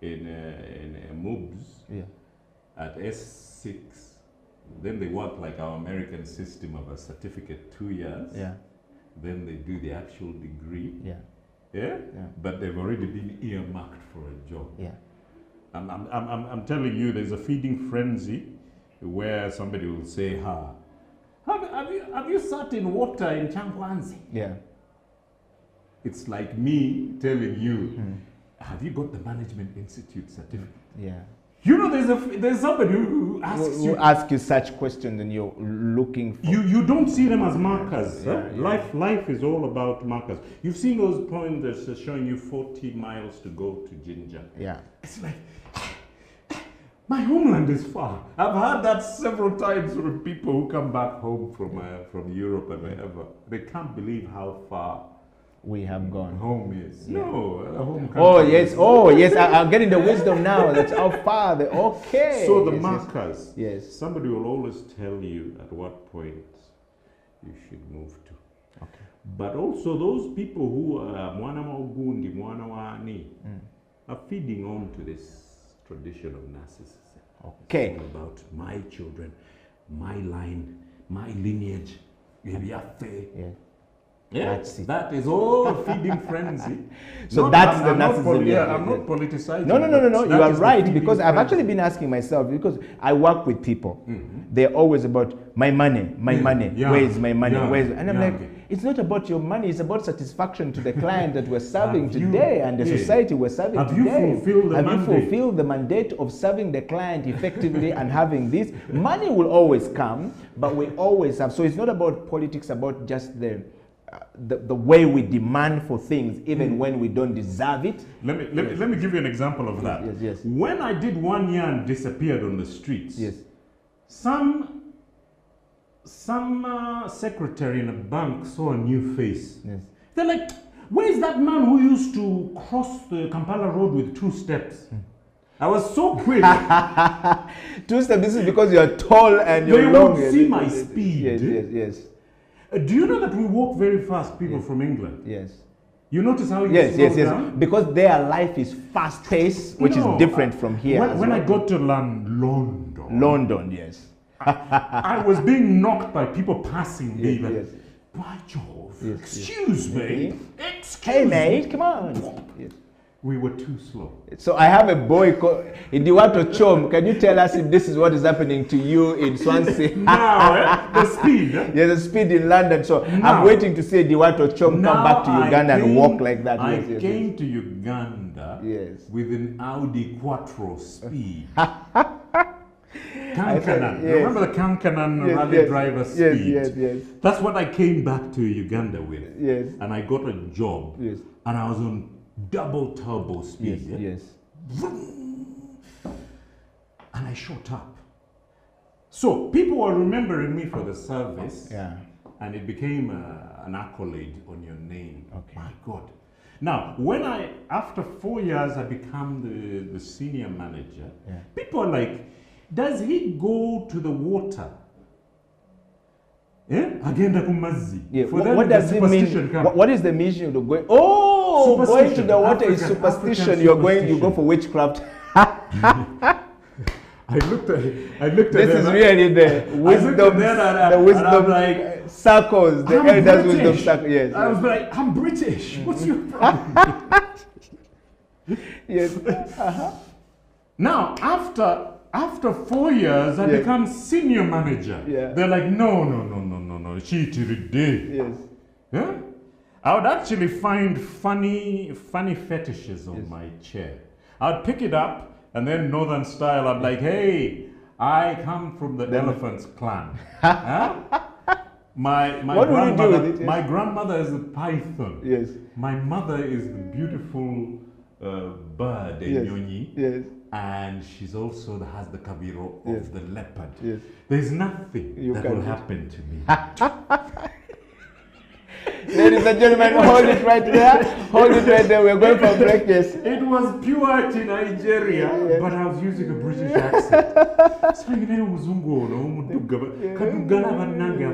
in MOOBs at S6. Then they work like our American system of a certificate 2 years. Then they do the actual degree. But they've already been earmarked for a job. I'm telling you, there's a feeding frenzy where somebody will say, have you sat in water in Changwanzi? It's like me telling you, have you got the Management Institute certificate? You know, there's somebody who asks you such questions, and you're looking for... You don't see them as markers. Life is all about markers. You've seen those points that's showing you 40 miles to go to Jinja. It's like, my homeland is far. I've heard that several times from people who come back home from Europe and wherever. They can't believe how far we have gone. Home is. Home yes. I'm getting the wisdom now. That's how far So the markers. Somebody will always tell you at what point you should move to. But also those people who are mwana wa ugundi, mwana wa ani, are feeding on to this tradition of narcissism. Okay. It's all about my children, my line, my lineage. Yeah. That is all feeding frenzy. So that's the narcissism. I'm not politicizing. No. You are right, because I've actually been asking myself, because I work with people. They're always about my money, where is my money? And I'm like, it's not about your money, it's about satisfaction to the client that we're serving today and the society we're serving today. Have you fulfilled the mandate of serving the client effectively and having this? Money will always come, but we always have. So it's not about politics, about just the way we demand for things, even when we don't deserve it. Let me give you an example of that. Yes. When I did 1 year and disappeared on the streets, some secretary in a bank saw a new face. They're like, where is that man who used to cross the Kampala Road with 2 steps? I was so quick. 2 steps, this is because you're tall and you're long. They won't see my speed. Yes. Do you know that we walk very fast, people from England? Yes. You notice how you slow down? Because their life is fast-paced, which is different from here. When I got to London, yes. I was being knocked by people passing me. By Jove, excuse me. Hey, mate, come on. We were too slow. So I have a boy called Diwato Chom. Can you tell us if this is what is happening to you in Swansea? Now, the speed. Yeah, the speed in London. So I'm waiting to see Diwato Chom come back to Uganda and walk like that. I came to Uganda with an Audi Quattro speed. Kankanan. Remember the Kankanan rally driver speed? Yes. That's what I came back to Uganda with. Yes. And I got a job. Yes. And I was on double turbo speed. Yes. And I shot up. So people were remembering me for the service. And it became an accolade on your name. My God. Now, after 4 years, I become the senior manager. People are like, does he go to the water? Agenda kumazi. What does it mean? What is the mission of going? Oh, going to the water is superstition. You go for witchcraft. I looked at this is really the wisdom, like, circles, the elders' wisdom circles. Yes. I was like, I'm British. What's your problem? Yes. Now, after 4 years, I become senior manager. They're like, no, she today. Yes. I would actually find funny fetishes on my chair. I'd pick it up, and then Northern style, I'm like, hey, I come from the elephant's clan. My grandmother is a python. Yes. My mother is the beautiful bird, Nyonyi. Yes. And she's also has the kabiro of the leopard. Yes. There's nothing that will happen to me. Ladies and gentlemen, hold it right there. Hold it right there. We're going for break. Yes. It was pure to Nigeria, but I was using a British accent. So you know, Muzungu, no, Kadugala Vananga,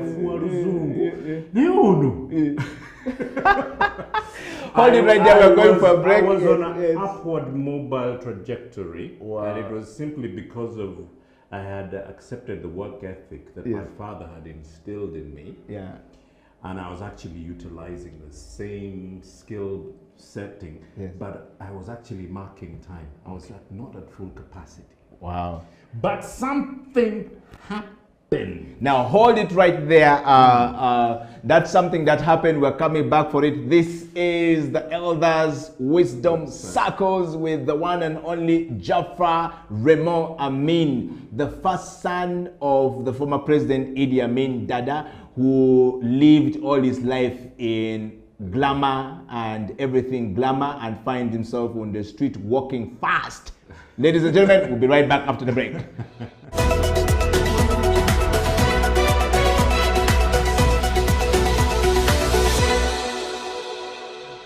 Hold it right there. We're going for a break. I was on an upward mobile trajectory, and it was simply because of I had accepted the work ethic that my father had instilled in me. And I was actually utilizing the same skill setting, but I was actually marking time. I was like not at full capacity. Wow. But something happened. Now hold it right there. That's something that happened. We're coming back for it. This is the Elders Wisdom Circles with the one and only Jafar Raymond Amin, the first son of the former President Idi Amin Dada, who lived all his life in glamour and everything glamour and finds himself on the street walking fast. Ladies and gentlemen, we'll be right back after the break.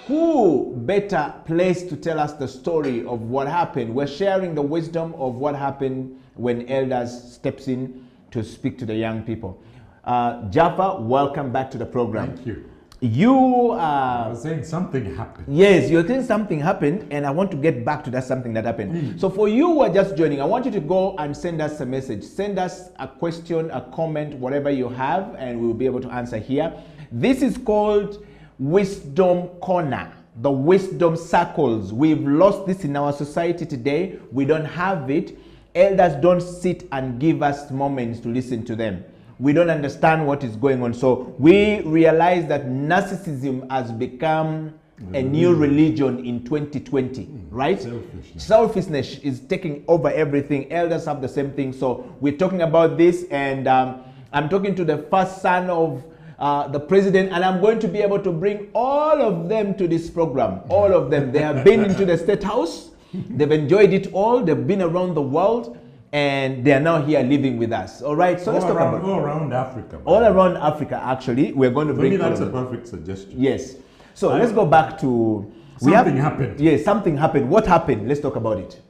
Who better place to tell us the story of what happened? We're sharing the wisdom of what happened when elders steps in to speak to the young people. Jaffa, welcome back to the program. Thank you. You I was saying something happened. Yes, you're saying something happened, and I want to get back to that something that happened. So for you who are just joining, I want you to go and send us a message. Send us a question, a comment, whatever you have, and we'll be able to answer here. This is called Wisdom Corner, the wisdom circles. We've lost this in our society today. We don't have it. Elders don't sit and give us moments to listen to them. We don't understand what is going on. So we realize that narcissism has become a new religion in 2020, right? Selfishness is taking over everything. Elders have the same thing. So we're talking about this, and I'm talking to the first son of the president, and I'm going to be able to bring all of them to this program. All of them. They have been into the State House. They've enjoyed it all. They've been around the world, and they are now here living with us. All right, so let's talk about all around Africa. All around Africa, actually. We're going to bring. Maybe that's a perfect suggestion. Yes. So let's go back to something happened. Yes, something happened. What happened? Let's talk about it.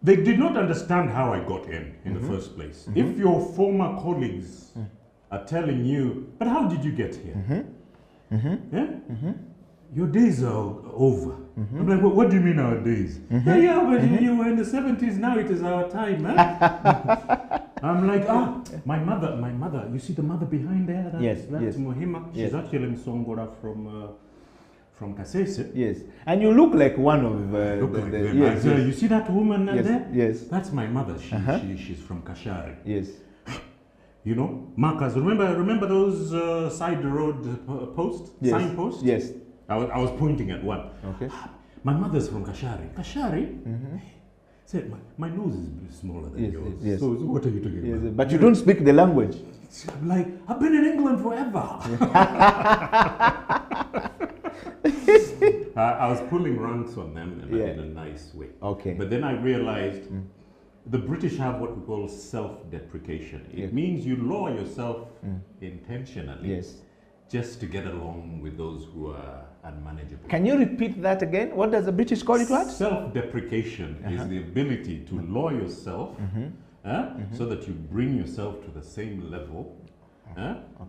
They did not understand how I got in the first place. If your former colleagues are telling you, but how did you get here? Yeah? Your days are over. I'm like, what do you mean our days? Yeah, but you were in the 70s, now it is our time. I'm like, my mother, you see the mother behind there? That's Mohima. She's actually Msongora from Kasese. Yes, and you look like one of yes. You see that woman there? Yes. That's my mother. She's from Kashari. Yes. You know, markers. Remember those side road posts? Yes. Signposts? Yes. I was pointing at one. Okay. My mother's from Kashari. Kashari? Said, my nose is smaller than yours. Yes. So what are you talking about? But you don't speak the language. I'm like, I've been in England forever. I was pulling ranks on them in a nice way. Okay. But then I realized the British have what we call self-deprecation. It means you lower yourself intentionally just to get along with those who are unmanageable. Can you repeat that again? What does the British call it? What? Self-deprecation is the ability to lower yourself so that you bring yourself to the same level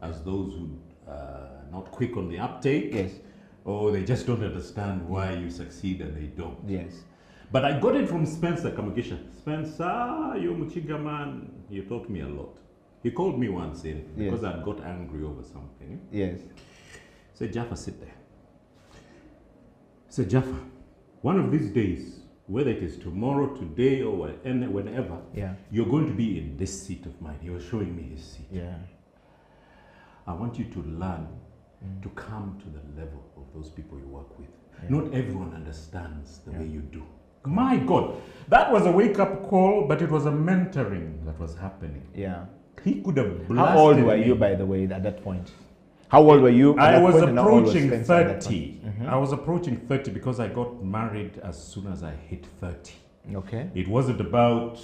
as those who are not quick on the uptake, or they just don't understand why you succeed and they don't. Yes. But I got it from Spencer Kamugisha. Spencer, you Muchiga man, you taught me a lot. He called me once in because I got angry over something. Yes. Said, Jaffa, sit there. Said, Jaffa, one of these days, whether it is tomorrow, today, or whenever, you're going to be in this seat of mine. He was showing me his seat. Yeah. I want you to learn to come to the level of those people you work with. Not everyone understands the way you do. My God, that was a wake-up call, but it was a mentoring that was happening. Yeah. He could have blasted How old were you, by the way, at that point? How old were you? I was approaching 30. I was approaching 30 because I got married as soon as I hit 30. Okay. It wasn't about,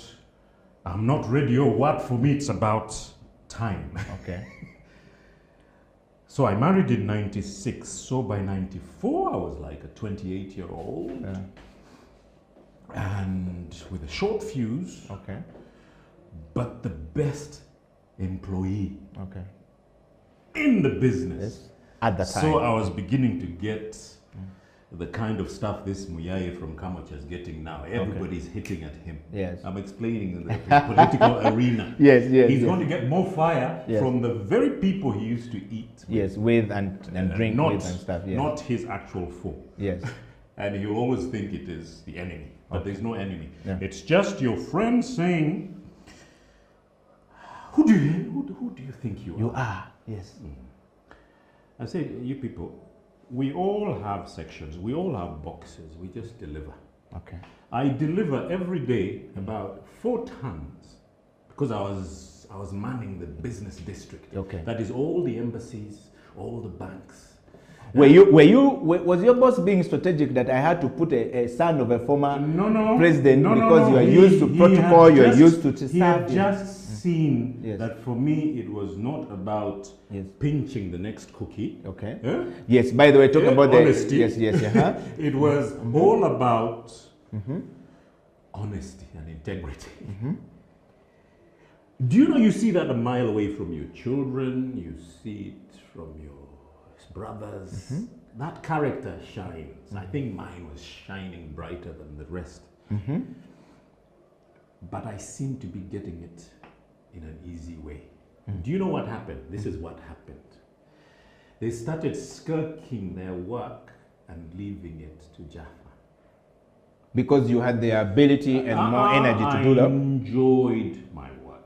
I'm not ready or what. For me, it's about time. Okay. So I married in 96. So by 94, I was like a 28-year-old. And with a short fuse. Okay. But the best employee. Okay. In the business. At the time. So I was beginning to get the kind of stuff this Muyaye from Kamacha is getting now. Everybody's hitting at him. Yes. I'm explaining in the political arena. Yes. He's going to get more fire from the very people he used to eat with and drink with and stuff. Not his actual foe. Yes. And he'll always think it is the enemy. But there's no enemy. It's just your friend saying, who do you think you are? You are, yes. I said, you people, we all have sections, we all have boxes, we just deliver. Okay. I deliver every day about 4 tons because I was manning the business district. Okay. That is all the embassies, all the banks. Was your boss being strategic that I had to put a son of a former president because you are used to protocol, you are used to serve? He had just seen that for me it was not about pinching the next cookie. Okay. Yes, by the way, talking about honesty. Yes. It was all about honesty and integrity. Do you know you see that a mile away from your children, you see it from your brothers. That character shines. I think mine was shining brighter than the rest. But I seem to be getting it in an easy way. Do you know what happened? This is what happened. They started skirking their work and leaving it to Jaffa. Because you had the ability and more energy to do that? I enjoyed my work.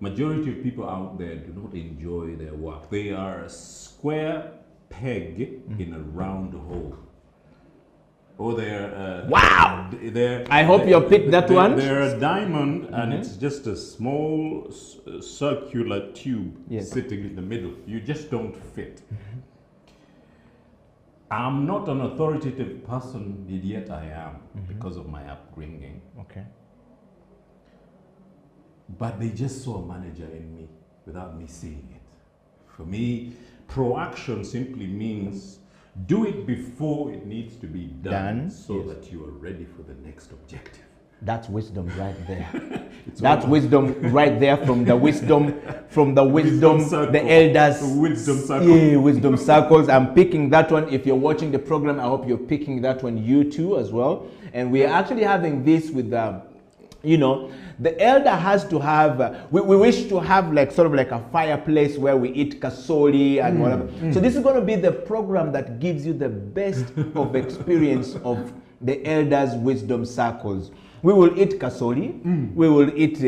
Majority of people out there do not enjoy their work. They are a square peg in a round hole. Or they're wow! I hope you picked that one. They're a diamond, and it's just a small circular tube sitting in the middle. You just don't fit. I'm not an authoritative person, yet I am because of my upbringing. Okay. But they just saw a manager in me without me seeing it. For me, proaction simply means do it before it needs to be done so that you are ready for the next objective. That's wisdom right there. That's wisdom right there from the wisdom, the elders. Wisdom circle. Yeah, wisdom circles. I'm picking that one. If you're watching the program, I hope you're picking that one, you too, as well. And we are actually having this with you know, the elder has to have, we wish to have like sort of like a fireplace where we eat kasoli and whatever. So this is going to be the program that gives you the best of experience of the elders' wisdom circles. We will eat kasoli. We will eat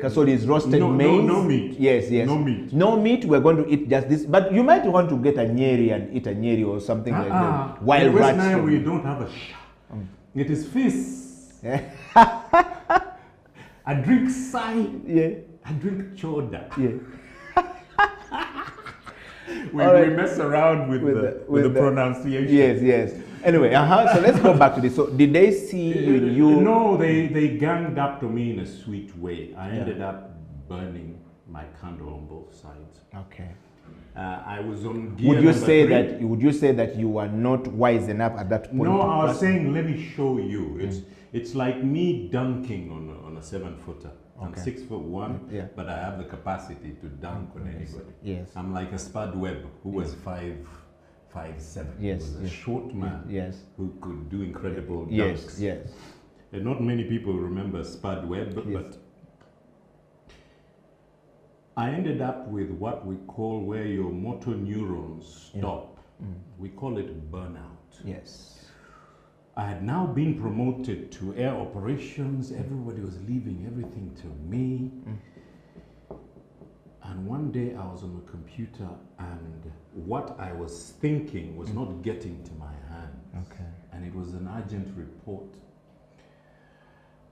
kasoli is roasted maize. No meat. Yes, yes. No meat. No meat. We're going to eat just this. But you might want to get a nyeri and eat a nyeri or something like that. Wild rats. Now we don't have a It is fish. I drink sai. Yeah. I drink choda. Yeah. we mess around with the pronunciation. Yes, yes. Anyway, so let's go back to this. So did they see you? No, they ganged up to me in a sweet way. I ended up burning my candle on both sides. Okay. I was on gear Would you say 3. Would you say that you were not wise enough at that point? No, I was saying, let me show you. It's like me dunking on a 7-footer. I'm 6'1", but I have the capacity to dunk on anybody. Yes. I'm like a Spud Webb who was 5'7". Yes. He was a short man who could do incredible dunks. Yes. And not many people remember Spud Webb, but I ended up with what we call where your motor neurons stop. We call it burnout. Yes. I had now been promoted to air operations. Everybody was leaving everything to me. And one day I was on the computer and what I was thinking was not getting to my hands. Okay. And it was an urgent report.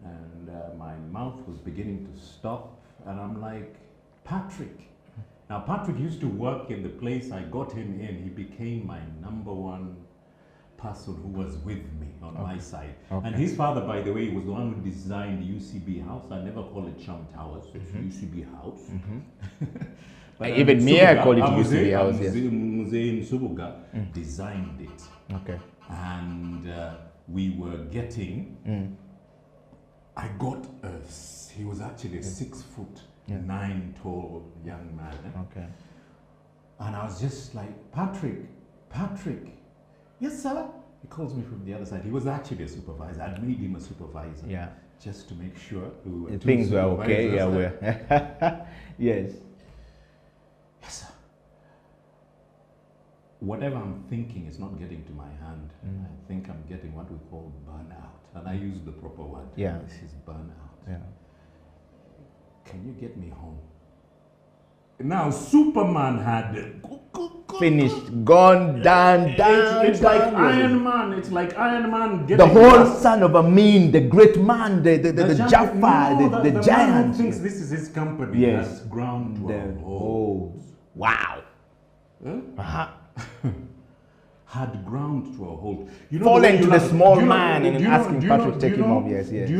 And my mouth was beginning to stop. And I'm like, Patrick. Now Patrick used to work in the place I got him in. He became my #1 person who was with me on my side. Okay. And his father, by the way, was the one who designed the UCB house. I never call it Chum Towers, it's UCB house. But even me, I call it UCB house. Yes. Mzee Nsubuga designed it. Okay. And we were getting, I got he was actually a 6'9" tall young man. Okay. And I was just like, Patrick. Yes, sir. He calls me from the other side. He was actually a supervisor. I'd made him a supervisor. Yeah. Just to make sure things were okay. Yeah, we're yes. Yes, sir. Whatever I'm thinking is not getting to my hand. I think I'm getting what we call burnout. And I use the proper word. Yeah. This is burnout. Yeah. Can you get me home? Now, Superman had finished, gone, done. It's like Iron Man. It's like Iron Man getting the whole son of Amin, the great man, the Jaffa, the giant. Man who thinks this is his company has ground to a halt. Wow. Had ground to a halt. You know, falling to the small man and asking Patrick to take him home. Yes, yes. Do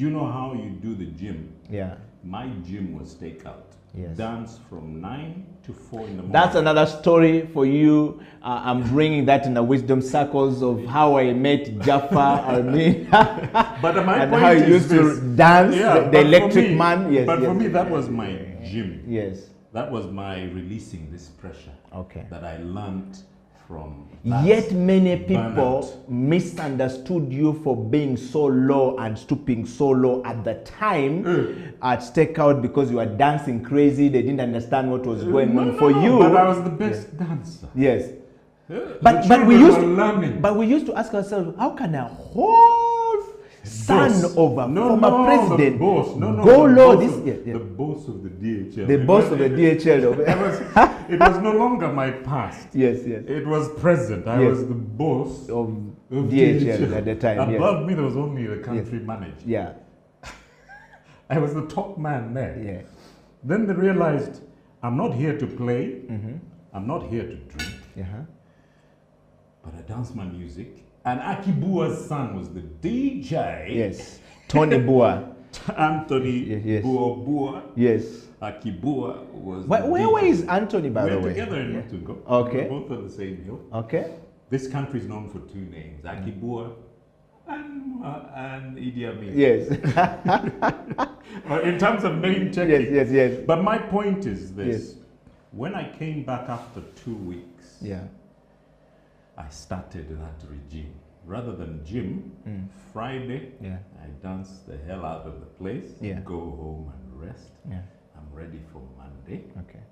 you know how you do the gym? Yeah. My gym was takeout. Yes. Dance from 9 to 4 in the morning. That's another story for you. I'm bringing that in the wisdom circles of how I met Jaffa, Armin, but my and point how he is used to dance, the electric man. Yes, but for me, that was my gym. Yes. that was my releasing this pressure. Okay. That I learned from. Yet many people burnout. misunderstood you for being so low and stooping so low at the time at Stakeout because you were dancing crazy. They didn't understand what was going on for you. But I was the best dancer. Yes. But we used to ask ourselves, how can a whole son of a former president go low? The boss of the DHL. The boss of the DHL. It was no longer my past. Yes. It was present. I was the boss of DHL at the time. Above me, there was only the country manager. Yeah. I was the top man there. Yeah. Then they realized, I'm not here to play. I'm not here to drink. But I dance my music. And Akibua's son was the DJ. Yes. Tony Bua. Anthony Bua. Yes. Akibua was. Where is Anthony, by the way? We're together in Mutungo. Okay. We're both on the same hill. Okay. This country is known for two names, Akibua and Idi Amin. Yes. In terms of name checking. Yes. But my point is this. Yes. When I came back after 2 weeks, I started that regime. Rather than gym, Friday, I danced the hell out of the place, go home and rest. I'm ready for Monday. Okay.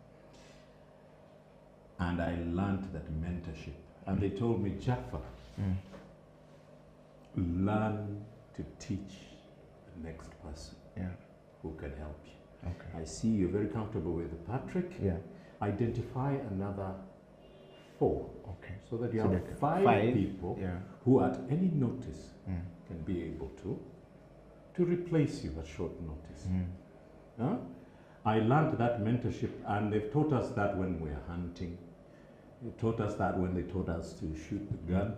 And I learned that mentorship. And they told me, Jaffa, learn to teach the next person who can help you. Okay. I see you're very comfortable with Patrick. Identify another 4. Okay. So that you have 5 people who at any notice can be able to replace you at short notice. I learned that mentorship, and they've taught us that when we're hunting. They taught us that when they taught us to shoot the gun.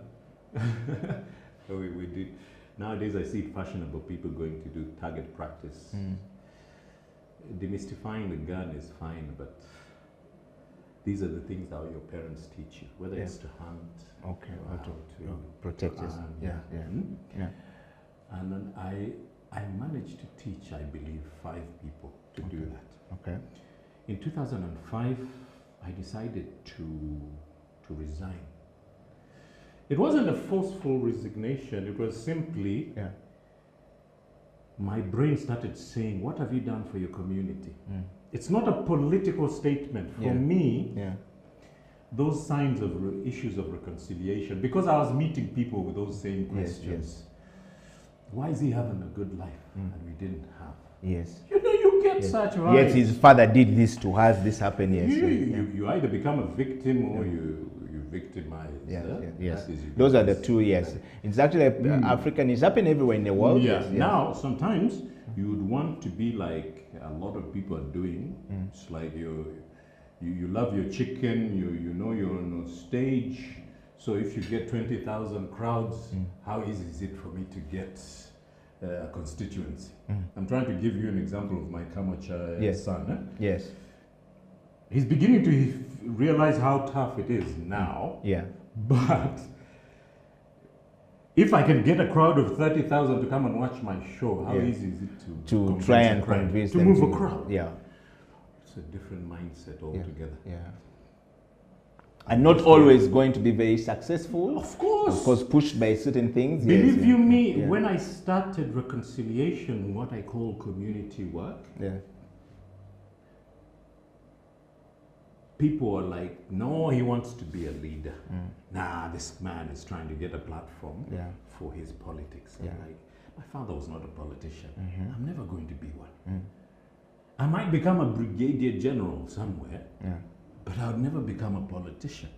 we did. Nowadays I see fashionable people going to do target practice. Demystifying the gun is fine, but these are the things that your parents teach you, whether it's to hunt, how to protect yourself. And then I managed to teach, I believe, 5 people to do that. Okay. In 2005, I decided to resign. It wasn't a forceful resignation. It was simply my brain started saying, what have you done for your community? It's not a political statement. For me, those signs of issues of reconciliation, because I was meeting people with those same questions. Why is he having a good life and we didn't have? Yes. You know, you get such right. Yes, his father did this to us, this happened, You either become a victim or you victimize. Yes. Those are the two, It's actually African, it's happening everywhere in the world. Now, sometimes you would want to be like a lot of people are doing. It's like you love your chicken, you know you're on a stage, so if you get 20,000 crowds, how easy is it for me to get a constituency? I'm trying to give you an example of my Kamacha son. Yes. He's beginning to realize how tough it is now. But if I can get a crowd of 30,000 to come and watch my show, how easy is it to try and convince them to move a crowd? It's a different mindset altogether. And not always going to be very successful. Of course. Because pushed by certain things. Believe you me, when I started reconciliation, what I call community work, people are like, no, he wants to be a leader. Nah, this man is trying to get a platform for his politics. I'm like, my father was not a politician. I'm never going to be one. I might become a brigadier general somewhere, but I would never become a politician.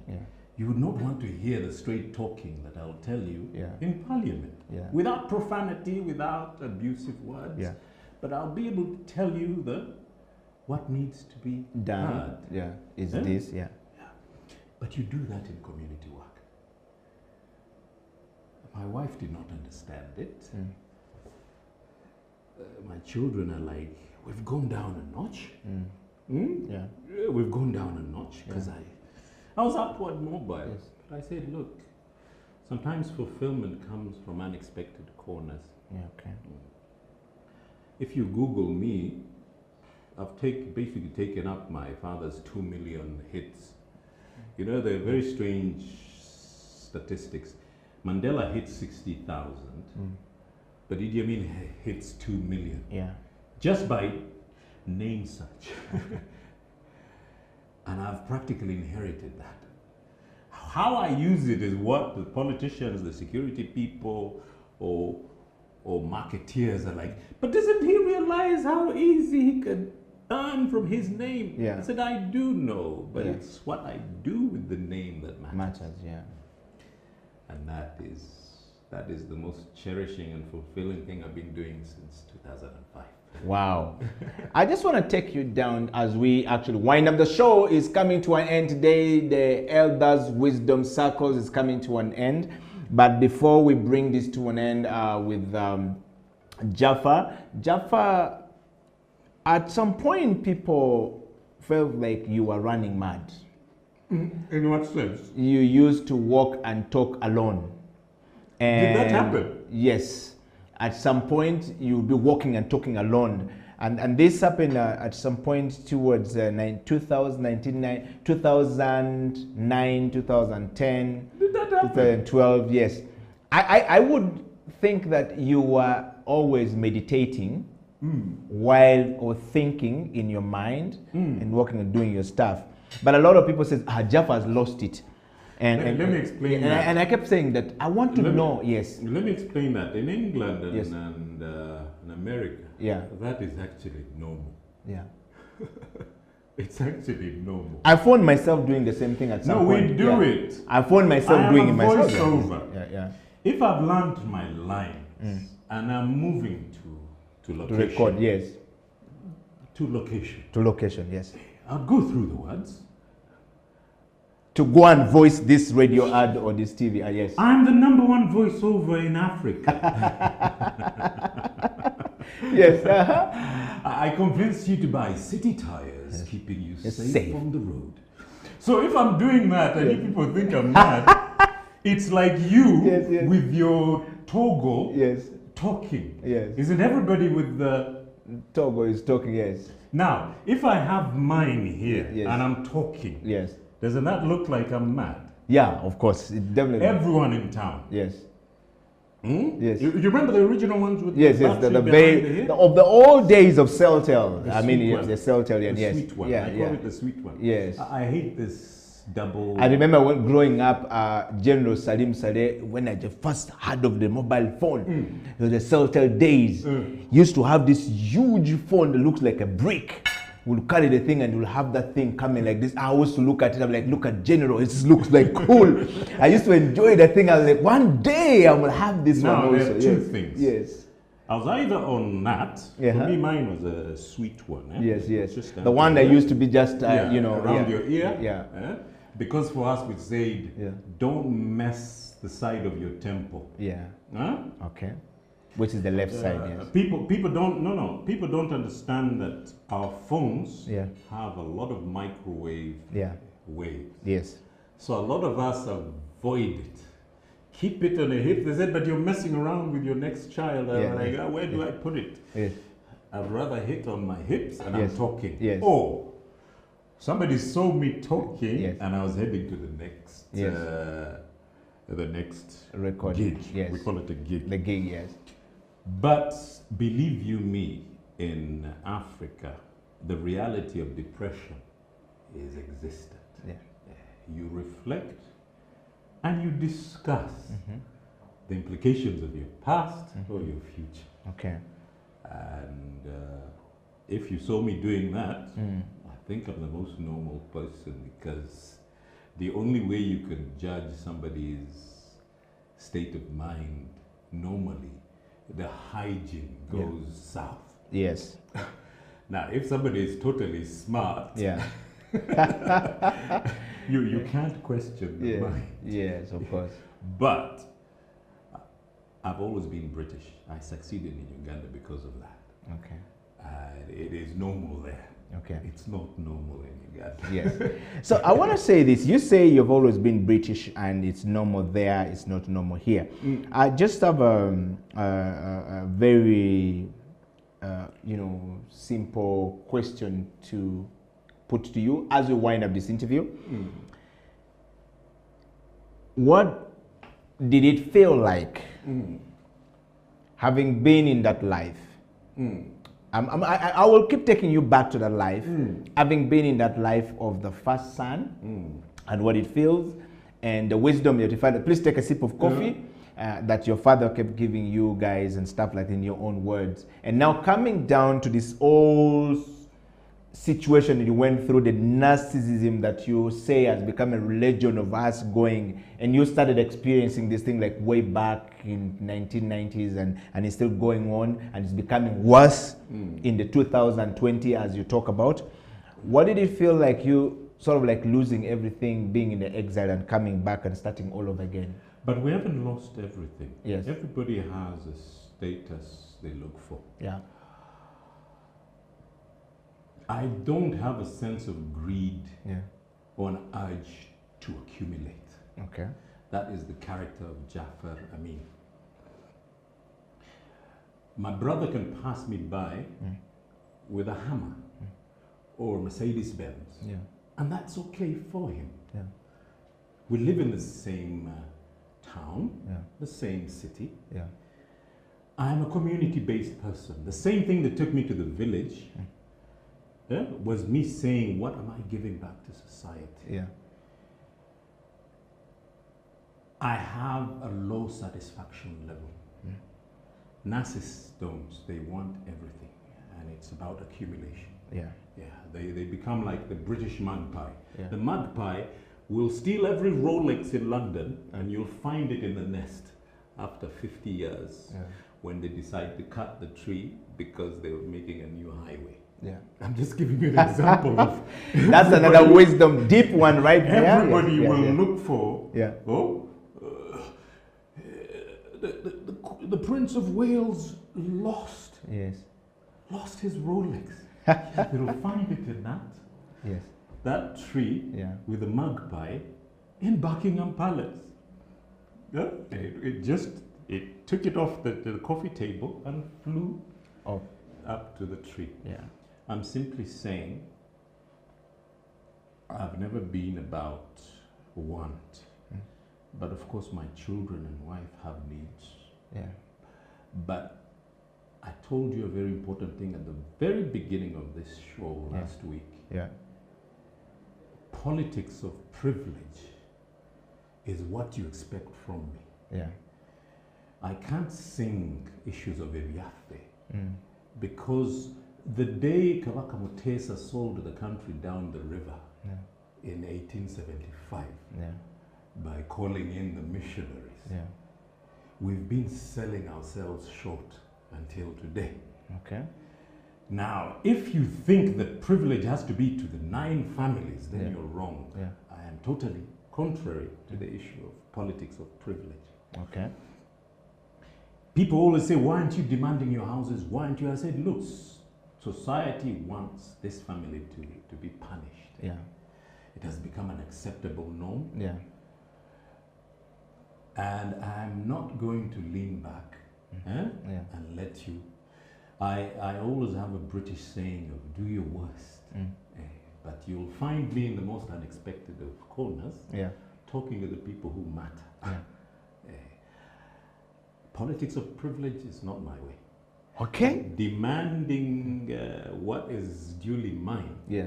You would not want to hear the straight talking that I'll tell you in parliament, without profanity, without abusive words. But I'll be able to tell you what needs to be done. Is this, But you do that in community work. My wife did not understand it. My children are like, we've gone down a notch. We've gone down a notch because I was upward mobile. But I said, look, sometimes fulfillment comes from unexpected corners. If you Google me, I've basically taken up my father's 2 million hits. You know, they're very strange statistics. Mandela hit 60,000, but Idi Amin hits 2 million. Yeah. Just by name search. And I've practically inherited that. How I use it is what the politicians, the security people, or marketeers are like, but doesn't he realize how easy he could earn from his name? Yeah. I said, I do know, but it's what I do with the name that matters. Yeah. And that is the most cherishing and fulfilling thing I've been doing since 2005. Wow. I just want to take you down as we actually wind up. The show is coming to an end today. The Elders Wisdom Circles is coming to an end. But before we bring this to an end with Jaffa, at some point people felt like you were running mad. In what sense? You used to walk and talk alone. And did that happen? Yes. At some point, you'll be walking and talking alone. And this happened at some point towards 2009, 2010, Did that happen? 2012, yes. I would think that you were always meditating while or thinking in your mind and walking and doing your stuff. But a lot of people say, Jaffa has lost it. And let me explain that. And I kept saying that I want to know, yes. Let me explain that. In England and in America, that is actually normal. Yeah. It's actually normal. I found myself doing the same thing at some point. No, we do it. I found myself doing it myself. Voiceover. Yeah. If I've learned my lines and I'm moving to location. To record, yes. To location. To location, yes. I'll go through the words. To go and voice this radio ad or this TV ad, yes. I'm the #1 voiceover in Africa. Yes. I convinced you to buy city tires, keeping you safe from the road. So if I'm doing that and you people think I'm mad, it's like you with your toggle talking. Yes. Isn't everybody with the toggle is talking, yes. Now, if I have mine here and I'm talking, doesn't that look like I'm mad? Yeah, of course. It definitely. Everyone in town. Yes. Yes. You remember the original ones with the of the old days of Celtel. The I mean, sweet the Celtel, the sweet one. I call it the sweet one. Yes. I hate this double. I remember when growing up, General Salim Saleh, when I first heard of the mobile phone, it was the Celtel days. Used to have this huge phone that looks like a brick. We'll carry the thing and we'll have that thing coming like this. I used to look at it, I'm like, look at General, it looks like cool. I used to enjoy the thing. I was like, one day I will have this now, one there also. are two things. Yes. I was either on that, for me mine was a sweet one. Yes, yes. Just the one that used to be just, you know. around your ear. Yeah. Because for us we said, don't mess the side of your temple. Yeah. Huh? Okay. Which is the left side, yes. People don't understand that our phones have a lot of microwave waves. Yes. So a lot of us avoid it. Keep it on the hip. They said, but you're messing around with your next child. I'm like, where do I put it? Yes. I'd rather hit on my hips and I'm talking. Yes. Or somebody saw me talking and I was heading to the next record gig. Yes. We call it a gig. The gig, yes. But believe you me, in Africa, the reality of depression is existent. Yeah. You reflect and you discuss the implications of your past or your future. Okay. And if you saw me doing that, I think I'm the most normal person, because the only way you can judge somebody's state of mind normally, the hygiene goes south. Yes. Now, if somebody is totally smart, yeah, you can't question the mind. Yes, of course. But I've always been British. I succeeded in Uganda because of that. Okay. It is normal there. Okay. It's not normal in Uganda. Yes. So I want to say this. You say you've always been British and it's normal there, it's not normal here. I just have a very simple question to put to you as we wind up this interview. What did it feel like having been in that life? I will keep taking you back to that life, having been in that life of the first son and what it feels and the wisdom that you find. Please take a sip of coffee that your father kept giving you guys and stuff like that in your own words. And now coming down to this whole situation that you went through, the narcissism that you say has become a religion of us going, and you started experiencing this thing like way back in 1990s and it's still going on and it's becoming worse in the 2020 as you talk about. What did it feel like, you sort of like losing everything, being in the exile and coming back and starting all over again? But we haven't lost everything. Yes. Everybody has a status they look for. Yeah. I don't have a sense of greed or an urge to accumulate. Okay. That is the character of Jafar Amin. My brother can pass me by with a hammer or Mercedes-Benz, and that's okay for him. Yeah. We live in the same town, the same city. Yeah. I'm a community-based person. The same thing that took me to the village was me saying, what am I giving back to society? Yeah. I have a low satisfaction level. Narcissists don't. They want everything, and it's about accumulation. Yeah. Yeah. They become like the British magpie. Yeah. The magpie will steal every Rolex in London, and you'll find it in the nest after 50 years when they decide to cut the tree because they were making a new highway. Yeah. I'm just giving you an example of that's another wisdom, deep one right there. Everybody will look for the Prince of Wales lost his Rolex. They'll find it in that tree with a magpie in Buckingham Palace. Yeah? It took it off the coffee table and flew up to the tree. Yeah. I'm simply saying I've never been about want, but of course my children and wife have needs. Yeah. But I told you a very important thing at the very beginning of this show last week. Yeah. Politics of privilege is what you expect from me. Yeah. I can't sing issues of Ebiafe because the day Kabaka Mutesa sold the country down the river in 1875 by calling in the missionaries, we've been selling ourselves short until today. Okay. Now, if you think that privilege has to be to the 9 families, then you're wrong. Yeah. I am totally contrary to the issue of politics of privilege. Okay. People always say, why aren't you demanding your houses? Why aren't you? I said, look, society wants this family to be punished. Yeah. It has become an acceptable norm. Yeah. And I'm not going to lean back and let you. I always have a British saying of do your worst. But you'll find me in the most unexpected of corners talking to the people who matter. Politics of privilege is not my way. Okay. Demanding what is duly mine. Yeah.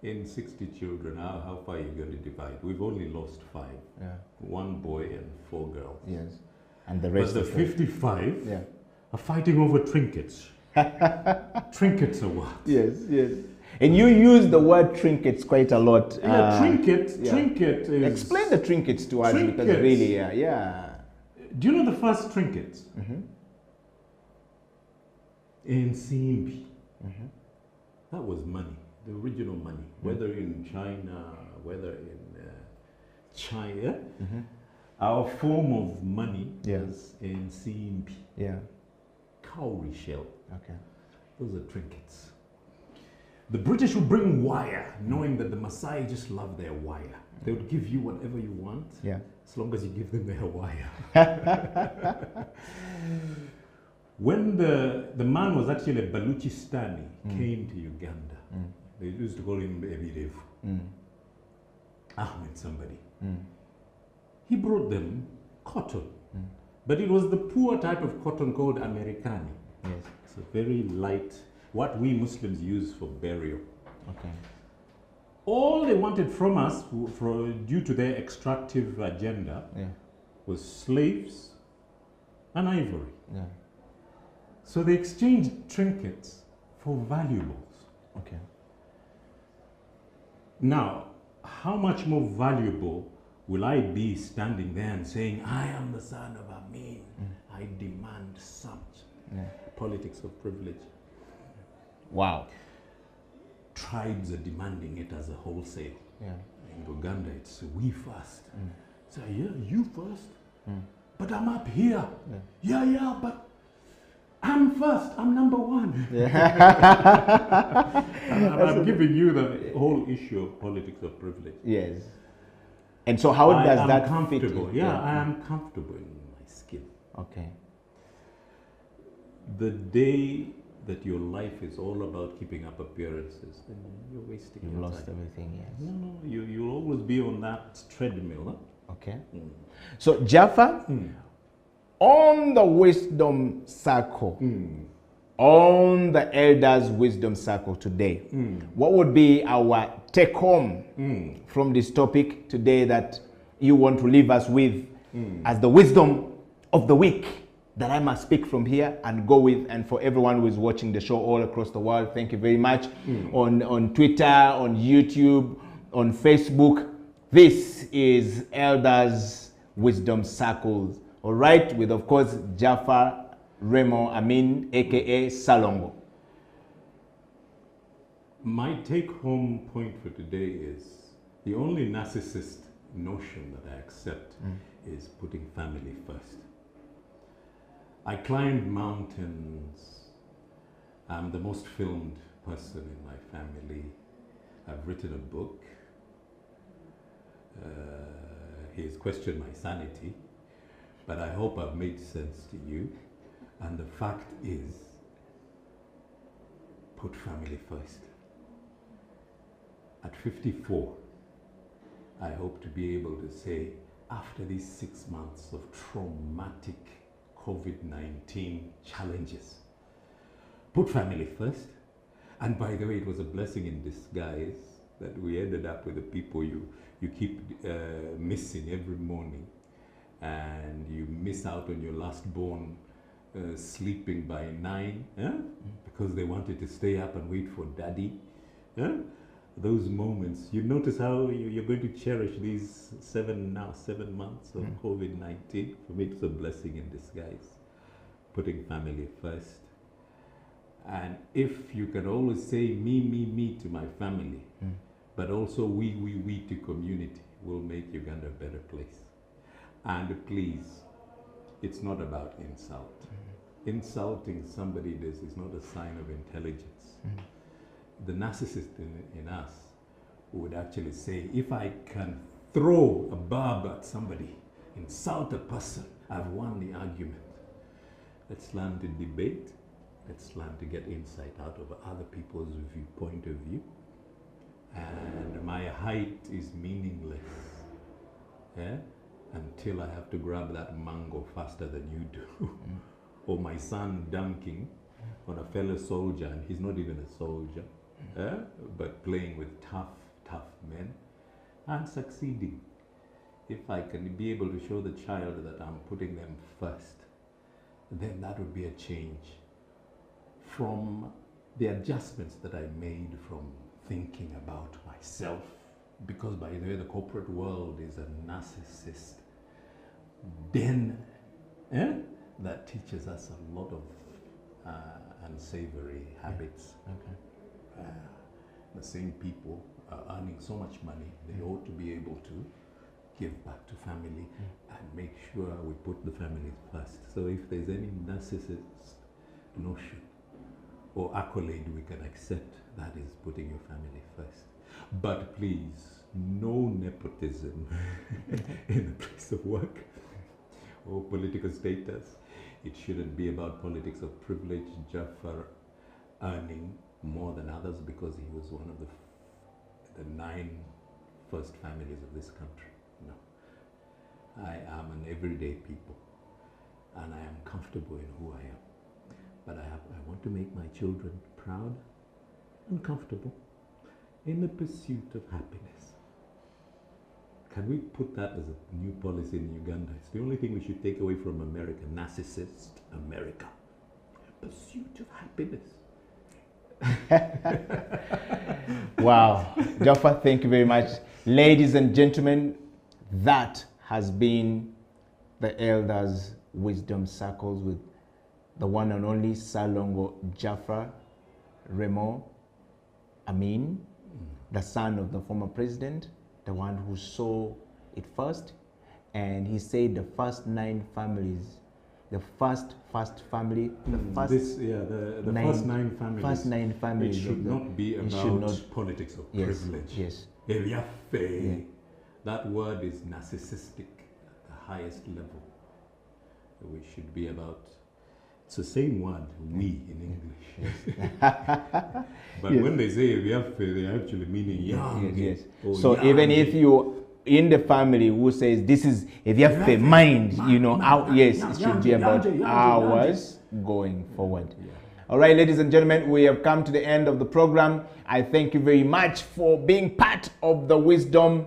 In 60 children, how far are you going to divide? We've only lost 5. Yeah. 1 boy and 4 girls. Yes. And the rest but the of 55 are fighting over trinkets. Trinkets are what? Yes, yes. And you use the word trinkets quite a lot. Trinket is... Explain the trinkets to us because really, Do you know the first trinkets? In Simbi. That was money, the original money, whether in China, whether in China. Our form of money is in Simbi. Yeah. Cowrie shell. Okay. Those are trinkets. The British would bring wire, knowing that the Maasai just love their wire. They would give you whatever you want, as long as you give them their wire. When the man was actually a Baluchistani, came to Uganda, they used to call him Ebirevu. Ahmed somebody. He brought them cotton. But it was the poor type of cotton called Americani. Yes. It's a very light, what we Muslims use for burial. Okay. All they wanted from us, due to their extractive agenda, was slaves and ivory. Yeah. So they exchanged trinkets for valuables. Okay. Now, how much more valuable will I be standing there and saying, I am the son of Amin, I demand such? Politics of privilege. Wow. Tribes are demanding it as a wholesale. Yeah. In Uganda, it's we first. So, yeah, you first. But I'm up here. Yeah, but I'm first. I'm number one. I'm giving you the whole issue of politics of privilege. Yes. And so how does that fit comfortable? in? Yeah, I am comfortable in my skin. Okay. The day that your life is all about keeping up appearances, then you're wasting You've your lost time. everything, yes. No, you'll always be on that treadmill. Huh? Okay. So Jaffa, on the wisdom circle, on the elders' wisdom circle today, what would be our take home from this topic today that you want to leave us with as the wisdom of the week that I must speak from here and go with? And for everyone who is watching the show all across the world, thank you very much. On Twitter, on YouTube, on Facebook, this is Elders Wisdom Circles, all right, with of course Jaffa Remo Amin, aka Salongo. My take-home point for today is the only narcissist notion that I accept is putting family first. I climbed mountains. I'm the most filmed person in my family. I've written a book. He's questioned my sanity, but I hope I've made sense to you. And the fact is, put family first. At 54, I hope to be able to say, after these 6 months of traumatic COVID-19 challenges, put family first. And by the way, it was a blessing in disguise that we ended up with the people you keep missing every morning, and you miss out on your last born sleeping by 9 because they wanted to stay up and wait for daddy. Those moments, you notice how you're going to cherish these 7 months of COVID-19. For me, it's a blessing in disguise, putting family first. And if you can always say me to my family, but also we to community, will make Uganda a better place. And please, it's not about insult. Insulting somebody is not a sign of intelligence. The narcissist in us would actually say, if I can throw a barb at somebody, insult a person, I've won the argument. Let's learn to debate. Let's learn to get insight out of other people's point of view. And my height is meaningless until I have to grab that mango faster than you do. Or my son dunking on a fellow soldier, and he's not even a soldier, but playing with tough men and succeeding. If I can be able to show the child that I'm putting them first, then that would be a change from the adjustments that I made from thinking about myself. Because by the way, the corporate world is a narcissist den that teaches us a lot of unsavory habits. The same people are earning so much money, they ought to be able to give back to family and make sure we put the family first. So if there's any narcissist notion or accolade we can accept, that is putting your family first. But please, no nepotism in the place of work or political status. It shouldn't be about politics of privilege, Jafar earning more than others because he was one of the 9 first families of this country. No. I am an everyday people, and I am comfortable in who I am. But I want to make my children proud and comfortable in the pursuit of happiness. Can we put that as a new policy in Uganda? It's the only thing we should take away from America, narcissist America. Pursuit of happiness. Wow. Jaffa, thank you very much. Ladies and gentlemen, that has been the Elders Wisdom Circles with the one and only Salongo Jaffa Remo Amin, the son of the former president, the one who saw it first. And he said the first 9 families, the first family, the first the first 9 families. First 9 families. It should not be about politics of privilege. Yes. Yeah. That word is narcissistic at the highest level. We should be about, it's the same word, we in English. But when they say Eviafe, they're actually meaning young. Yes. Oh, So young. even if you in the family who says this is Eviafe mind, you know, it should be about ours going forward. All right, ladies and gentlemen, we have come to the end of the program. I thank you very much for being part of the Wisdom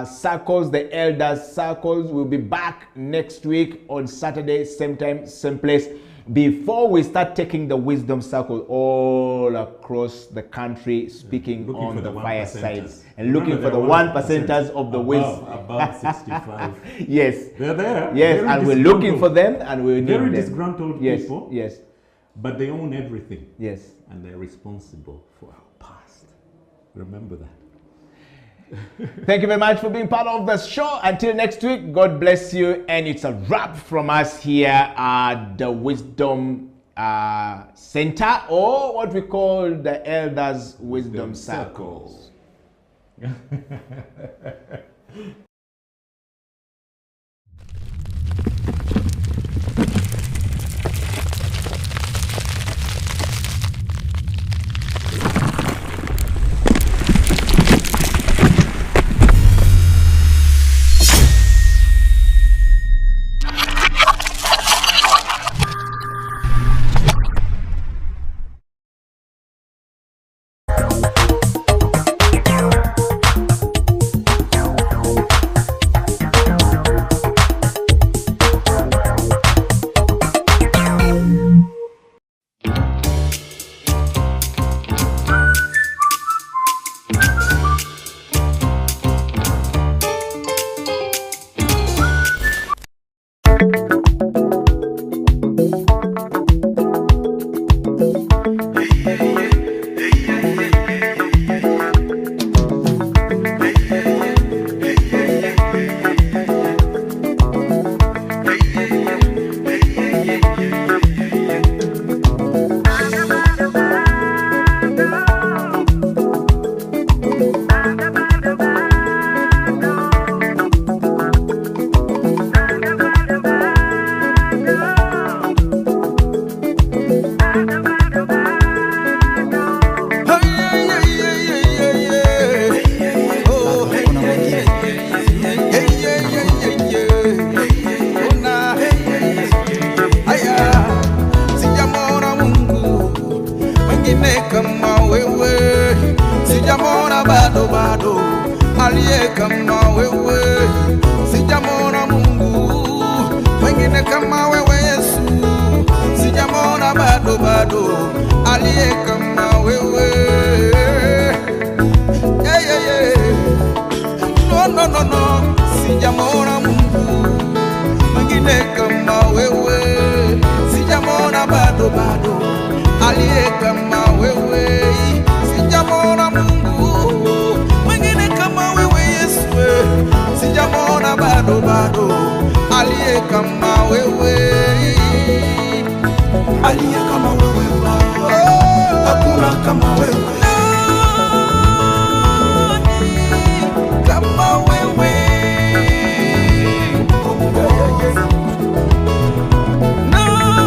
Circles, the Elders Circles. We'll be back next week on Saturday, same time, same place. Before we start taking the Wisdom Circle all across the country, speaking on the firesides and looking for the 1%ers of the wisdom. Above 65. Yes. They're there. Yes, Very and we're looking for them and we need them. Very disgruntled people. Yes. But they own everything. Yes. And they're responsible for our past. Remember that. Thank you very much for being part of the show. Until next week, God bless you. And it's a wrap from us here at the Wisdom Center, or what we call the Elders Wisdom Circles. aliye kama wewe, sijamona Mungu wengine kama wewe Yesu, sijamona bado aliye kama wewe. No, sijamona Mungu wengine kama wewe, sijamona bado aliye kama wewe, sijamona Mungu wengine kama wewe Yesu, sijamona bado aliye kama wewe, aliye kama wewe Baba, hakuna kama wewe kama wewe. No.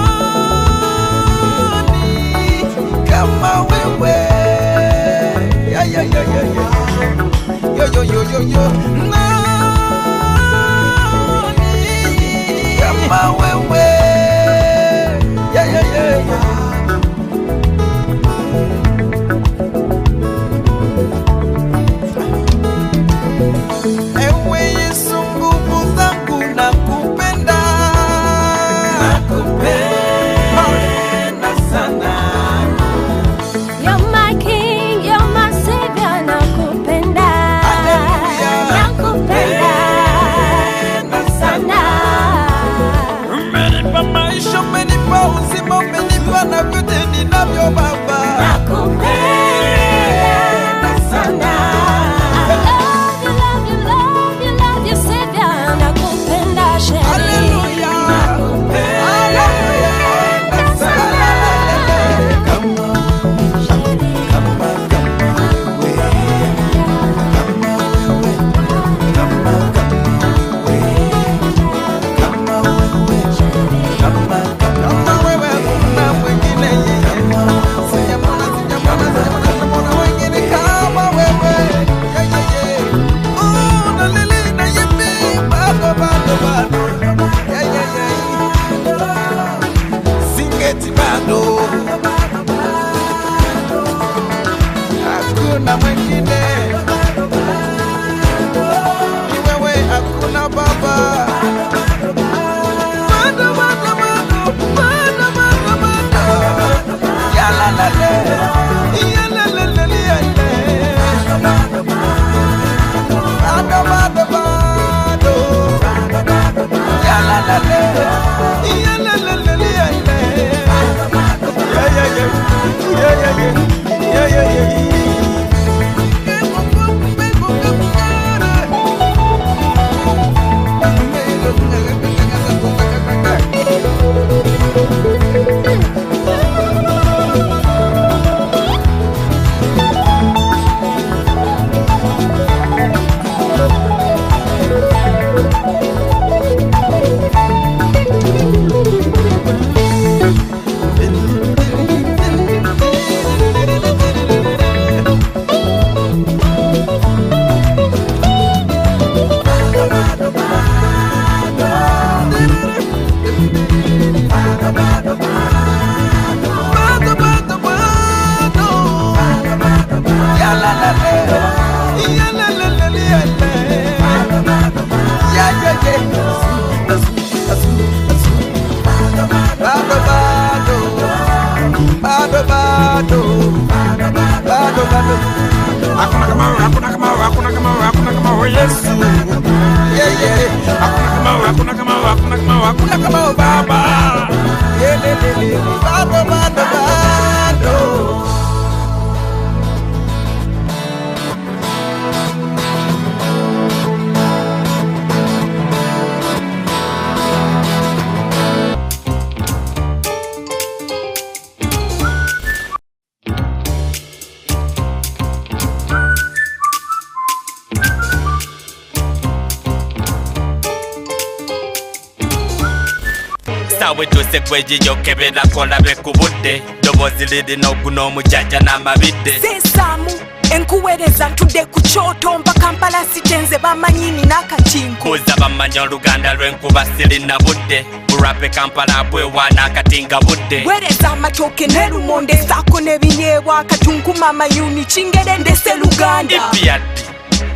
Kwejiyokebera kolabe kubudde dobozi lirina oguna omujaja n'amabidde sesaamu enkuweereza ntudde ku kyoto mpa Kampala sitenze bamanyini n'akakinko buuza bamanya oluganda lw'enkuba sirina budde burape Kampala bwewaana akatinga budde weereza amatooke n'erumonde saako n'ebinyeebwa akatunkumu amayuni kingere ndese luganda ipiyaddi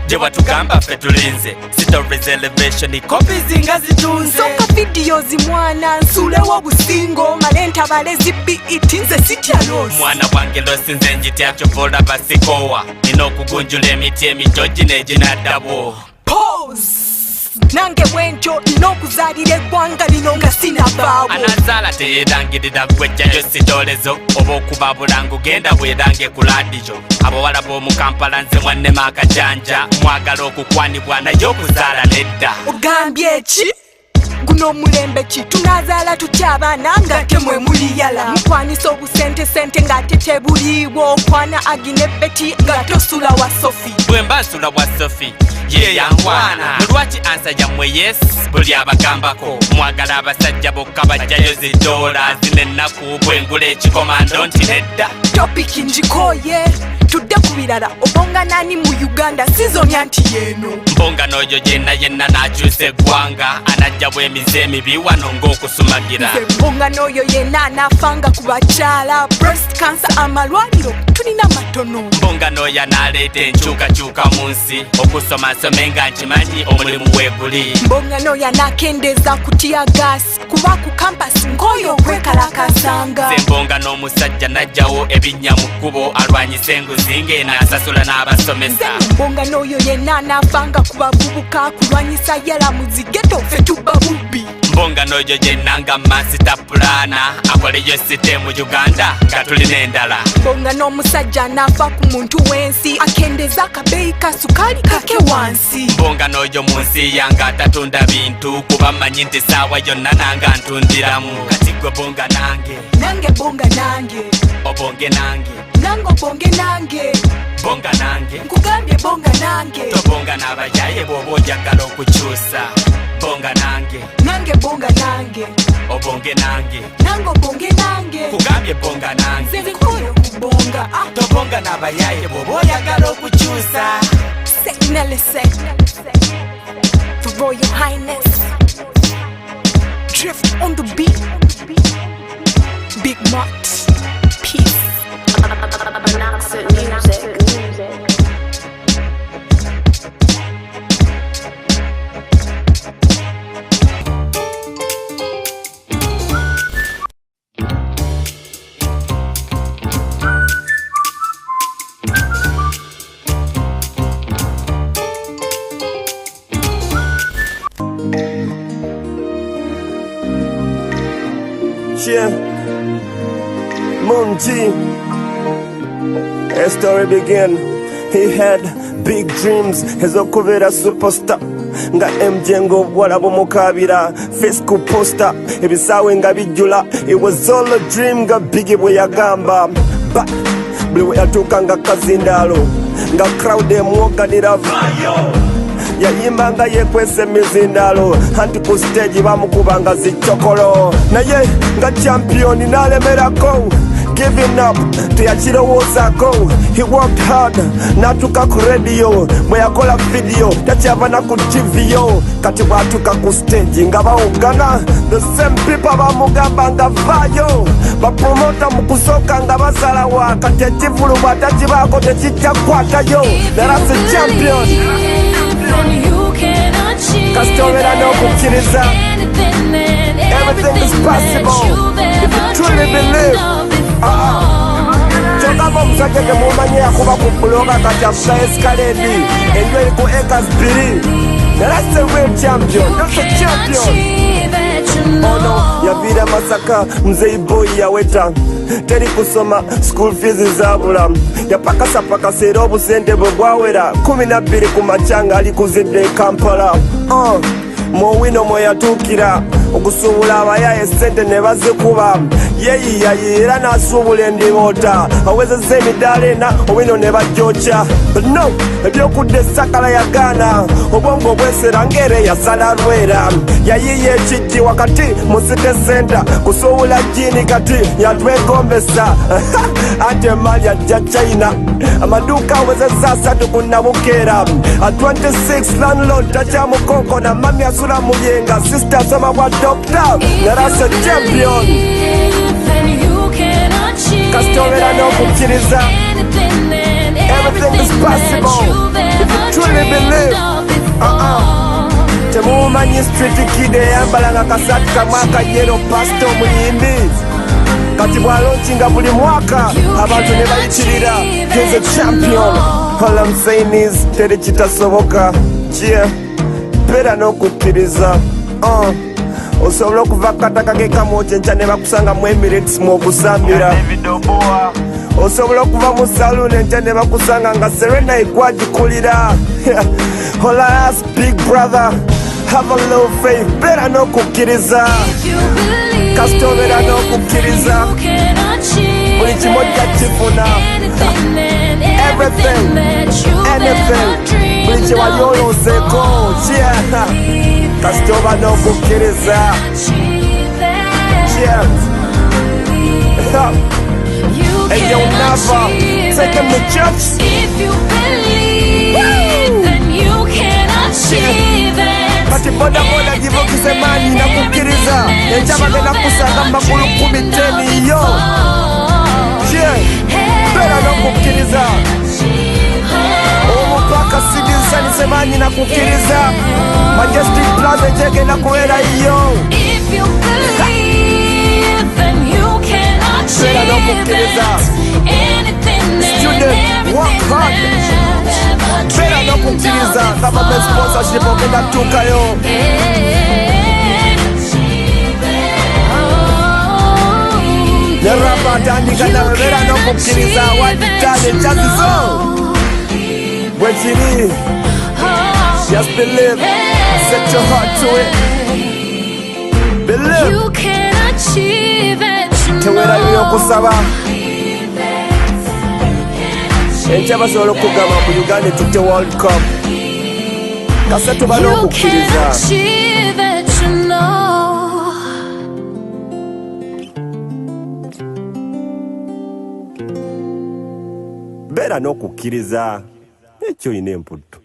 gye watugamba ffe tulinze stories elevation copies nga zitunze soka videos mwana nsulewo busingo malenta balezi BET nze sitya losi mwana wange losi nze njitya kyovola basikowa nina okugunjula emiti emijoji n'eginaddawo pause nange bwentyo n'okuzaalira eggwanga lino nga sinavaawo anazaala teyeerangirira gwejjayo sitolezo oba okuba bulango genda bwerange ku laadiyo abawala b'omu Kampala nze mwannema akajanja mwagala okukwanibwa naye okuzaala nedda ogambye eki kuno mulembe ki tunazaala tutya abaana nga temwe muliyala mukwanisa obusente sente nga tetebuliiwo okwana agine beti nga tosula wa sofi bwemba nsula wa sofi ye yankwana lwaki ansa yammwe yes buli abagambako mwagala abasajja bokka bajjayo zidoola zinennaku bwengula ekikomando nti nedda topiki njikoye tudde ku birala obonga nani mu Uganda sizomya nti yeeno mbonga n'oyo yenna n'akyusa eggwanga anajja bw'emize emibi wano ng'okusumagira mbonga n'oyo yenna anaafanga ku bakyala breast cancer amalwaliro tulina matono mbonga n'oyo anaaleeta enkyukakyuka mu nsi okusomasome nga nkimanyi omulimu weeguli mbonga n'oyo anaakendeeza kutya gaasi kuba ku kampasi ng'oyo okwekalakasanga ze mbonga n'omusajja najjawo ebinnya mu kkubo alwanyisa enguzi ng'eno asasula n'abasomesa mbonga n'oyo yenna nga masita pulana akoleyo site mu Uganda nga tulina endala mbonga n'omusajja anaafa ku muntu w'ensi akendeeza akabeeyi ka sukaali kake wansi mbonga n'oyo mu nsi yange atatunda bintu kuba mmanyi nti saawa yonna nanga ntundiramu kati gwe bonga nange bonga nange obonge nange obonge nange bonga nange nkugambye bonga nange tobonga n'abayaye bw'oba ojagala okukyusa bonga nange bonga nange obonge nange obonge nange kugambye bonga nange nzikoyo kubonga tobonga n'abayaye bw'oba oyagala okukyusa Seknelese The Royal Highness Drift on the beat Big Mott Peace Yeah, Moon G. A story began. He had big dreams. His okubera superstar. Nga MJ ngo bwala bomukabira. Facebook poster. Ebisawe nga bijula. It was all a dream nga bigi bwe yagamba. But buli we yatuuka nga kazindalo. Nga crowd emwoganira vayo. Yayimbanga yekwese mizindalo anti ku stage bamukubanga zichokolo naye nga champion nalemerako giving up teyakirowoozako. He worked hard natuka ku radio bwe yakola video takyava na ku TV yo kati bwatuka ku stage nga bawugana the same people bamugamba nga vayo bapromota mu kusooka nga basalawa kati ekivulu bwatakibaako tekijja kukwatayo. That's a champion. Kasitobera n'okukkiriza everything is possible if you truly believe. Kyokava omusajja temumanyi yakuba ku buloga kati afuga eskaledi enju eri ku acres 2. That's a real champion. That's a champion. Ono yaviira Masaka Mzei Boy yaweta teri kusoma school fees zabula yapakasapakasa era obusente bwe bwawera 12 ku macanga ali kuzidde Kampala. Mowino mwe yatuukira okusuubula abayaye sente ne bazikuba yeyiyayi era n'asuubula endiboota awezezza emidaala ena Owino ne bajooca. But no, ebyokudda esakala yagaana obwongo obwesera ng'era yasala lwera yayiya ekijji wakati mu city center kusuubula jini kati yatwegombesa ate emali ajja China amaduuka awezezza 3 ku Nabukeera 26 landlord takyamukonko na mami asula mu byenga sister asoma bwa doctor. That's a champion. Kasitobera n'okukkiriza everything is possible if you truly believe. Temumanyi street kid eyambala nga kasaati kamwe akayero pastor omuyimbi kati bw'alonkinga buli mwaka abantu ne bayitirira. He's a champion. All I'm saying is teri kitasoboka. Yeah, beera n'okukkiriza. Osobola okuva kataka ke kamwoki enkya ne bakusanga mu Emirates mw'okusambira. Osobola okuva mu saloon enkya ne bakusanga nga Serena igwagikulira. All I ask big brother, have a little faith. Better no kukkiriza. Kasito beera n'okukkiriza. Buli kimoja kifuna. Everything, anything. Buli kye wali olooseeko. Kasito oba n'okukkiriza. And you'll never take him to church. If you believe, then you can achieve it. Kati bodaboda givukise maanyi na kukkiriza. Enjaba genda kusanga magulu 10 yo. Beera n'okukkiriza. Omupaka sigisanise maanyi na kukkiriza. Majestic Plaza gyegenda kubeera yo. If you believe, then you can achieve it. Anything and everything. Beera n'okukkiriza. Government sponsorship ogenda tuukayo. Ne rapa atandika nawe beera n'okukkiriza. Waditane ekyazizo bwe kiri. Just believe. Set your heart to it. Believe. You can achieve it. Tewerayo okusaba. Enkya basobola okugamba ku Uganda tutte World Cup. Kase tuba n'okukkiriza. Beera n'okukkiriza. Ekyo olina emputtu.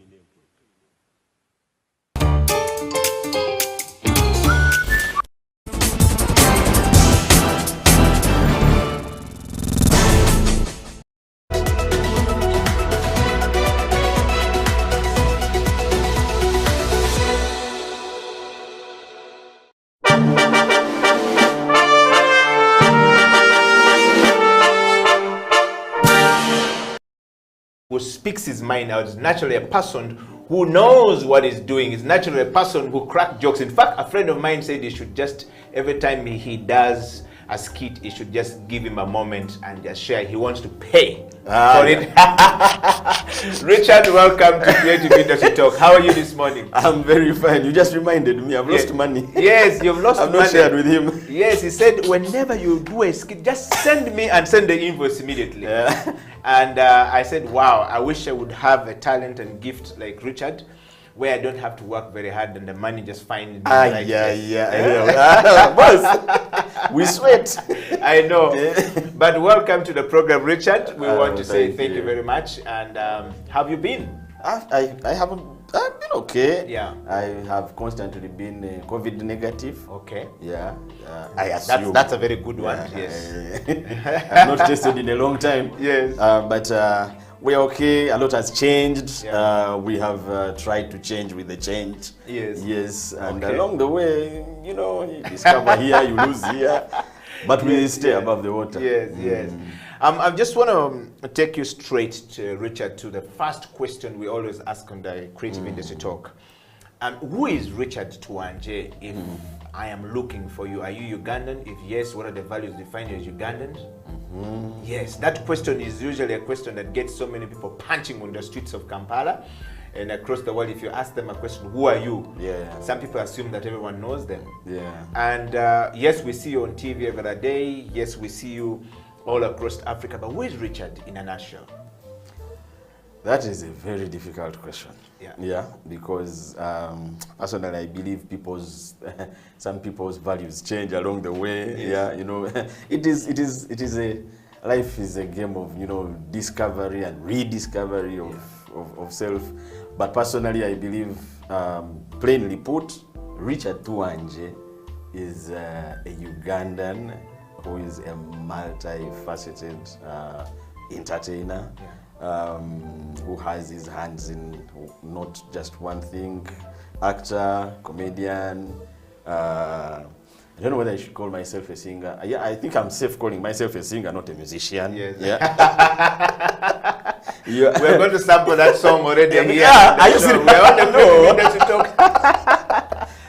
Who speaks his mind out is naturally a person who knows what he's doing. Is naturally a person who cracks jokes. In fact, a friend of mine said he should just, every time he does a skit, he should just give him a moment and just share. He wants to pay for it. Richard, welcome to Creative Industry Talk. How are you this morning? I'm very fine. You just reminded me. I've lost money. Yes, you've lost money. I've not shared with him. Yes, he said, whenever you do a skit, just send me and send the invoice immediately. Yeah. And I said, wow, I wish I would have a talent and gift like Richard, where I don't have to work very hard and the money just finds me. Boss, we sweat. I know. But welcome to the program, Richard. We want to say thank you very much. And how have you been? I haven't. I've been okay. Yeah. I have constantly been COVID negative. Okay. Yeah. I assume. That's a very good one. Yes. I've not tested in a long time. Yes. But we're okay. A lot has changed. Yeah. We have tried to change with the change. Yes. Yes. And Okay. along the way, you know, you discover here, you lose here. But we stay above the water. Yes, yes. I just want to take you straight to Richard to the first question we always ask on the Creative Industry Talk. Who is Richard Tuwanje if I am looking for you? Are you Ugandan? If yes, what are the values defined as Ugandans? Yes, that question is usually a question that gets so many people punching on the streets of Kampala and across the world. If you ask them a question, who are you? Yeah. Some people assume that everyone knows them. Yeah. And yes, we see you on TV every other day. Yes, we see you all across Africa. But who is Richard in a nutshell? That is a very difficult question. Yeah. Yeah, because personally, I believe some people's values change along the way. Yes. Yeah, you know, life is a game of, you know, discovery and rediscovery of self. But personally, I believe, plainly put, Richard Tuwanje is a Ugandan who is a multifaceted entertainer. Yeah. Who has his hands in not just one thing, actor, comedian. I don't know whether I should call myself a singer. Yeah, I think I'm safe calling myself a singer, not a musician. Yes. Yeah. We're going to sample that song already. Yeah, I used to. We're on the Creative Industry Talk.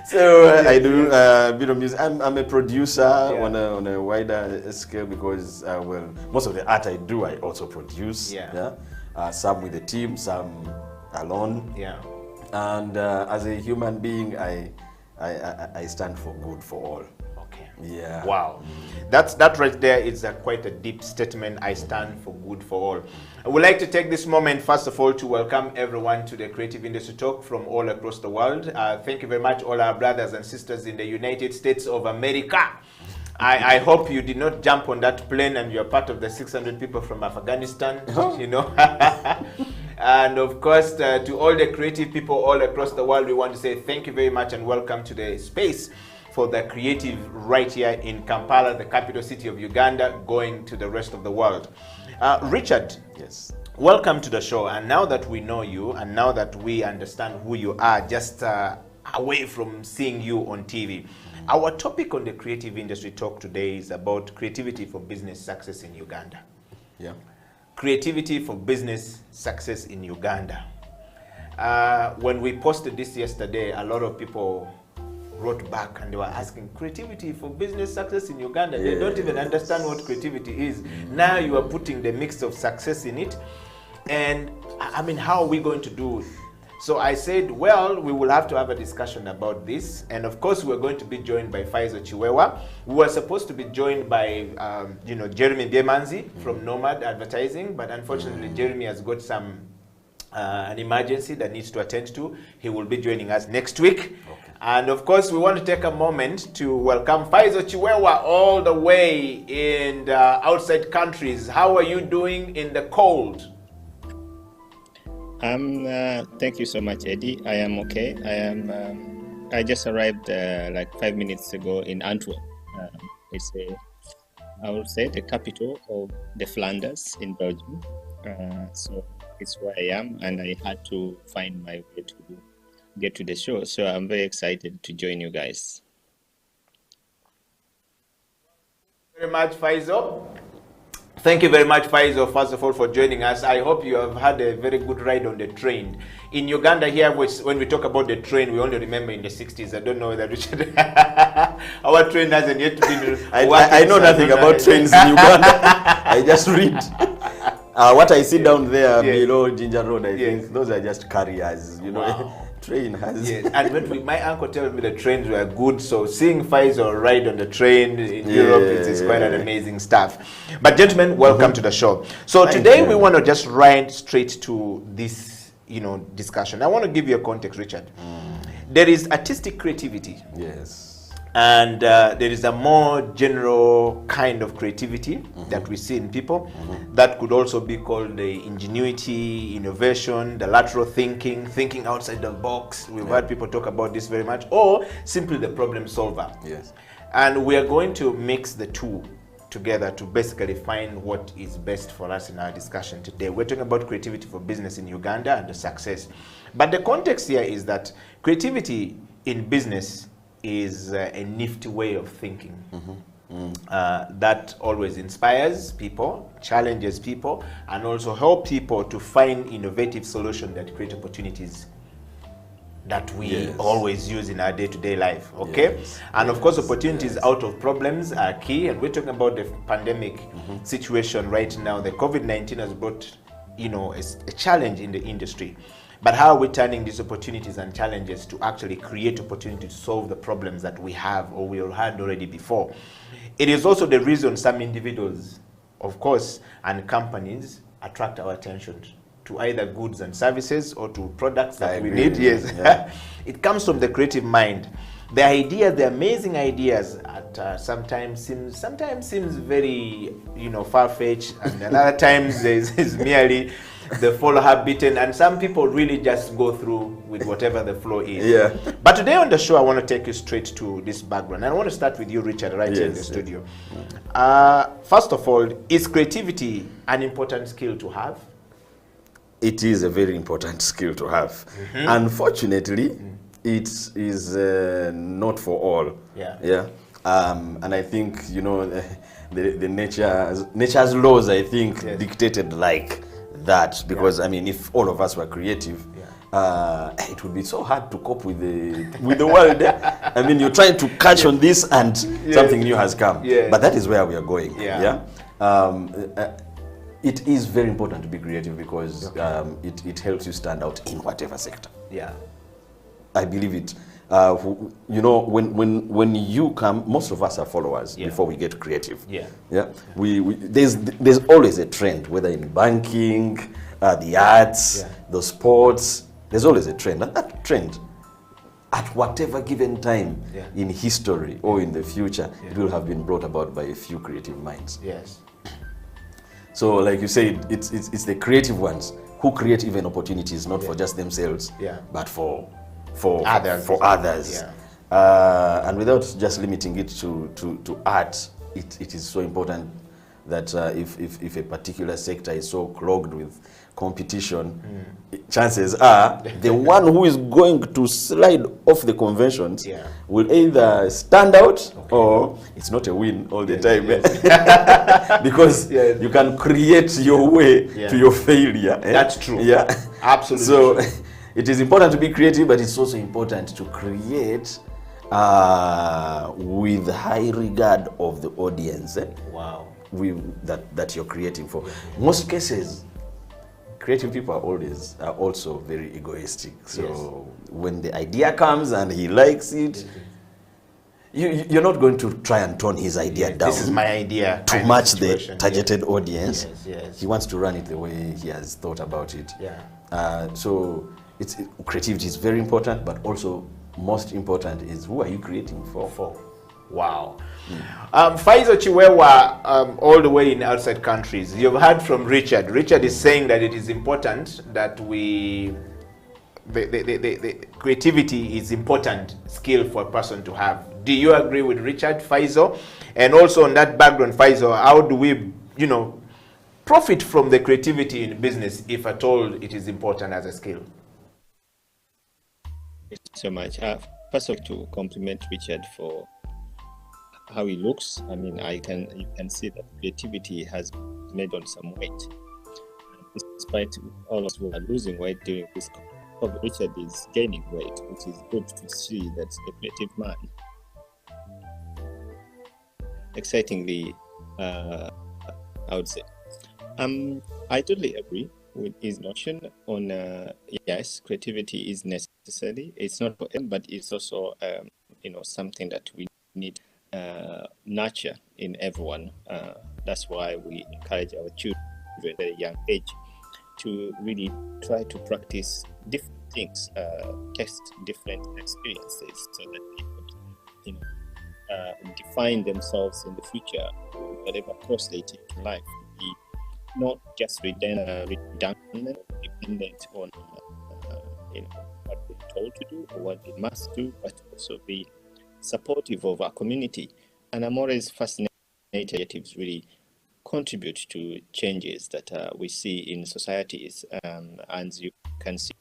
So I do a bit of music. I'm a producer on a wider scale because well, most of the art I do, I also produce. Yeah. Some with the team, some alone. Yeah. And as a human being, I stand for good for all. Okay. Yeah. Wow. That right there is quite a deep statement. I stand for good for all. I would like to take this moment, first of all, to welcome everyone to the Creative Industry Talk from all across the world. Thank you very much, all our brothers and sisters in the United States of America. I hope you did not jump on that plane and you're part of the 600 people from Afghanistan, you know. And of course, to all the creative people all across the world, we want to say thank you very much and welcome to the space for the creative right here in Kampala, the capital city of Uganda, going to the rest of the world. Richard, yes, welcome to the show. And now that we know you and now that we understand who you are, just away from seeing you on TV, our topic on the Creative Industry Talk today is about creativity for business success in Uganda. Yeah. Creativity for business success in Uganda. When we posted this yesterday, a lot of people wrote back and they were asking, creativity for business success in Uganda? Yes. They don't even understand what creativity is. Now you are putting the mix of success in it. And I mean, how are we going to do it? So I said, well, we will have to have a discussion about this. And of course, we're going to be joined by Faizo Chiwewa. We were supposed to be joined by, Jeremy Biemanzi from Nomad Advertising. But unfortunately, Jeremy has got an emergency that needs to attend to. He will be joining us next week. Okay. And of course, we want to take a moment to welcome Faizo Chiwewa all the way in the outside countries. How are you doing in the cold? Thank you so much, Eddie. I am okay. I just arrived like 5 minutes ago in Antwerp. It's I would say the capital of the Flanders in Belgium. So it's where I am, and I had to find my way to get to the show. So I'm very excited to join you guys. Very much, Faizo. Thank you very much, Faizo, first of all, for joining us. I hope you have had a very good ride on the train. In Uganda here, when we talk about the train, we only remember in the 60s. I don't know whether Richard... Our train hasn't yet been... I know nothing about trains in Uganda. I just read. What I see down there below Ginger Road, I think those are just carriers, you know. Wow. Train has. Yes. And when my uncle tells me the trains were good, so seeing Faizo ride on the train in Europe, it's quite an amazing stuff. But gentlemen, welcome to the show. So today we want to just ride straight to this, discussion. I want to give you a context, Richard. There is artistic creativity. Yes. And there is a more general kind of creativity that we see in people that could also be called the ingenuity, innovation, the lateral thinking outside the box. We've heard people talk about this very much, or simply the problem solver. Yes. And we are going to mix the two together to basically find what is best for us in our discussion today. We're talking about creativity for business in Uganda and the success. But the context here is that creativity in business is a nifty way of thinking that always inspires people, challenges people, and also help people to find innovative solutions that create opportunities that we always use in our day-to-day life, okay? Yes. And of course, opportunities out of problems are key, and we're talking about the pandemic situation right now. The COVID-19 has brought, a challenge in the industry. But how are we turning these opportunities and challenges to actually create opportunity to solve the problems that we have or we had already before? It is also the reason some individuals, of course, and companies attract our attention to either goods and services or to products that we need. Yes. Yeah. It comes from the creative mind. The ideas, the amazing ideas, sometimes seems very, far-fetched, and other times is merely the flow have-beaten, and some people really just go through with whatever the flow is. Yeah. But today on the show, I want to take you straight to this background. And I want to start with you, Richard, right here in the studio. First of all, is creativity an important skill to have? It is a very important skill to have. Unfortunately, it is not for all. Yeah. And I think, the nature's laws, I think, dictated like that, because I mean, if all of us were creative, it would be so hard to cope with the world. I mean, you're trying to catch on this and something new has come. But that is where we are going. It is very important to be creative because it helps you stand out in whatever sector. I believe it. You know, when you come, most of us are followers before we get creative. There's always a trend, whether in banking, the arts, the sports. There's always a trend, and that trend, at whatever given time in history or in the future, it will have been brought about by a few creative minds. Yes. So, like you said, it's the creative ones who create even opportunities, not for just themselves, but for others. And without just limiting it to art, it is so important that if a particular sector is so clogged with competition, chances are the one who is going to slide off the conventions will either stand out or it's not a win all the time. Because you can create your way to your failure. That's true. Absolutely. So it is important to be creative, but it's also important to create with high regard of the audience. Wow. That you're creating for. Most cases, creative people are also very egoistic. So when the idea comes and he likes it, you're not going to try and tone his idea down. This is my idea. To match the targeted audience. He wants to run it the way he has thought about it. So creativity is very important, but also most important is who are you creating for? Wow. Faizo Chiwewa, all the way in outside countries, you've heard from Richard. Richard is saying that it is important that the creativity is important skill for a person to have. Do you agree with Richard, Faizo? And also on that background, Faizo, how do we, profit from the creativity in business, if at all it is important as a skill? Thank you so much. First of all, to compliment Richard for how he looks. I mean, you can see that creativity has made on some weight. Despite all of us who are losing weight during this COVID, Richard is gaining weight, which is good to see that a creative man. Excitingly, I would say. I totally agree with his notion on yes, creativity is necessary. It's not for him, but it's also something that we need nurture in everyone. That's why we encourage our children at a young age to really try to practice different things, test different experiences, so that people define themselves in the future, whatever course they take in life. Be not just redundant, dependent on what they're told to do or what they must do, but also be supportive of our community. And I'm always fascinated creatives really contribute to changes that we see in societies. And you can see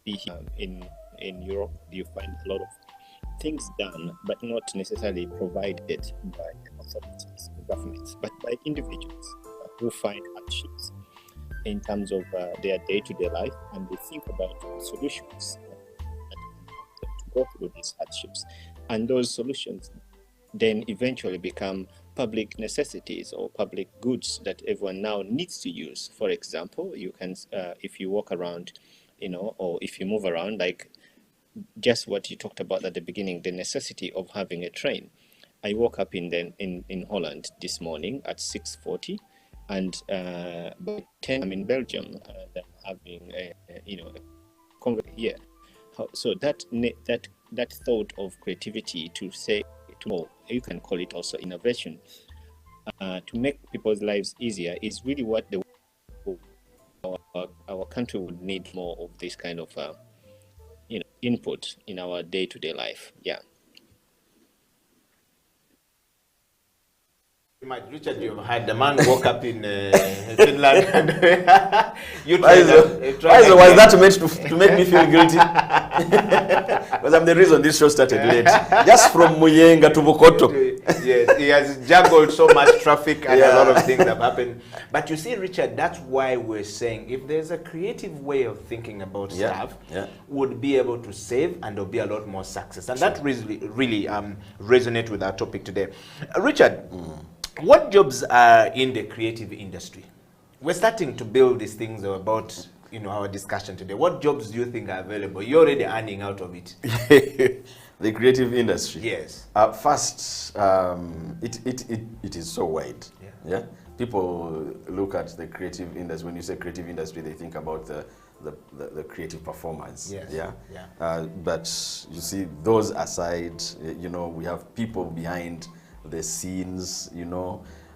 in Europe, you find a lot of things done, but not necessarily provided by authorities or governments, but by individuals who find hardships in terms of their day-to-day life, and they think about solutions to go through these hardships. And those solutions then eventually become public necessities or public goods that everyone now needs to use. For example, you can, if you walk around, or if you move around, like just what you talked about at the beginning, the necessity of having a train. I woke up in Holland this morning at 6:40, and by 10 I'm in Belgium, and I'm having a conversation here. So that thought of creativity to say, you can call it also innovation, to make people's lives easier, is really what our country would need more of this kind of input in our day-to-day life. Richard, you've had the man woke up in Finland. Was that meant to make me feel guilty? Because I'm the reason this show started late. Just from Muyenga to Bukoto. Yes, he has juggled so much traffic and a lot of things have happened. But you see, Richard, that's why we're saying if there's a creative way of thinking about stuff, would be able to save, and there'll be a lot more success. And that really resonates with our topic today. Richard, what jobs are in the creative industry? We're starting to build these things about our discussion today. What jobs do you think are available? You're already earning out of it. The creative industry. Yes. First, it is so wide. Yeah. People look at the creative industry. When you say creative industry, they think about the creative performance. Yes. Yeah. Yeah. But you see, those aside, we have people behind the scenes.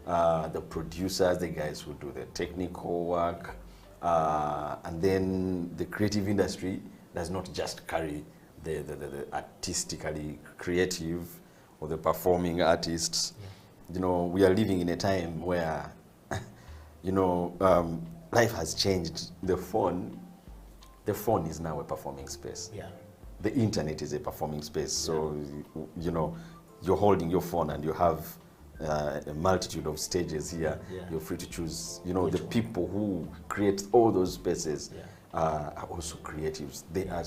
The producers, the guys who do the technical work, and then the creative industry does not just carry the artistically creative or the performing artists. We are living in a time where, life has changed. The phone is now a performing space. Yeah. The internet is a performing space. So, you're holding your phone and you have a multitude of stages here. Yeah. You're free to choose. The people who create all those spaces are also creatives. They are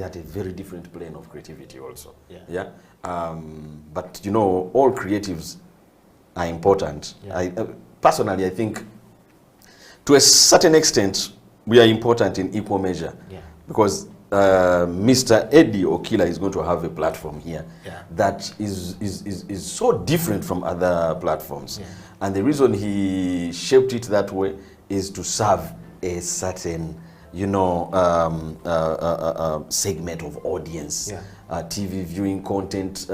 at a very different plane of creativity also. Yeah. But all creatives are important. Yeah. Personally, I think to a certain extent we are important in equal measure. Yeah. Because Mr. Eddie Okila is going to have a platform here that is so different from other platforms. Yeah. And the reason he shaped it that way is to serve a certain segment of audience, TV viewing content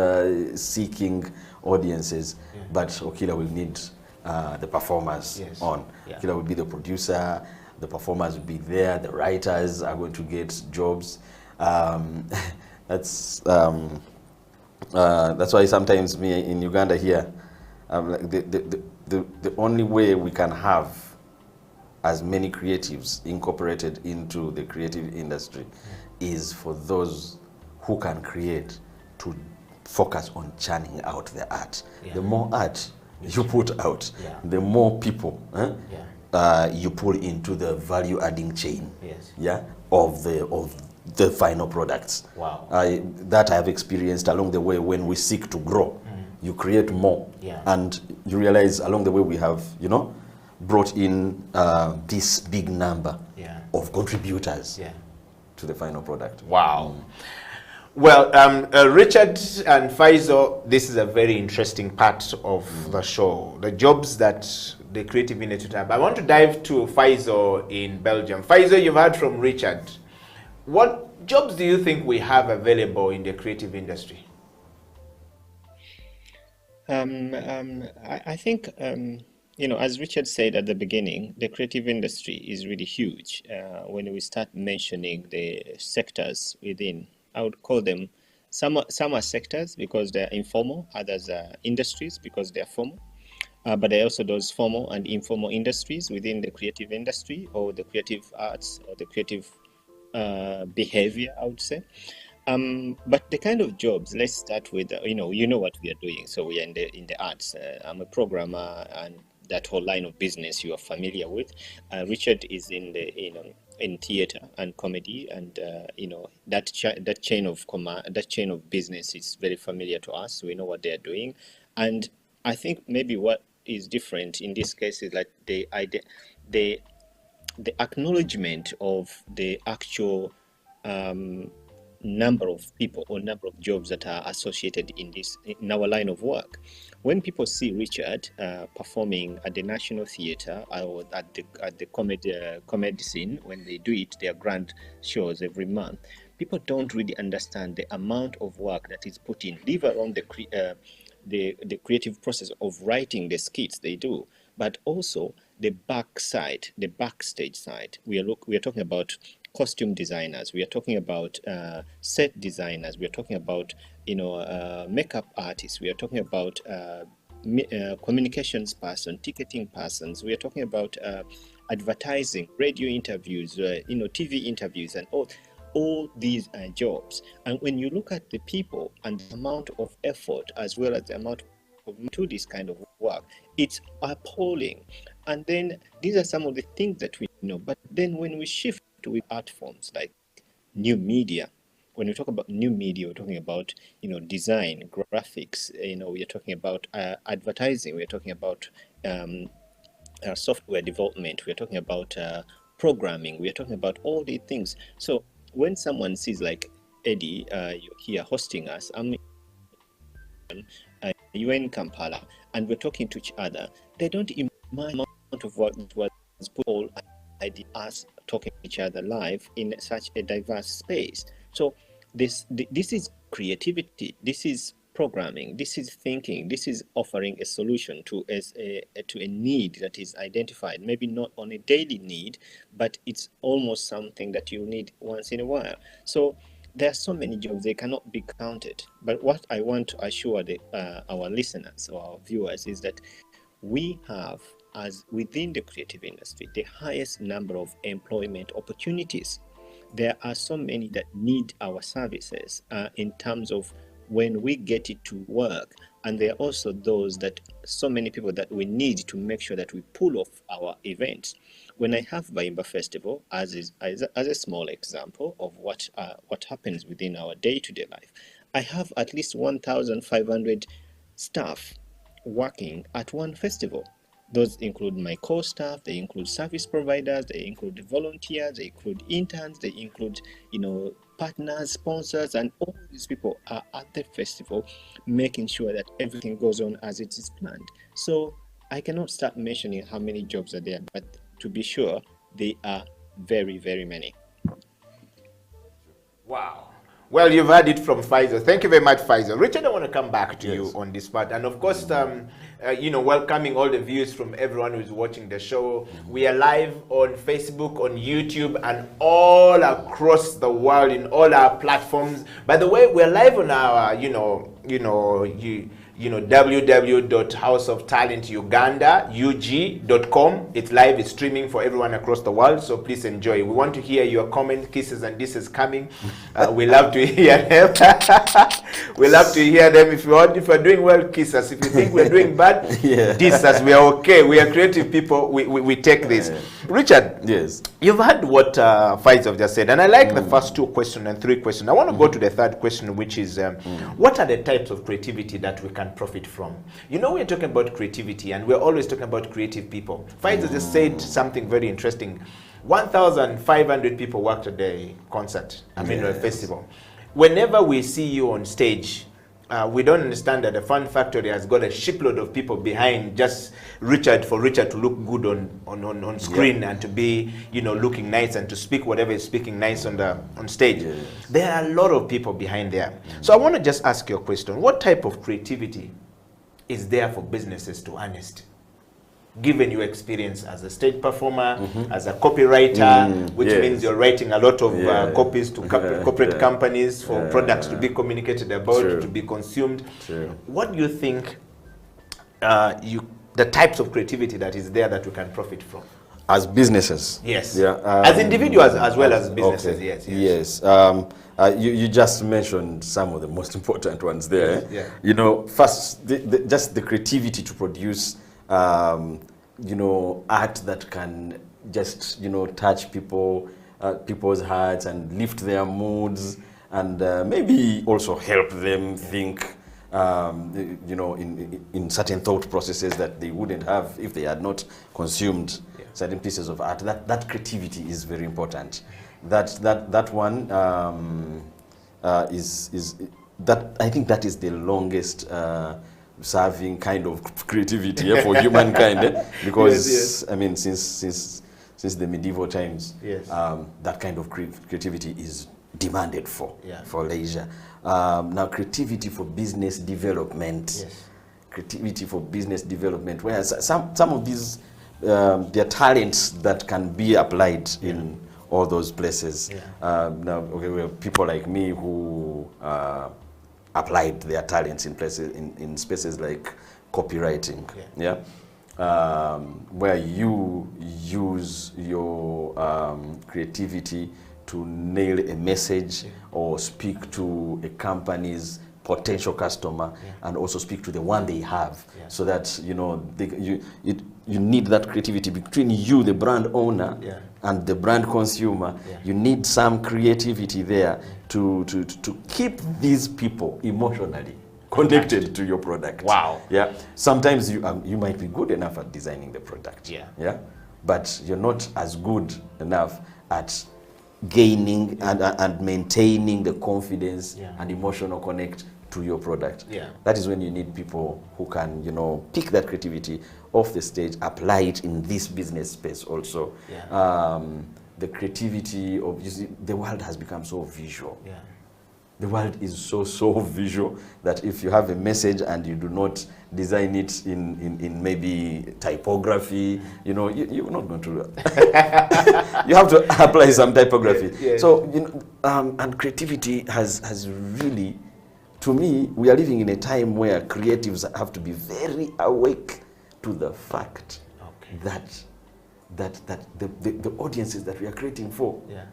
seeking audiences. But Okila will need the performers on. Okila will be the producer, the performers will be there, the writers are going to get jobs. That's why sometimes me in Uganda here, the only way we can have as many creatives incorporated into the creative industry is for those who can create to focus on churning out the art. The more art you put out, the more people you pull into the value-adding chain of the final products. Wow. That I have experienced along the way when we seek to grow. You create more, and you realize along the way we have, brought in this big number of contributors to the final product. Wow. Well, Richard and Faisal, this is a very interesting part of the show. The jobs that the creative industry have. I want to dive to Faisal in Belgium. Faisal, you've heard from Richard. What jobs do you think we have available in the creative industry? I think, as Richard said at the beginning, the creative industry is really huge. When we start mentioning the sectors within, I would call them, some are sectors because they're informal, others are industries because they're formal. But there are also those formal and informal industries within the creative industry or the creative arts or the creative behavior, I would say. But the kind of jobs, let's start with, you know what we are doing. So we are in the arts. I'm a programmer, and that whole line of business you are familiar with. Richard is in the, in theater and comedy, and that chain of business is very familiar to us. We know what they are doing, and I think maybe what is different in this case is like the acknowledgement of the actual number of people or number of jobs that are associated in our line of work. When people see Richard performing at the National Theatre or at the comedy scene, when they do it, their grand shows every month, people don't really understand the amount of work that is put in, leave alone the creative process of writing the skits they do, but also the backstage side. We are talking about costume designers, we are talking about set designers, we are talking about makeup artists, we are talking about communications person, ticketing persons, we are talking about advertising, radio interviews, TV interviews, and all these jobs. And when you look at the people and the amount of effort as well as the amount of to this kind of work, it's appalling. And then these are some of the things that we know. But then when we shift to art forms like new media, when we talk about new media, we're talking about design, graphics, we are talking about advertising, we're talking about software development, we're talking about programming, we're talking about all these things. So when someone sees like Eddie, you're here hosting us, you're in Kampala, and we're talking to each other, they don't imagine the amount of work that was put all us talking to each other live in such a diverse space. So this is creativity, this is programming, this is thinking, this is offering a solution to a need that is identified, maybe not on a daily need, but it's almost something that you need once in a while. So there are so many jobs, they cannot be counted. But what I want to assure our listeners or our viewers is that we have, as within the creative industry, the highest number of employment opportunities. There are so many that need our services in terms of when we get it to work. And there are also those that, so many people that we need to make sure that we pull off our events. When I have Baimba Festival, as a small example of what happens within our day-to-day life, I have at least 1,500 staff working at one festival. Those include my core staff, they include service providers, they include volunteers, they include interns, they include, partners, sponsors, and all these people are at the festival making sure that everything goes on as it is planned. So I cannot start mentioning how many jobs are there, but to be sure, they are very, very many. Wow. Well, you've heard it from Faisal. Thank you very much, Faisal. Richard, I want to come back to you on this part. And of course, welcoming all the views from everyone who's watching the show. We are live on Facebook, on YouTube, and all across the world in all our platforms. By the way, we're live on our, www.houseoftalentuganda.com. It's live, it's streaming for everyone across the world, so please enjoy. We want to hear your comments, kisses and disses coming. We love to hear them. We love to hear them. If you're doing well, kiss us. If you think we're doing bad, diss us. We are okay. We are creative people. We take this. Richard, yes, you've heard what Faisal just said, and I like the first 2 questions and 3 questions. I want to go to the third question, which is what are the types of creativity that we can profit from? We're talking about creativity, and we're always talking about creative people. Faisal just said something very interesting. 1,500 people worked at the concert, a festival. Whenever we see you on stage, we don't understand that the Fun Factory has got a shipload of people behind just Richard to look good on screen and to be looking nice and to speak whatever is speaking nice on stage. There are a lot of people behind there. So I want to just ask you a question. What type of creativity is there for businesses to harness? Given your experience as a stage performer, as a copywriter, which means you're writing a lot of copies to corporate companies for products to be communicated about, to be consumed. What do you think the types of creativity that is there that we can profit from? As businesses? Yes. As individuals as well as businesses, yes. You just mentioned some of the most important ones there. First, just the creativity to produce art that can just touch people's hearts and lift their moods, and maybe also help them think in certain thought processes that they wouldn't have if they had not consumed certain pieces of art. That creativity is very important. That one is that, I think that is the longest serving kind of creativity for humankind, because I mean, since the medieval times, that kind of creativity is demanded for leisure. Now, creativity for business development, where some of these there are talents that can be applied in all those places. Now, we have people like me who applied their talents in places in spaces like copywriting, where you use your creativity to nail a message or speak to a company's potential customer, and also speak to the one they have, so that you need that creativity between you, the brand owner, and the brand consumer. You need some creativity there to keep these people emotionally connected to your product. Wow. Yeah. Sometimes you might be good enough at designing the product. Yeah. Yeah. But you're not as good enough at gaining and maintaining the confidence and emotional connect to your product. Yeah. That is when you need people who can, pick that creativity off the stage, apply it in this business space also. Yeah. The creativity of, the world has become so visual. Yeah. The world is so visual that if you have a message and you do not design it in maybe typography, you're not going to. You have to apply some typography. Yes, yes. So and creativity has really, to me, we are living in a time where creatives have to be very awake to the fact that the audiences that we are creating for. Yeah.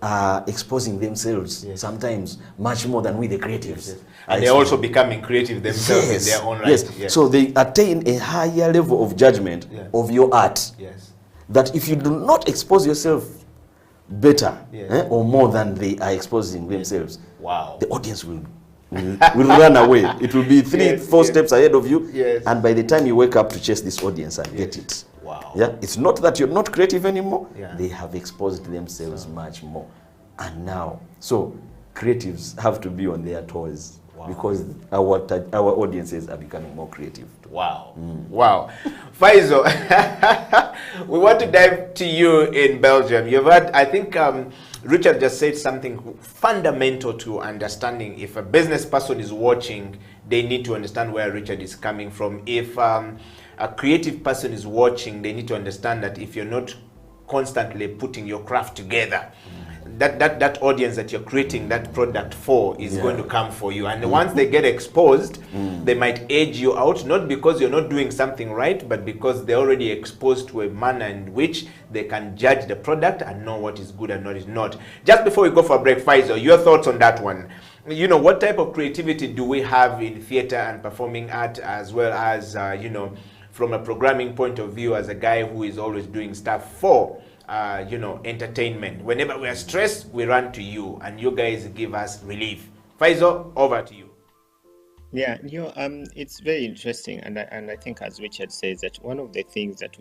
Are exposing themselves sometimes much more than we, the creatives. Yes. And they're also becoming creative themselves in their own right. Yes. Yes. So they attain a higher level of judgment of your art. Yes. That if you do not expose yourself better or more than they are exposing themselves, wow, the audience will run away. It will be 3-4 steps ahead of you. Yes. And by the time you wake up to chase this audience and get it. Wow. Yeah, it's not that you're not creative anymore. Yeah. They have exposed themselves much more. And now, so creatives have to be on their toes because our audiences are becoming more creative. Wow. Wow. Faisal, we want to dive to you in Belgium. You've heard, I think Richard just said something fundamental to understanding. If a business person is watching, they need to understand where Richard is coming from. If a creative person is watching, they need to understand that if you're not constantly putting your craft together, that audience that you're creating that product for is going to come for you. And once they get exposed, they might edge you out, not because you're not doing something right, but because they're already exposed to a manner in which they can judge the product and know what is good and what is not. Just before we go for a break, Faisal, your thoughts on that one? What type of creativity do we have in theater and performing art, as well as, from a programming point of view, as a guy who is always doing stuff for entertainment? Whenever we are stressed, we run to you, and you guys give us relief. Faisal, over to you. Yeah, it's very interesting, and I think, as Richard says, that one of the things that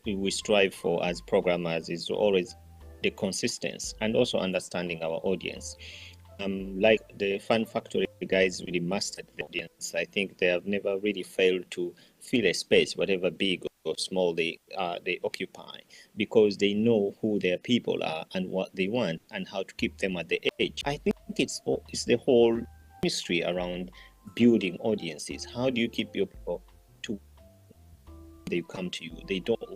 we strive for as programmers is always the consistency and also understanding our audience. Like the Fun Factory guys really mastered the audience. I think they have never really failed to fill a space, whatever big or small they occupy, because they know who their people are and what they want and how to keep them at the edge. I think it's the whole mystery around building audiences. How do you keep your people to they come to you?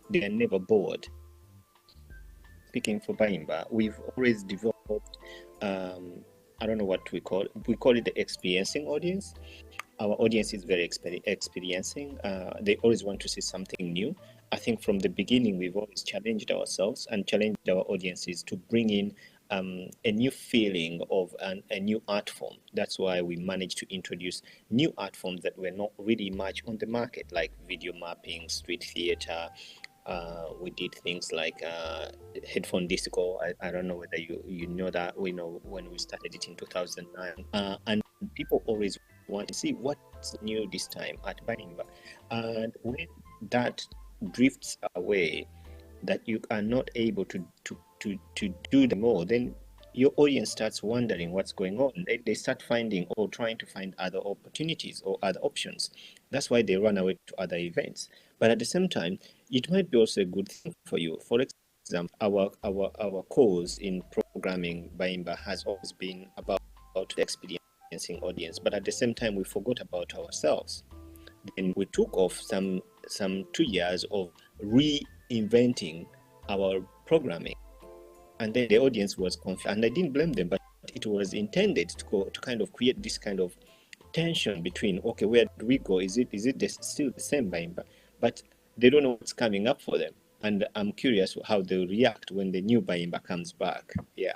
They are never bored. Speaking for Bayimba, we've always developed I don't know what we call it the experiencing audience. Our audience is very experiencing. They always want to see something new. I think from the beginning, we've always challenged ourselves and challenged our audiences to bring in a new feeling of a new art form. That's why we managed to introduce new art forms that were not really much on the market, like video mapping, street theater. We did things like headphone disco. I don't know whether you know that. We know when we started it in 2009. And people always want to see what's new this time at Bayimba. And when that drifts away, that you are not able to do them all, then your audience starts wondering what's going on. They start finding or trying to find other opportunities or other options. That's why they run away to other events. But at the same time, it might be also a good thing for you. For example, our cause in programming Bayimba has always been about experiencing audience, but at the same time, we forgot about ourselves. Then we took off some 2 years of reinventing our programming, and then the audience was confused. And I didn't blame them, but it was intended to kind of create this kind of tension between, okay, where do we go? Is it still the same Bayimba? But they don't know what's coming up for them. And I'm curious how they'll react when the new Bayimba comes back. Yeah.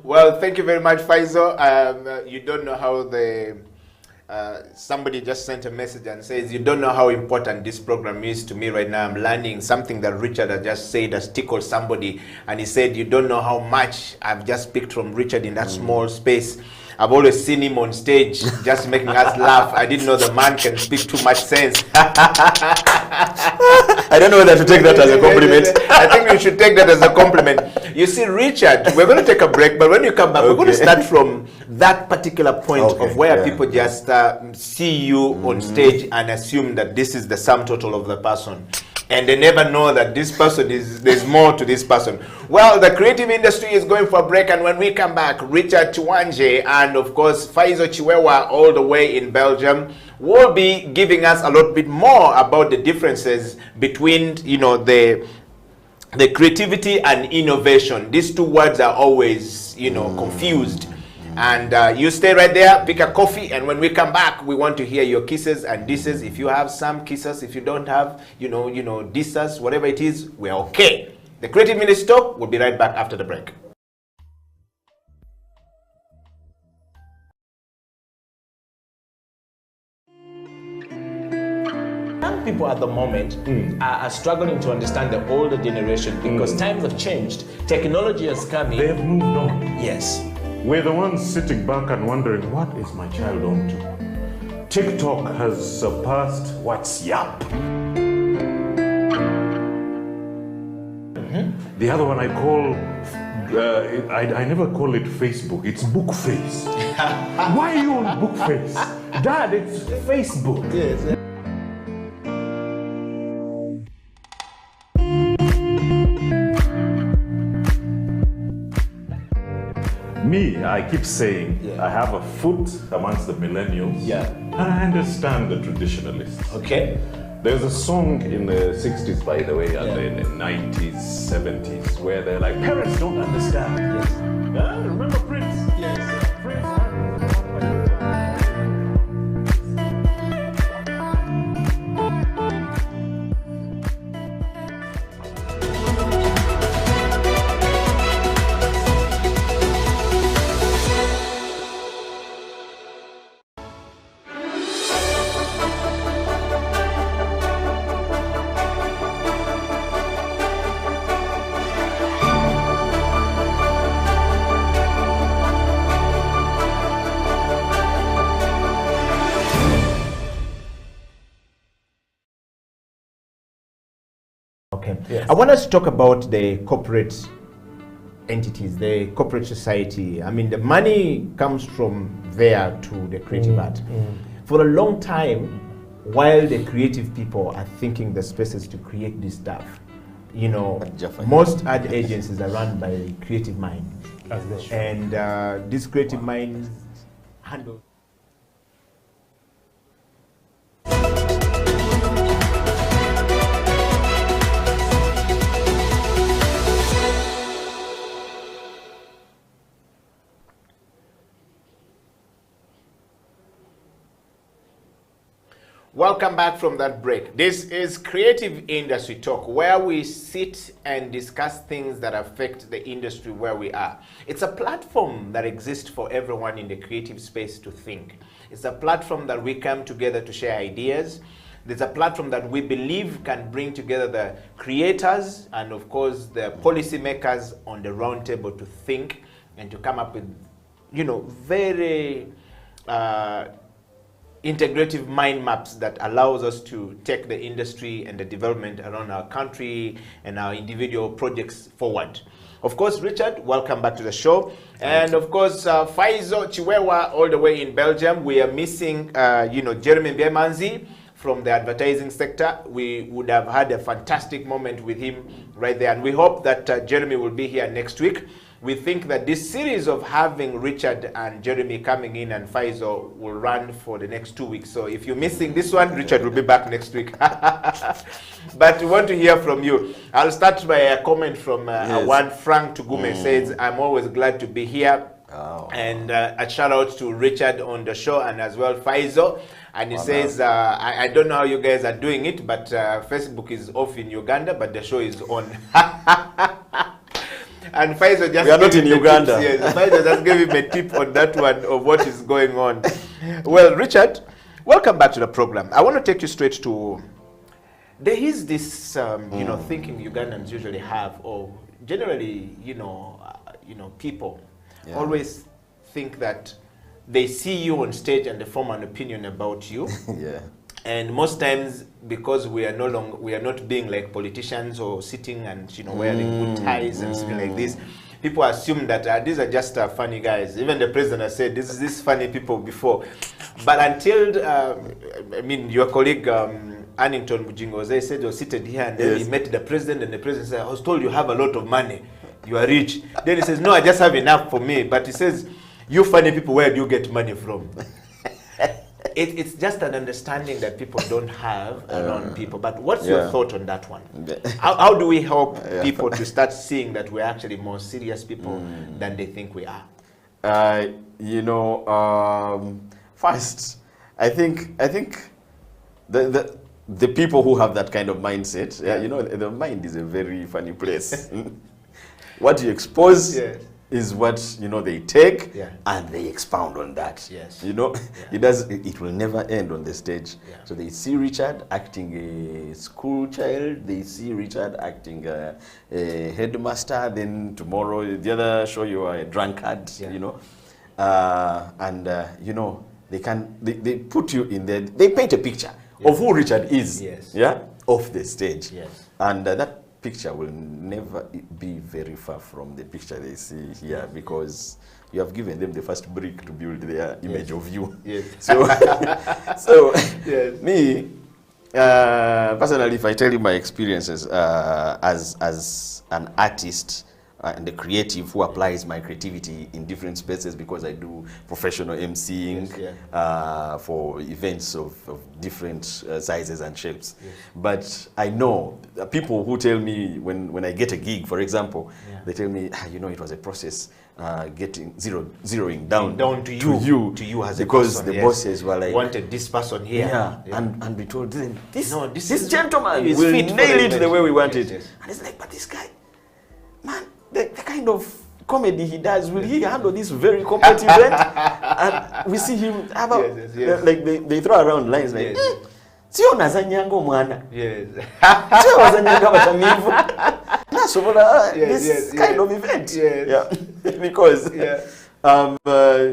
Well, thank you very much, Faisal. You don't know how somebody just sent a message and says, you don't know how important this program is to me right now. I'm learning something that Richard had just said has tickled somebody. And he said, you don't know how much I've just picked from Richard in that small space. I've always seen him on stage just making us laugh. I didn't know the man can speak too much sense. I don't know whether to take that as a compliment. I think you should take that as a compliment. You see, Richard, we're going to take a break, but when you come back, we're going to start from that particular point of where people just see you on stage and assume that this is the sum total of the person. And they never know that this person there's more to this person. Well, the creative industry is going for a break, and when we come back, Richard Chiwanje and of course Faizo Chiwewa all the way in Belgium will be giving us a lot bit more about the differences between, you know, the creativity and innovation. These two words are always, you know, confused. And you stay right there, pick a coffee, and when we come back, we want to hear your kisses and disses. If you have some kisses, if you don't have, you know, disses, whatever it is, we're okay. The Creative Ministry Talk will be right back after the break. Young people at the moment are struggling to understand the older generation because times have changed. Technology has come in. They've moved on. Yes. We're the ones sitting back and wondering, what is my child on to? TikTok has surpassed WhatsApp. The other one I call, I never call it Facebook, it's Bookface. Why are you on Bookface? Dad, it's Facebook. Yes. Me, I keep saying I have a foot amongst the millennials. Yeah. And I understand the traditionalists. Okay. There's a song in the 60s, by the way, and in the 90s, 70s, where they're like, parents don't understand. Yes. Remember Prince? Yes. Prince. Okay. Yes. I want us to talk about the corporate entities, the corporate society. I mean, the money comes from there to the creative art. For a long time, while the creative people are thinking the spaces to create this stuff, you know, most ad agencies are run by creative minds. And these creative minds handle. Welcome back from that break. This is Creative Industry Talk, where we sit and discuss things that affect the industry where we are. It's a platform that exists for everyone in the creative space to think. It's a platform that we come together to share ideas. There's a platform that we believe can bring together the creators and, of course, the policymakers on the round table to think and to come up with, you know, very integrative mind maps that allows us to take the industry and the development around our country and our individual projects forward. Of course, Richard, welcome back to the show. And of course, Faizo Chiwewa all the way in Belgium. We are missing, you know, Jeremy Biemanzi from the advertising sector. We would have had a fantastic moment with him right there. And we hope that Jeremy will be here next week. We think that this series of having Richard and Jeremy coming in and Faizo will run for the next 2 weeks. So if you're missing this one, Richard will be back next week. But we want to hear from you. I'll start by a comment from one Frank Tugume says, I'm always glad to be here. And a shout out to Richard on the show and as well Faizo. And he says, I don't know how you guys are doing it, but Facebook is off in Uganda, but the show is on. And Faizo just we are not in Uganda. Yes, Faizo just gave him a tip on that one of what is going on. Well, Richard, welcome back to the program. I want to take you straight to, there is this, you know, thinking Ugandans usually have, or generally, you know, people always think that they see you on stage and they form an opinion about you. Yeah. And most times, because we are not being like politicians or sitting and wearing good ties and something like this, people assume that these are just funny guys. Even the president has said this is these funny people before. But until your colleague Annington Bujingoze said he was seated here and then he met the president and the president said, I was told you have a lot of money, you are rich. Then he says, no, I just have enough for me. But he says, you funny people, where do you get money from? It's just an understanding that people don't have around people. But what's your thought on that one? How do we help people to start seeing that we're actually more serious people than they think we are? First, I think the people who have that kind of mindset, the mind is a very funny place. What you expose is what they take and they expound on that. Yes. It will never end on the stage. So they see Richard acting a school child, they see Richard acting a headmaster, then tomorrow the other show you are a drunkard, they put you in there, they paint a picture of who Richard is, off the stage. Yes. And that picture will never be very far from the picture they see here, because you have given them the first brick to build their image of you. Yes. So me, personally, if I tell you my experiences as an artist and a creative who applies my creativity in different spaces, because I do professional emceeing for events of different sizes and shapes. Yes. But I know people who tell me when I get a gig, for example, they tell me, it was a process getting zeroing down to you as a because person, the bosses were like, wanted this person here. And we told them, this is gentleman is will fit for nail the it the event. way we want Yes, it. yes. And it's like, but this guy, man, the kind of comedy he does, will he handle this very corporate event? And we see him have like they throw around lines like, sio nazanyanga omwana. Yes. Sio nazanyanga batamivu. This kind of event. Yes.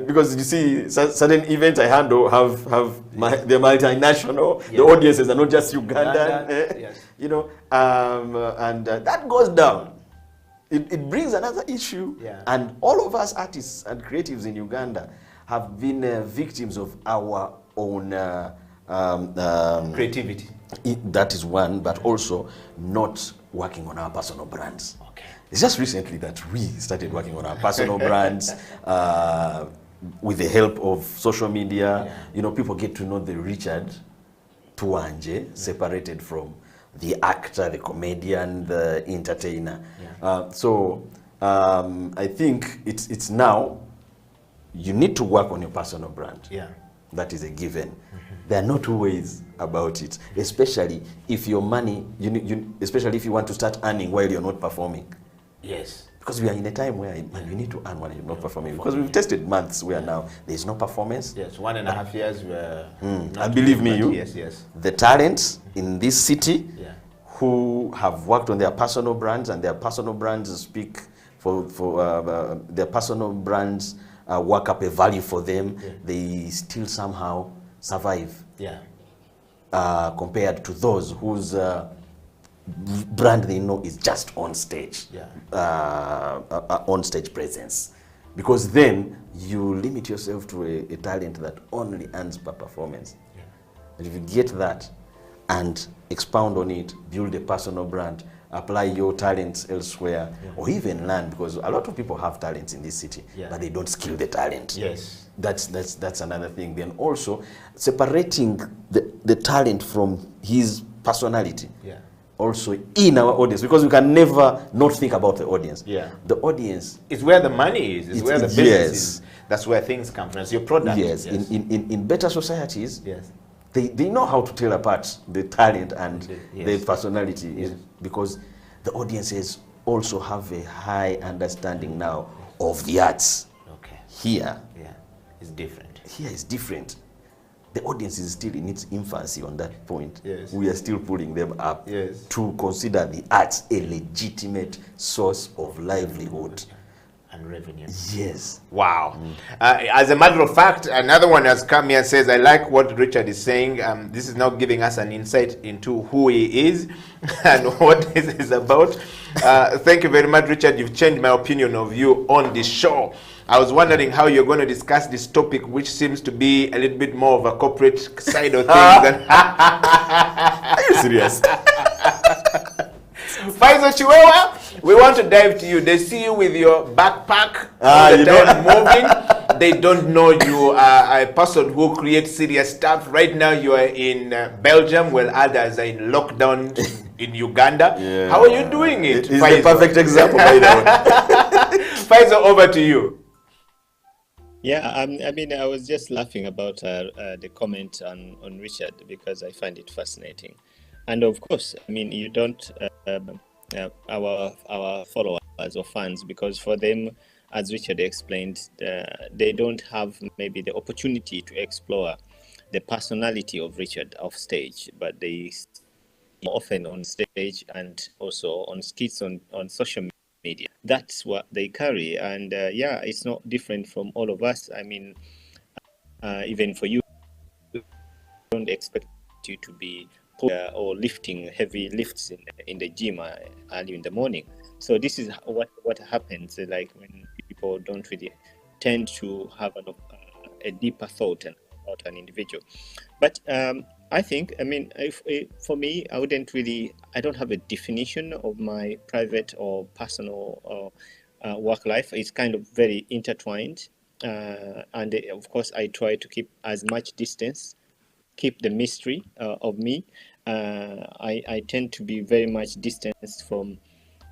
Because you see, certain events I handle they're multinational. The audiences are not just Ugandan. And that goes down. It brings another issue, and all of us artists and creatives in Uganda have been victims of our own creativity. That is one, but also not working on our personal brands. Okay. It's just recently that we started working on our personal brands with the help of social media. People get to know the Richard Tuanje, separated from the actor, the comedian, the entertainer. I think it's now, you need to work on your personal brand. That is a given. There are no two ways about it, especially if your money, especially if you want to start earning while you're not performing. Yes. Because we are in a time where you need to earn while you're not performing. Because we've tested months where now there's no performance. Yes, 1.5 years were and believe me, the talents in this city who have worked on their personal brands, and their personal brands speak for their personal brands work up a value for them, they still somehow survive. Compared to those whose brand they know is just on stage, on stage presence. Because then you limit yourself to a talent that only earns per performance. And if you get that and expound on it, build a personal brand, apply your talents elsewhere, or even learn, because a lot of people have talents in this city, but they don't skill the talent. Yes. That's another thing. Then also separating the talent from his personality. Also in our audience, because we can never not think about the audience. The audience is where the money is. It's where the business is. That's where things come from. It's your product. Yes. In better societies, they know how to tell apart the talent and the personality, because the audiences also have a high understanding now of the arts. Here, it's different. Here is different. The audience is still in its infancy on that point. We are still pulling them up to consider the arts a legitimate source of livelihood. and revenue. Yes. Wow. As a matter of fact, another one has come here and says, I like what Richard is saying. This is now giving us an insight into who he is and what this is about. Thank you very much, Richard. You've changed my opinion of you on this show. I was wondering how you're going to discuss this topic, which seems to be a little bit more of a corporate side of things. Are you serious? Faisal Chiwewa, we want to dive to you. They see you with your backpack all the time moving. They don't know you are a person who creates serious stuff. Right now you are in Belgium, while others are in lockdown in Uganda. Yeah. How are you doing it? It's the perfect example, by the way. Faisal, over to you. Yeah, I mean, I was just laughing about the comment on Richard because I find it fascinating. And of course, I mean, you don't, our followers or fans, because for them, as Richard explained, they don't have maybe the opportunity to explore the personality of Richard off stage, but they often on stage and also on skits on social media. That's what they carry. And yeah, it's not different from all of us. I mean, even for you, don't expect you to be or lifting heavy lifts in the gym early in the morning. So this is what happens, like when people don't really tend to have a deeper thought about an individual. But I think, I mean, for me, I don't have a definition of my private or personal work life. It's kind of very intertwined. And of course, I try to keep as much distance, keep the mystery of me. I tend to be very much distanced from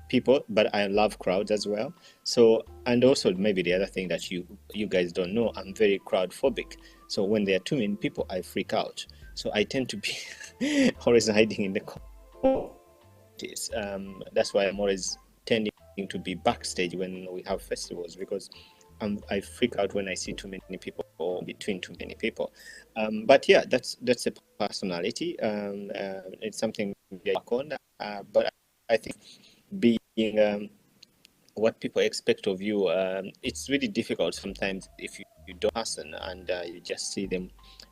people, but I love crowds as well. So, and also maybe the other thing that you guys don't know, I'm very crowd phobic. So when there are too many people, I freak out. So I tend to be always hiding in the corner. That's why I'm always tending to be backstage when we have festivals, because I freak out when I see too many people or between too many people. But yeah, that's a personality. It's something we work on. But I think being what people expect of you, it's really difficult sometimes if you don't listen and you just see them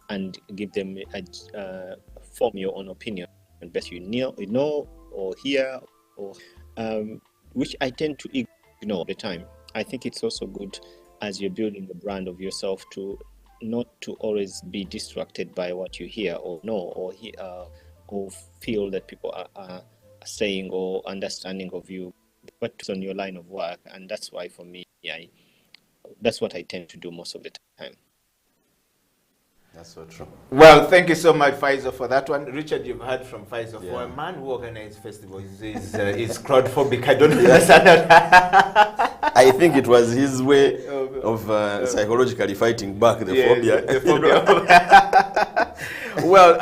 and give them form your own opinion, and best you know or hear, or which I tend to ignore all the time. I think it's also good as you're building the brand of yourself to not to always be distracted by what you hear or know or feel that people are saying or understanding of you, but on your line of work. And that's why for me, that's what I tend to do most of the time. That's so true. Well, thank you so much, Faisal, for that one. Richard, you've heard from Faisal. For a man who organizes festivals, is crowd phobic. I don't understand that. I think it was his way of psychologically fighting back the phobia. The phobia. Well,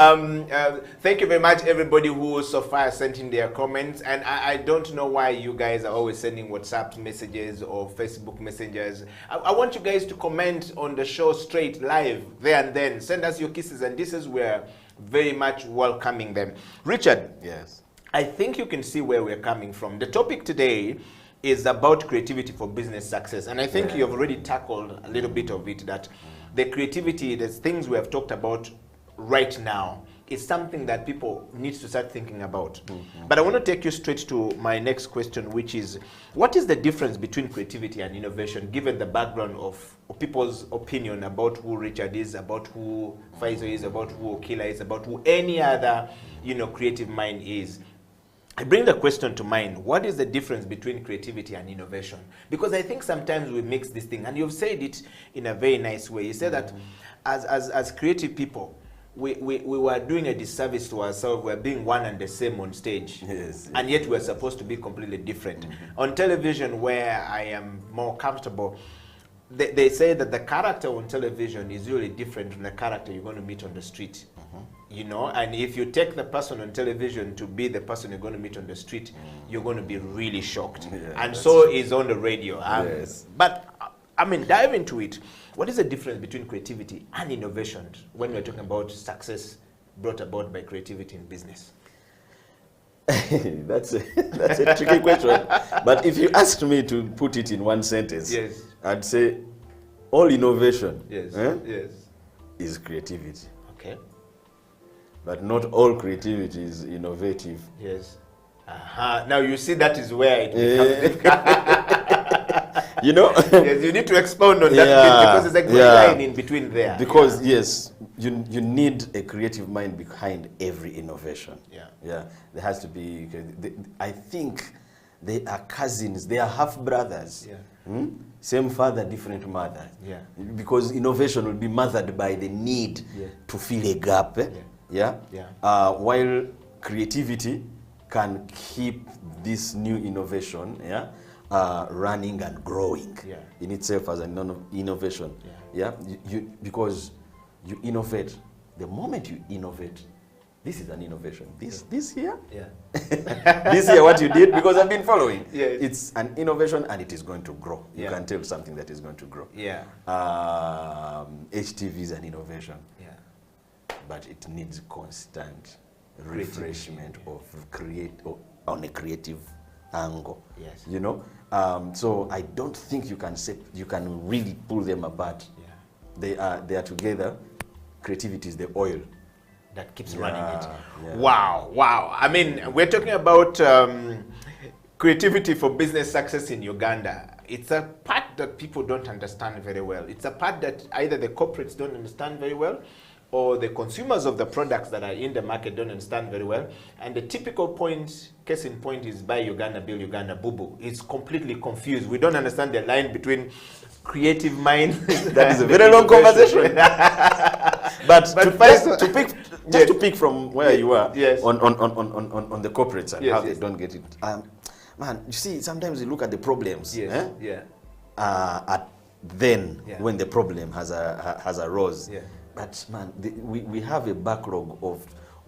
thank you very much, everybody who so far sent in their comments. And I don't know why you guys are always sending WhatsApp messages or Facebook messages. I want you guys to comment on the show straight live there and then. Send us your kisses and disses. We're very much welcoming them. Richard. Yes. I think you can see where we're coming from. The topic today is about creativity for business success. And I think you've already tackled a little bit of it, that the creativity, the things we have talked about right now, is something that people need to start thinking about. But I want to take you straight to my next question, which is, what is the difference between creativity and innovation, given the background of people's opinion about who Richard is, about who Faisal is, about who Okila is, about who any other, creative mind is? I bring the question to mind, what is the difference between creativity and innovation? Because I think sometimes we mix this thing, and you've said it in a very nice way. You said that as creative people, we were doing a disservice to ourselves. We're being one and the same on stage. Yes. And yet we're supposed to be completely different. On television, where I am more comfortable, they say that the character on television is really different from the character you're going to meet on the street. And if you take the person on television to be the person you're going to meet on the street, you're going to be really shocked. And so is on the radio. Yes. But I mean, dive into it. What is the difference between creativity and innovation when we're talking about success brought about by creativity in business? That's a tricky question. But if you asked me to put it in one sentence, yes, I'd say all innovation yes, yes, is creativity. Okay. But not all creativity is innovative. Yes. Now you see that is where it becomes difficult. You know? Yes, you need to expound on that bit because there's a gray line in between there. Because yes, you need a creative mind behind every innovation. Yeah. There has to be. I think they are cousins. They are half brothers. Same father, different mother. Yeah. Because innovation will be mothered by the need to fill a gap. While creativity can keep this new innovation running and growing in itself as an innovation. Because you innovate. The moment you innovate, this is an innovation. This here, this here, what you did, because I've been following. It's an innovation and it is going to grow. You can tell something that is going to grow. HTV is an innovation. But it needs constant refreshment of on a creative angle. You know, so I don't think you can really pull them apart. They are together. Creativity is the oil that keeps running it. Wow. I mean, we're talking about creativity for business success in Uganda. It's a part that people don't understand very well. It's a part that either the corporates don't understand very well, or the consumers of the products that are in the market don't understand very well. And the typical point, case in point, is buy Uganda, build Uganda, boo-boo. It's completely confused. We don't understand the line between creative mind. That is a very long conversation. But to pick from where you are on the corporates and how they don't get it. Man, you see, sometimes you look at the problems. When the problem has arose. But man, we have a backlog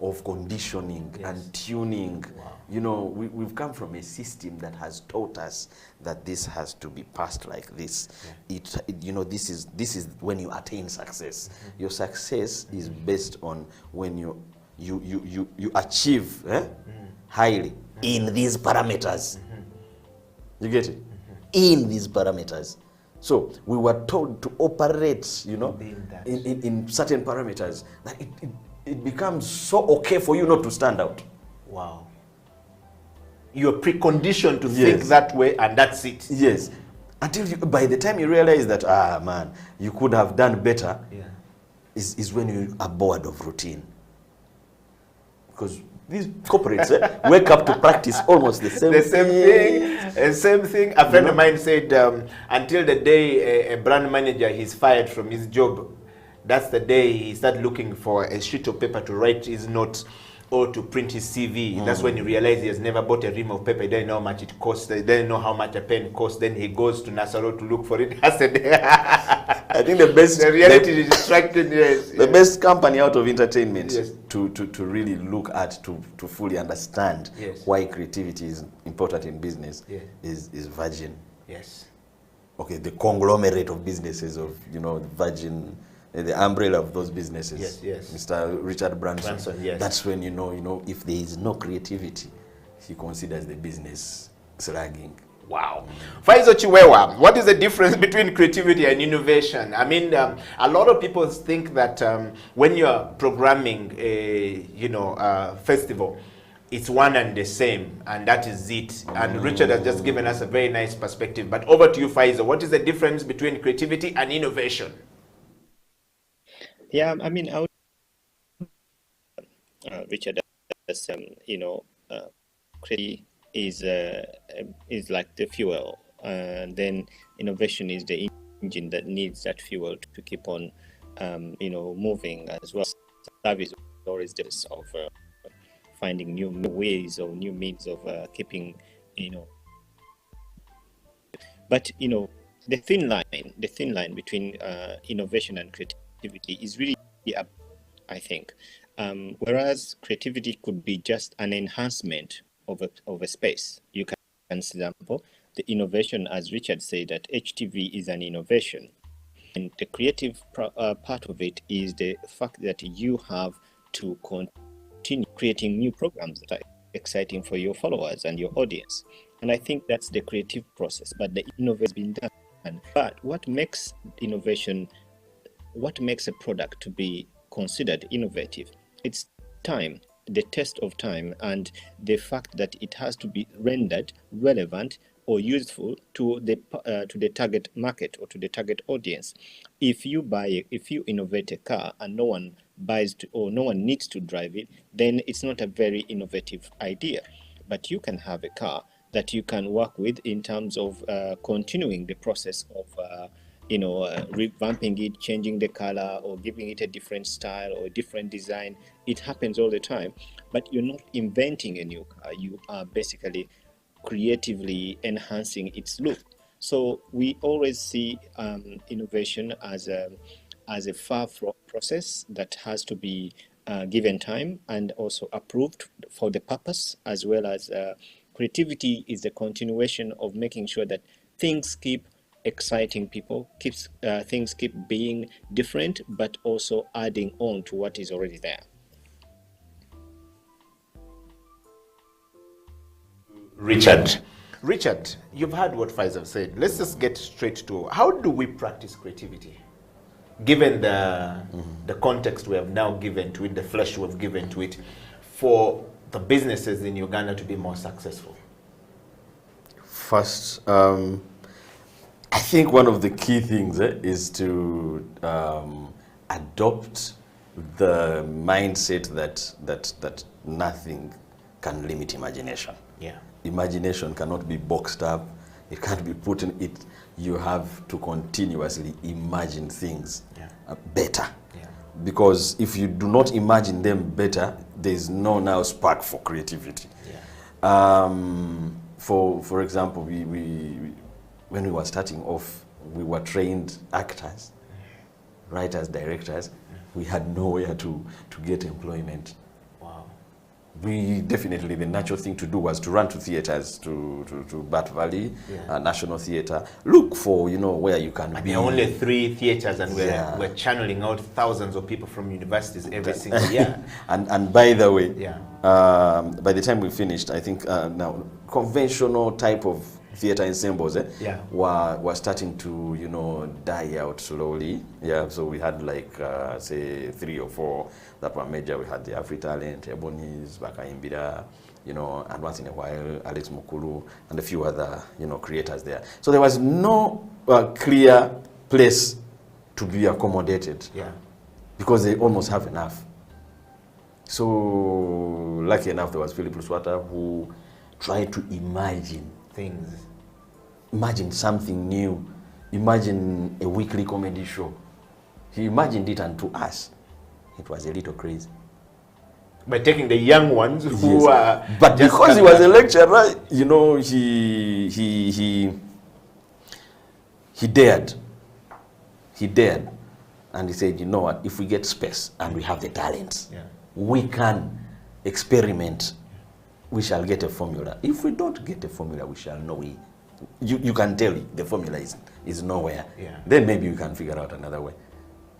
of conditioning and tuning. You know, we've come from a system that has taught us that this has to be passed like this. You know, this is when you attain success. Your success is based on when you achieve highly in these parameters. You get it? In these parameters. So we were told to operate, you know, in certain parameters that it becomes so okay for you not to stand out. Wow. You're preconditioned to think that way, and that's it. Yes. Until by the time you realize that, man, you could have done better, is when you are bored of routine. Because these corporates wake up to practice almost the same thing. Same thing. A friend of mine said, until the day a brand manager is fired from his job, that's the day he started looking for a sheet of paper to write his notes or to print his CV. That's when he realized he has never bought a ream of paper. He doesn't know how much it costs. He doesn't know how much a pen costs. Then he goes to Nasaro to look for it. I said, I think the reality is distracting. The best company out of entertainment to really look at, to fully understand why creativity is important in business is Virgin. Okay, the conglomerate of businesses of, you know, Virgin, the umbrella of those businesses. Mr. Richard Branson. That's when you know if there is no creativity, he considers the business slugging. Wow. Faizo Chiwewa, what is the difference between creativity and innovation? I mean, a lot of people think that when you're programming a festival, it's one and the same, and that is it. And Richard has just given us a very nice perspective. But over to you, Faizo. What is the difference between creativity and innovation? Yeah, I mean, Richard, creativity is like the fuel, and then innovation is the engine that needs that fuel to keep on, moving as well. Service always this of finding new ways or new means of keeping, But the thin line between innovation and creativity is really up, I think. Whereas creativity could be just an enhancement of a space. You can, for example, the innovation, as Richard said, that HTV is an innovation. And the creative part of it is the fact that you have to continue creating new programs that are exciting for your followers and your audience. And I think that's the creative process, but the innovation has been done. But what makes innovation, what makes a product to be considered innovative? It's time, the test of time, and the fact that it has to be rendered relevant or useful to the target market or to the target audience. If you innovate a car and no one buys or no one needs to drive it, then it's not a very innovative idea. But you can have a car that you can work with in terms of continuing the process of revamping it, changing the color, or giving it a different style or a different design. It happens all the time, but you're not inventing a new car. You are basically creatively enhancing its look. So we always see innovation as a far process that has to be given time and also approved for the purpose, as well as creativity is the continuation of making sure that things keep exciting people, things keep being different, but also adding on to what is already there. Richard, you've heard what Faisal said. Let's just get straight to how do we practice creativity? Given the context we have now given to it, the flesh we have given to it, for the businesses in Uganda to be more successful? First, I think one of the key things is to adopt the mindset that nothing can limit imagination. Yeah. Imagination cannot be boxed up. It can't be put in it. You have to continuously imagine things better. Yeah. Because if you do not imagine them better, there's no now spark for creativity. Yeah. For example, we when we were starting off, we were trained actors, writers, directors. We had nowhere to get employment. Wow. We definitely, the natural thing to do was to run to theaters, to Bat Valley, National Theatre, look for, where you can be. There are only 3 theaters, and we're channeling out thousands of people from universities every single year. And by the way, Yeah. By the time we finished, I think now conventional type of theatre ensembles were starting to die out slowly. Yeah, so we had like say 3 or 4 that were major. We had the AfriTalent, Ebony's, Bakaimbira, and once in a while Alex Mukulu and a few other creators there. So there was no clear place to be accommodated. Yeah. Because they almost have enough. So lucky enough, there was Philip Luswata who tried to imagine things. Imagine something new. Imagine a weekly comedy show. He imagined it, and to us, it was a little crazy. By taking the young ones who are... But because he was a lecturer, he dared. He dared. And he said, you know what, if we get space and we have the talents, we can experiment. We shall get a formula. If we don't get a formula, we shall know you can tell the formula is nowhere. Yeah. Then maybe we can figure out another way.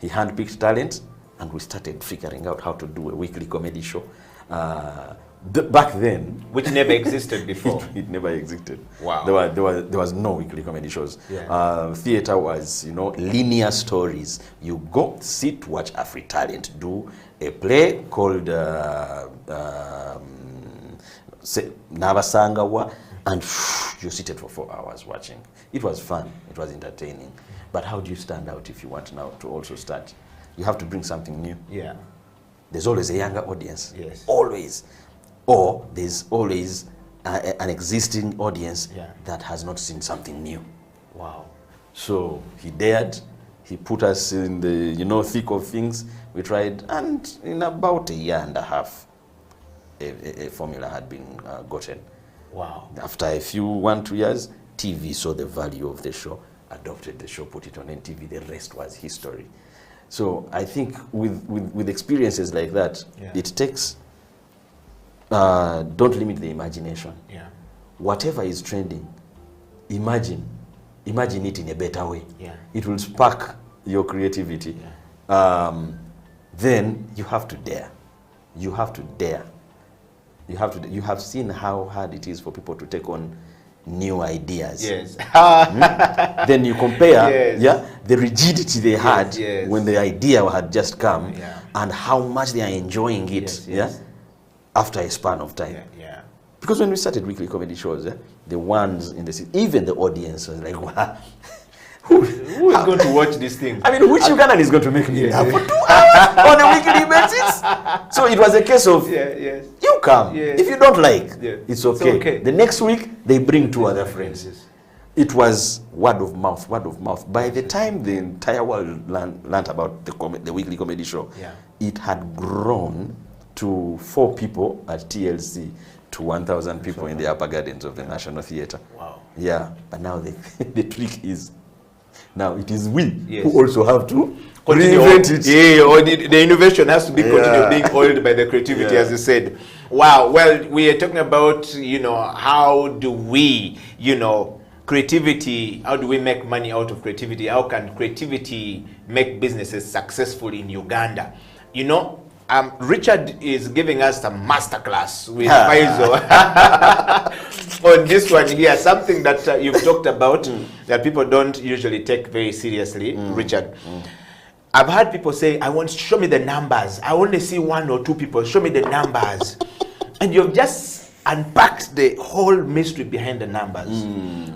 He handpicked talent, and we started figuring out how to do a weekly comedy show. Back then, which never existed before. It never existed. Wow. There was no weekly comedy shows. Yeah. Theater was linear stories. You go sit, watch AfriTalent do a play called Navasangawa, and you seated for 4 hours watching. It was fun. It was entertaining. But how do you stand out if you want now to also start? You have to bring something new. Yeah. There's always a younger audience. Yes. Always. Or there's always an existing audience that has not seen something new. Wow. So he dared. He put us in the thick of things. We tried, and in about a year and a half, a formula had been gotten. Wow. After a few 1-2 years, TV saw the value of the show, adopted the show, put it on NTV. The rest was history. So I think with experiences like that, it takes, don't limit the imagination. Yeah. Whatever is trending, imagine it in a better way. Yeah. It will spark your creativity. Yeah. Then you have to dare. You have to dare. You have seen how hard it is for people to take on new ideas. Yes. Then you compare, Yes. the rigidity they had yes. when the idea had just come, and how much they are enjoying it, after a span of time. Because when we started weekly comedy shows, the ones in the city, even the audience was like, wow. Who is going to watch this thing? I mean, which Ugandan is going to make me laugh for 2 hours on a weekly basis? So it was a case of, you come. If you don't like, it's okay. The next week, they bring 2 other friends. It was word of mouth, word of mouth. By the time the entire world learned about the weekly comedy show, it had grown to 4 people at TLC to 1,000 people in the upper gardens of the National Theatre. Wow. Yeah, but now the trick is, now it is we who also have to reinvent it. Yeah, or the innovation has to be continued being oiled by the creativity, as you said. Wow. Well, we are talking about, how do we, creativity, how do we make money out of creativity? How can creativity make businesses successful in Uganda? Richard is giving us a masterclass with Faizo on this one here, something that you've talked about that people don't usually take very seriously, Richard. I've heard people say, show me the numbers. I only see 1 or 2 people, show me the numbers. And you've just unpacked the whole mystery behind the numbers.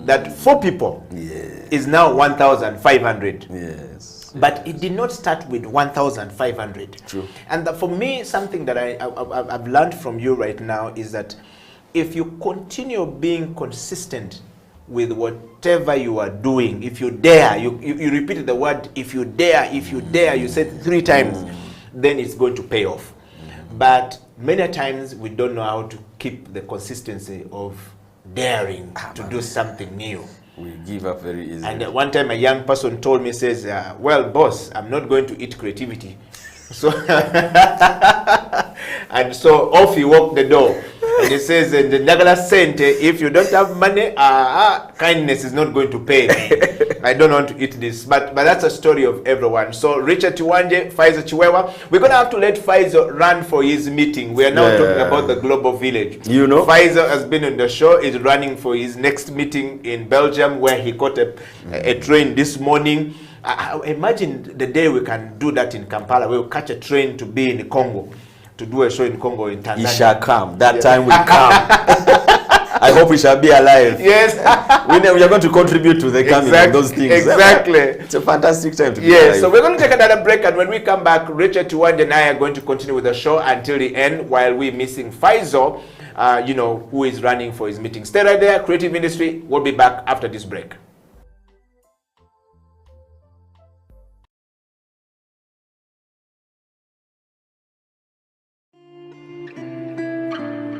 That 4 people is now 1,500. Yes. But it did not start with 1,500. True. And for me, something that I've learned from you right now is that if you continue being consistent with whatever you are doing, if you dare, you repeated the word, if you dare, you said 3 times, then it's going to pay off. But many times we don't know how to keep the consistency of daring to do something new. We give up very easily. And one time a young person told me, says, well, boss, I'm not going to eat creativity. So, and so off he walked the door. And he says, the Nagala sent, if you don't have money, kindness is not going to pay me. I don't want to eat this. But that's a story of everyone. So Richard Tiwanje, Faizo Chiwewa, we're going to have to let Faizo run for his meeting. We are now talking about the global village. Faizo has been on the show, is running for his next meeting in Belgium, where he caught a train this morning. Imagine the day we can do that in Kampala. We'll catch a train to be in Congo, to do a show in Congo, in Tanzania. It shall come. That time will come. I hope we shall be alive. Yes. We are going to contribute to the coming of those things. Exactly. It's a fantastic time to be alive. So we're going to take another break, and when we come back, Richard Tiwanje and I are going to continue with the show until the end, while we're missing Faizo, who is running for his meeting. Stay right there. Creative Industry. We'll be back after this break.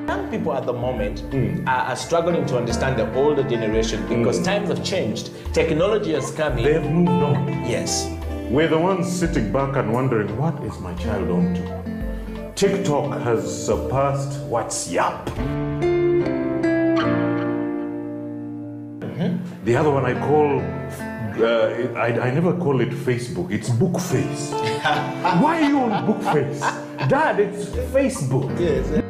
Young people at the moment are struggling to understand the older generation because times have changed. Technology has come in. They've moved on. Yes. We're the ones sitting back and wondering, what is my child on to? TikTok has surpassed WhatsApp. The other one I call, I never call it Facebook, it's Bookface. Why are you on Bookface? Dad, it's Facebook. Yes.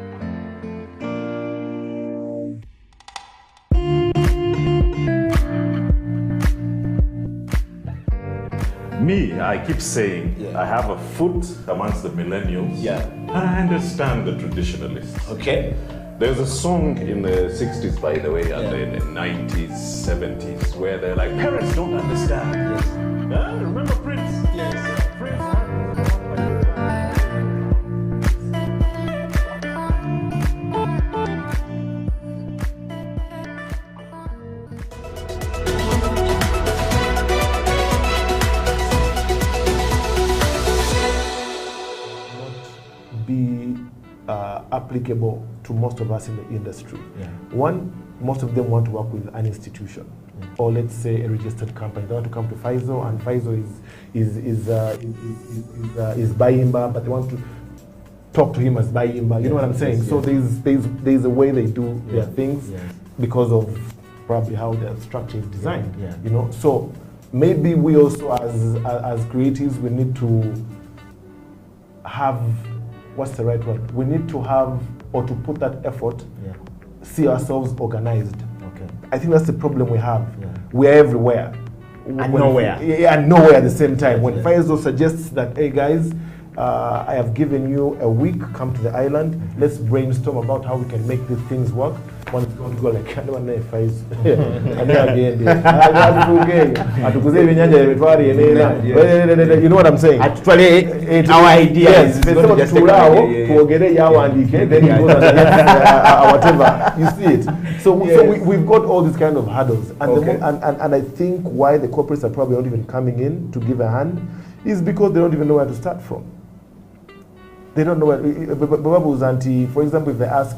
Me, I keep saying, I have a foot amongst the millennials. And I understand the traditionalists. Okay. There's a song in the 60s, by the way, and in the 90s, 70s, where they're like, parents don't understand. Yes. Remember Prince? Yes. Be applicable to most of us in the industry. One, most of them want to work with an institution, or let's say a registered company. They want to come to Faizo, and Faizo is Bayimba, but they want to talk to him as Bayimba. You know what I'm saying? So there's a way they do their things because of probably how their structure is designed. You know, so maybe we also as creatives, we need to have, what's the right word? We need to have or to put that effort, see ourselves organized. Okay. I think that's the problem we have. We're everywhere. And nowhere. And nowhere at the same time. When Faisal suggests that, hey guys, I have given you a week, come to the island, let's brainstorm about how we can make these things work. One is going to go like, I don't know if I you know what I'm saying? Actually, our idea is then he goes whatever. You see it. So we've got all these kind of hurdles. And I think why the corporates are probably not even coming in to give a hand is because they don't even know where to start from. They don't know where. Bababu's auntie, for example, if they ask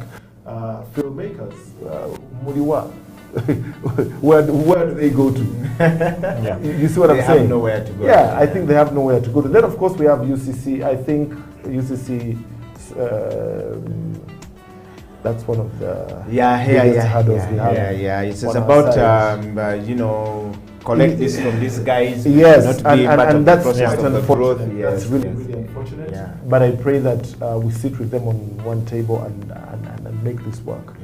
filmmakers, Mudiwa, where do they go to? You see what I'm saying? They have nowhere to go. Yeah, I think they have nowhere to go to. Then, of course, we have UCC. I think UCC, that's one of the biggest hurdles we have. It's about, you know, collect this from these guys. Yes, not be part of that's the process of the growth. That's really unfortunate. But I pray that we sit with them on one table and make this work.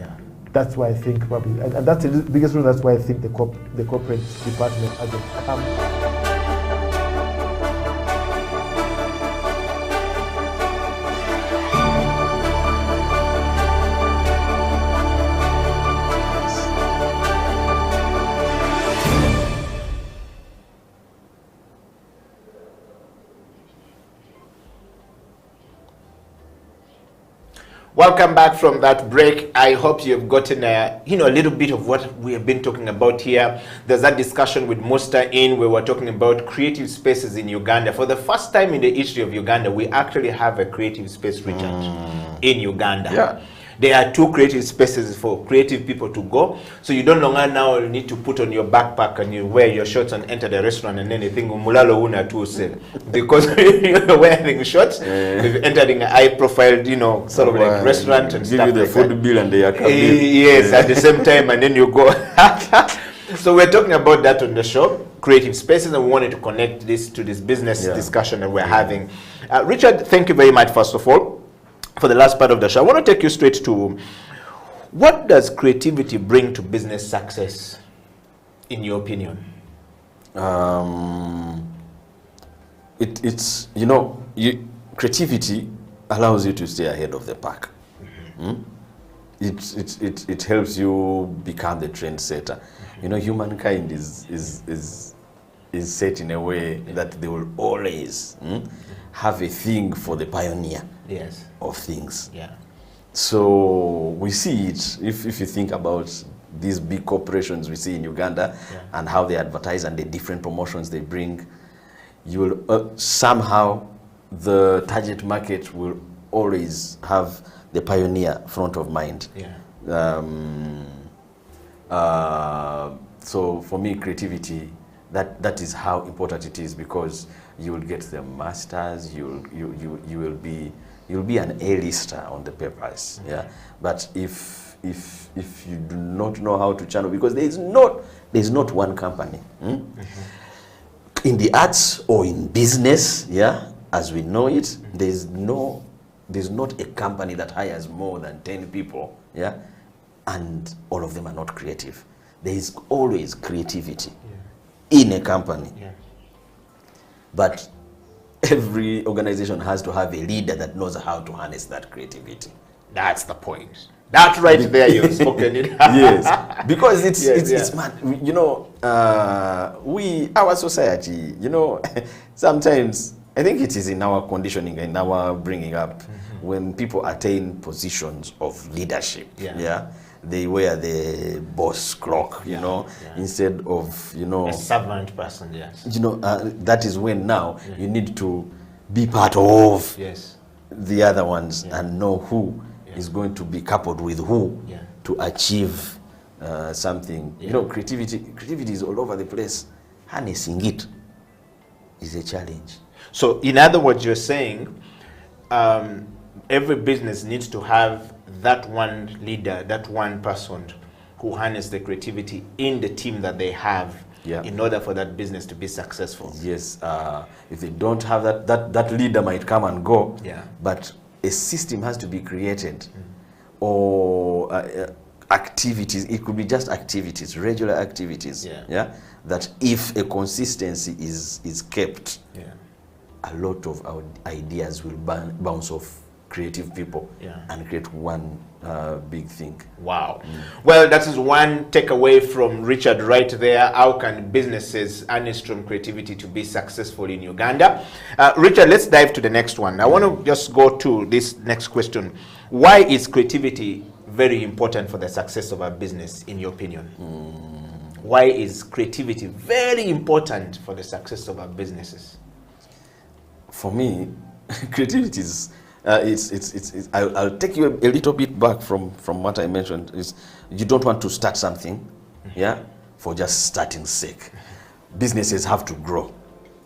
That's why I think probably, and that's the biggest reason. That's why I think the corporate department hasn't come. Welcome back from that break. I hope you've gotten a little bit of what we have been talking about here. There's that discussion with Musta in where we're talking about creative spaces in Uganda. For the first time in the history of Uganda, we actually have a creative space, Richard, in Uganda. Yeah. There are 2 creative spaces for creative people to go. So you don't longer now need to put on your backpack and you wear your shorts and enter the restaurant and then you think, mulalo una tu se. Because you're wearing shorts, you're entering an high-profile, sort of like restaurant and stuff. Give you the food bill and the bill. Yes, at the same time, and then you go. So we're talking about that on the show, creative spaces, and we wanted to connect this to this business discussion that we're having. Richard, thank you very much, first of all, for the last part of the show. I want to take you straight to, what does creativity bring to business success, in your opinion? It's creativity allows you to stay ahead of the pack. It helps you become the trendsetter. Humankind is set in a way that they will always have a thing for the pioneer of things. So we see it, if you think about these big corporations we see in Uganda and how they advertise and the different promotions they bring, you will somehow the target market will always have the pioneer front of mind. So for me, creativity, that is how important it is, because you will get the masters, you'll be an A-lister on the papers. But if you do not know how to channel, because there's not one company in the arts or in business, as we know it, there's not a company that hires more than 10 people, and all of them are not creative. There is always creativity in a company. But every organization has to have a leader that knows how to harness that creativity. That's the point. That right there, you've spoken it. Yes, because it's mad. Our society, sometimes I think it is in our conditioning, in our bringing up, when people attain positions of leadership, they wear the boss clock, instead of, a servant person, that is when now you need to be part of the other ones and know who is going to be coupled with who to achieve something. Creativity is all over the place. Harnessing it is a challenge. So in other words, you're saying every business needs to have that one leader, that one person who harnesses the creativity in the team that they have in order for that business to be successful. Yes, if they don't have that leader might come and go, but a system has to be created or activities. It could be just activities, regular activities. Yeah. That if a consistency is kept, a lot of our ideas will bounce off creative people and create one big thing. Wow. Well, that is one takeaway from Richard right there. How can businesses harness from creativity to be successful in Uganda? Richard, let's dive to the next one. I want to just go to this next question. Why is creativity very important for the success of our business, in your opinion? Why is creativity very important for the success of our businesses? For me, creativity is I'll take you a little bit back from what I mentioned. Is you don't want to start something, for just starting sake. Businesses have to grow.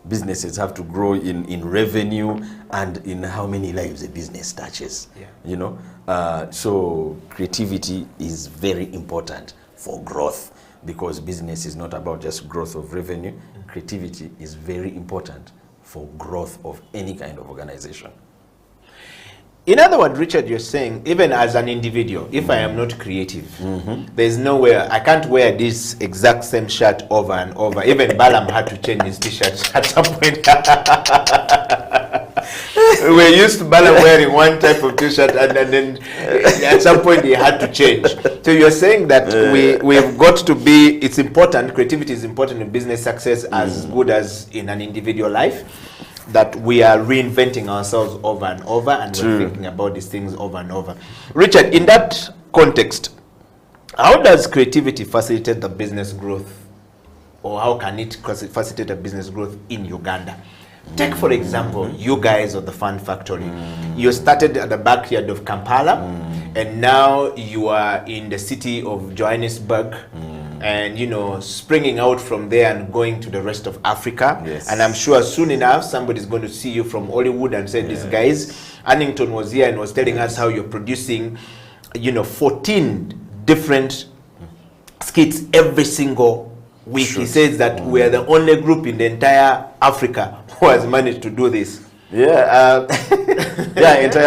Businesses have to grow in revenue and in how many lives a business touches. So creativity is very important for growth, because business is not about just growth of revenue. Creativity is very important for growth of any kind of organization. In other words, Richard, you're saying, even as an individual, if I am not creative, there's nowhere, I can't wear this exact same shirt over and over. Even Balaam had to change his t-shirt at some point. We're used to Balaam wearing one type of t-shirt, and then at some point he had to change. So you're saying that we've got to be, it's important, creativity is important in business success as good as in an individual life, that we are reinventing ourselves over and over, and we're thinking about these things over and over. Richard, in that context, how does creativity facilitate the business growth, or how can it facilitate the business growth in Uganda? Take, for example, you guys of the Fun Factory. You started at the backyard of Kampala, and now you are in the city of Johannesburg, and springing out from there and going to the rest of Africa. And I'm sure soon enough somebody's going to see you from Hollywood and say, "These guys, Annington was here and was telling us how you're producing 14 different skits every single week." He says that we are the only group in the entire Africa who has managed to do this. Entire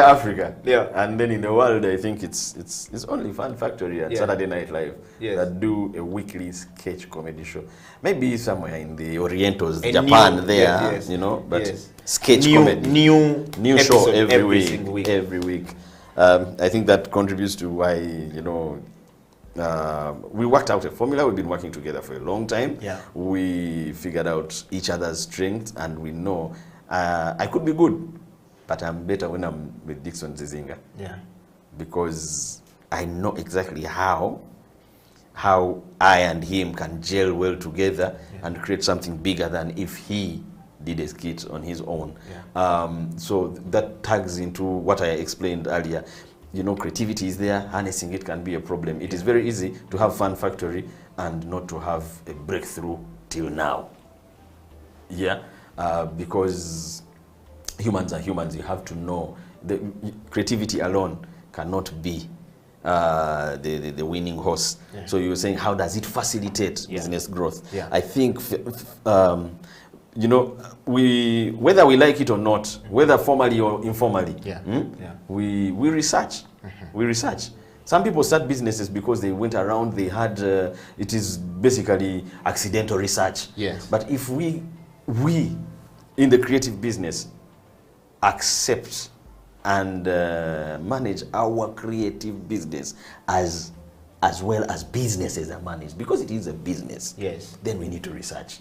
Africa. And then in the world, I think it's only Fun Factory and Saturday Night Live that do a weekly sketch comedy show. Maybe somewhere in the Orientals, Japan, but sketch comedy, new show every week. Every week. I think that contributes to why we worked out a formula. We've been working together for a long time. We figured out each other's strengths, and we know I could be good, but I'm better when I'm with Dixon Zizinga. Because I know exactly how I and him can gel well together and create something bigger than if he did a skit on his own. So that tags into what I explained earlier. Creativity is there, harnessing it can be a problem. It is very easy to have Fun Factory and not to have a breakthrough till now. Because humans are humans. You have to know the creativity alone cannot be the winning horse. So you're saying, how does it facilitate business growth? I think whether we like it or not, whether formally or informally, we research. We research. Some people start businesses because they went around, they had, it is basically accidental research. But if we in the creative business accept and manage our creative business as well as businesses are managed, because it is a business, then we need to research.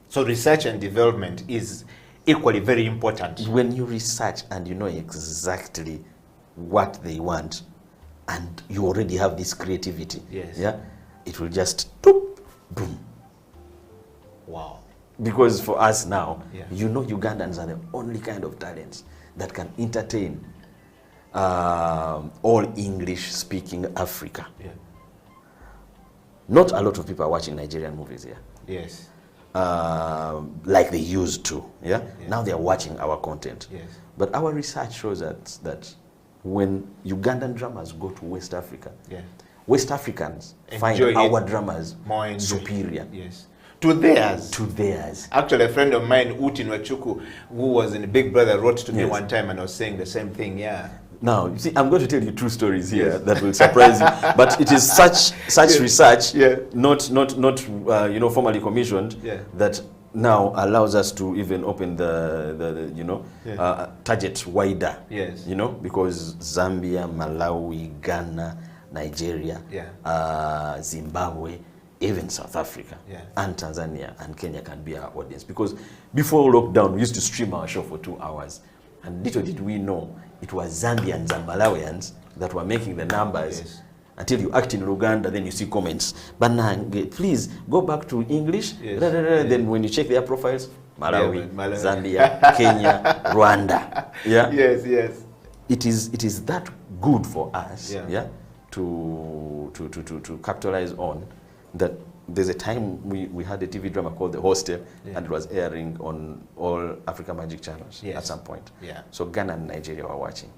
So research and development is equally very important. When you research and you know exactly what they want, and you already have this creativity, it will just boom. Wow. Because for us now, Ugandans are the only kind of talents that can entertain all English-speaking Africa. Not a lot of people are watching Nigerian movies here. Like they used to. Now they are watching our content. But our research shows that when Ugandan dramas go to West Africa, West Africans find our dramas more superior. To theirs. To theirs. Actually, a friend of mine, Uti Nwachuku, who was in Big Brother, wrote to me one time and was saying the same thing. Now, you see, I'm going to tell you two stories here that will surprise you. But it is such research, not formally commissioned, that now allows us to even open the target wider. Yes. Because Zambia, Malawi, Ghana, Nigeria, Zimbabwe, even South Africa, and Tanzania and Kenya can be our audience. Because before lockdown, we used to stream our show for 2 hours. And little did we know, it was Zambians and Malawians that were making the numbers. Until you act in Uganda, then you see comments. But now, please go back to English. Then when you check their profiles, Malawi, Zambia, Kenya, Rwanda. Yeah. Yes. It is that good for us. To capitalize on that. There's a time we had a TV drama called The Hostel, and it was airing on all Africa Magic channels at some point. So Ghana and Nigeria were watching.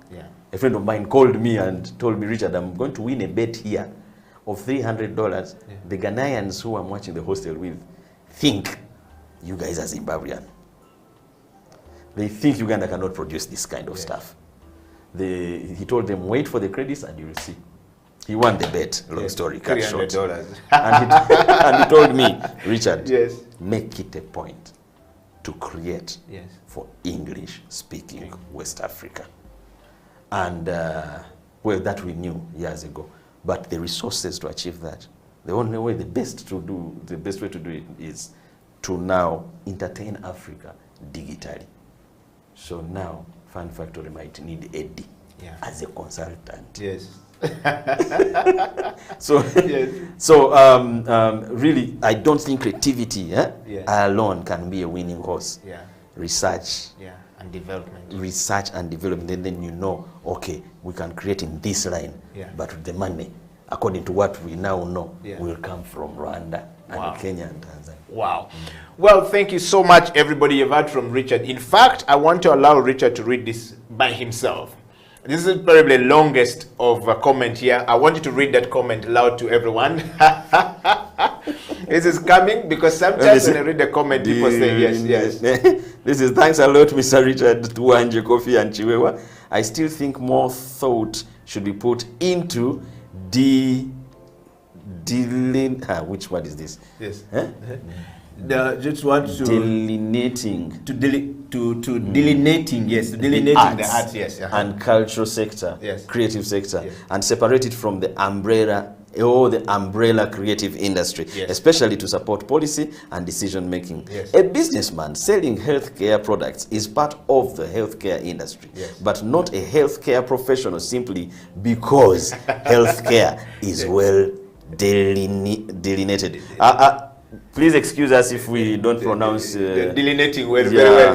A friend of mine called me and told me, Richard, I'm going to win a bet here of $300. The Ghanaians who I'm watching The Hostel with think you guys are Zimbabwean. They think Uganda cannot produce this kind of stuff. He told them, wait for the credits and you will see. He won the bet, long story cut short. And he told me, Richard, make it a point to create for English-speaking West Africa. And, well, that we knew years ago. But the resources to achieve that, the only way, the best way to do it is to now entertain Africa digitally. So now, Fun Factory might need Eddie as a consultant. So really, I don't think creativity alone can be a winning horse. Research and development. Research and development, and then okay, we can create in this line, but the money, according to what we now know, will come from Rwanda and Kenya and Tanzania. Wow. Well, thank you so much, everybody. You've heard from Richard. In fact, I want to allow Richard to read this by himself. This is probably the longest of a comment here. I want you to read that comment loud to everyone. This is coming because sometimes when I read the comment, people say yes. This is thanks a lot, Mr. Richard Tuanje, Kofi, and Chiwewa. I still think more thought should be put into which word is this? Yes. Just want to delineating delineating the arts, and cultural sector, creative sector, and separate it from the umbrella creative industry, especially to support policy and decision making. A businessman selling healthcare products is part of the healthcare industry, but not a healthcare professional simply because healthcare is well delineated. Please excuse us if we don't pronounce delineating very well.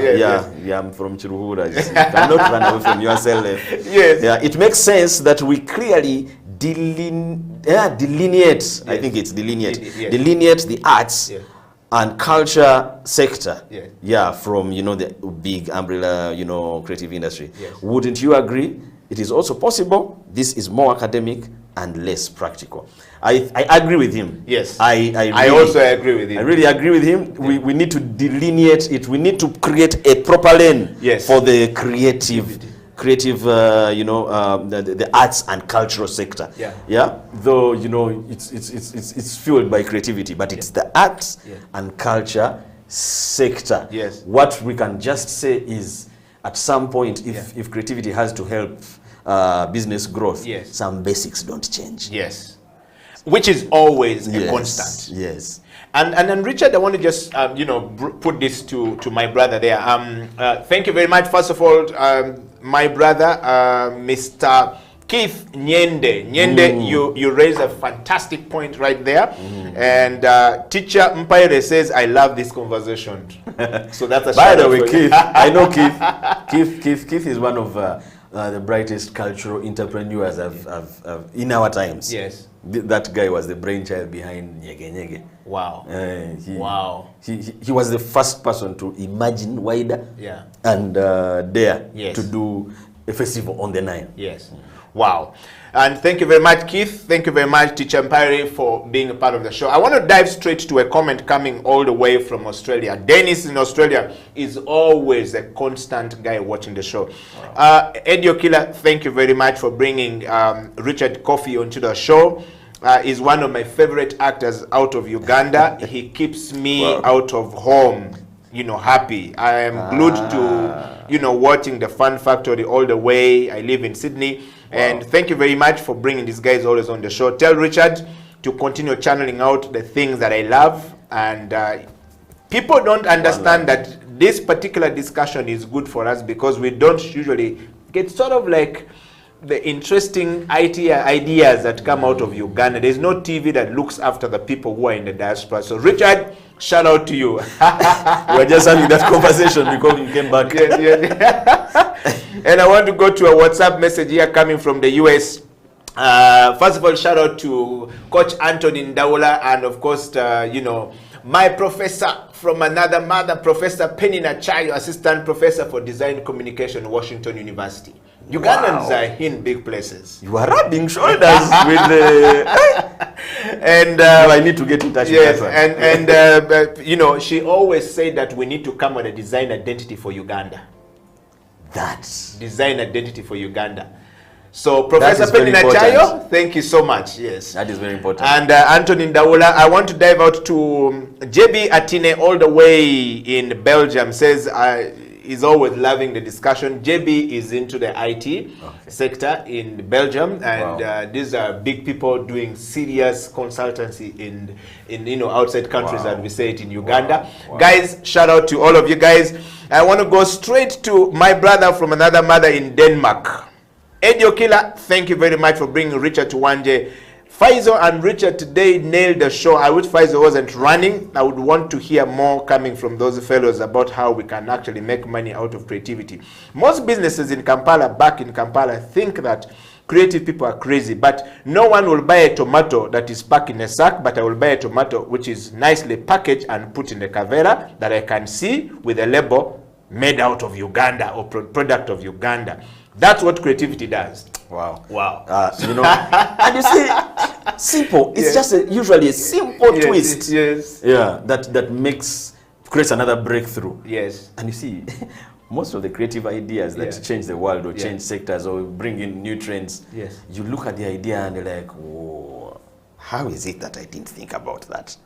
I'm from Chiruhura. You cannot run away from yourself. It makes sense that we clearly delineate. I think it's delineate the arts and culture sector. From the big umbrella creative industry. Wouldn't you agree? It is also possible. This is more academic and less practical. I agree with him. I also agree with him. I really agree with him. We need to delineate it. We need to create a proper lane for the creative the arts and cultural sector. Though it's fueled by creativity, but it's the arts and culture sector. What we can just say is, at some point, if creativity has to help business growth, some basics don't change. Which is always a constant. And then Richard, I want to just put this to my brother there. Thank you very much. First of all, my brother, Mr. Keith Nyende. You raise a fantastic point right there. And teacher Mpaire says, I love this conversation. So that's a by the way, Keith, I know Keith is one of the brightest cultural entrepreneurs in our times. That guy was the brainchild behind Nyege Nyege. Wow. He was the first person to imagine wider and dare to do a festival on the Nile. Wow. And thank you very much, Keith. Thank you very much, Teacher Mpare, for being a part of the show. I want to dive straight to a comment coming all the way from Australia. Dennis in Australia is always a constant guy watching the show. Wow. Eddie Okila, thank you very much for bringing Richard Coffey onto the show. He's one of my favorite actors out of Uganda. He keeps me out of home, you know, happy. I am glued to, you know, watching the Fun Factory all the way. I live in Sydney. And thank you very much for bringing these guys always on the show. Tell Richard to continue channeling out the things that I love. And people don't understand that this particular discussion is good for us because we don't usually get sort of like the interesting ideas that come out of Uganda. There's no TV that looks after the people who are in the diaspora. So Richard, shout out to you. We're just having that conversation because you came back. And I want to go to a WhatsApp message here coming from the US. First of all, shout out to Coach Anthony Ndaula and of course, you know, my professor from another mother, Professor Penny Nachayo, Assistant Professor for Design Communication, Washington University. Ugandans are in big places. You are rubbing shoulders with the... And I need to get in touch with that one. And you know, she always said that we need to come with a design identity for Uganda. That's design identity for Uganda. So Professor Penny Nachayo, thank you so much. Yes, that is very important. And Anthony Ndaula, I want to dive out to JB Atine all the way in Belgium. Says is always loving the discussion. JB is into the IT sector in Belgium, and these are big people doing serious consultancy in you know, outside countries, and we say it in Uganda. Guys, shout out to all of you guys. I want to go straight to my brother from another mother in Denmark. Eddie Okila, thank you very much for bringing Richard to Wanje. Faizo and Richard today nailed the show. I wish Faizo wasn't running. I would want to hear more coming from those fellows about how we can actually make money out of creativity. Most businesses in Kampala, back in Kampala, think that creative people are crazy, but no one will buy a tomato that is packed in a sack, but I will buy a tomato which is nicely packaged and put in the kavera that I can see with a label made out of Uganda or product of Uganda. That's what creativity does. Wow. Wow. You know, and you see, simple. It's just usually a simple twist. Yes. Yeah, that creates another breakthrough. Yes. And you see, most of the creative ideas that change the world or change sectors or bring in new trends, you look at the idea and you're like, whoa, how is it that I didn't think about that?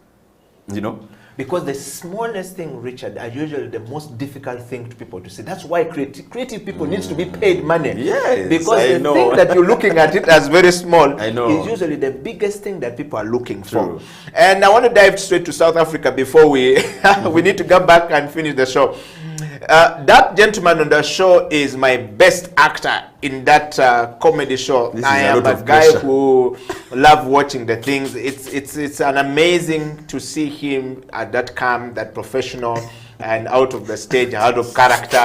You know? Because the smallest thing, Richard, are usually the most difficult thing to people to say. That's why creative people needs to be paid money. Yes, because I the know. thing that you're looking at it as very small is usually the biggest thing that people are looking for. And I want to dive straight to South Africa before we we need to come back and finish the show. That gentleman on the show is my best actor in that comedy show. I am a guy who love watching the things. It's an amazing to see him at that calm, that professional, and out of the stage, out of character.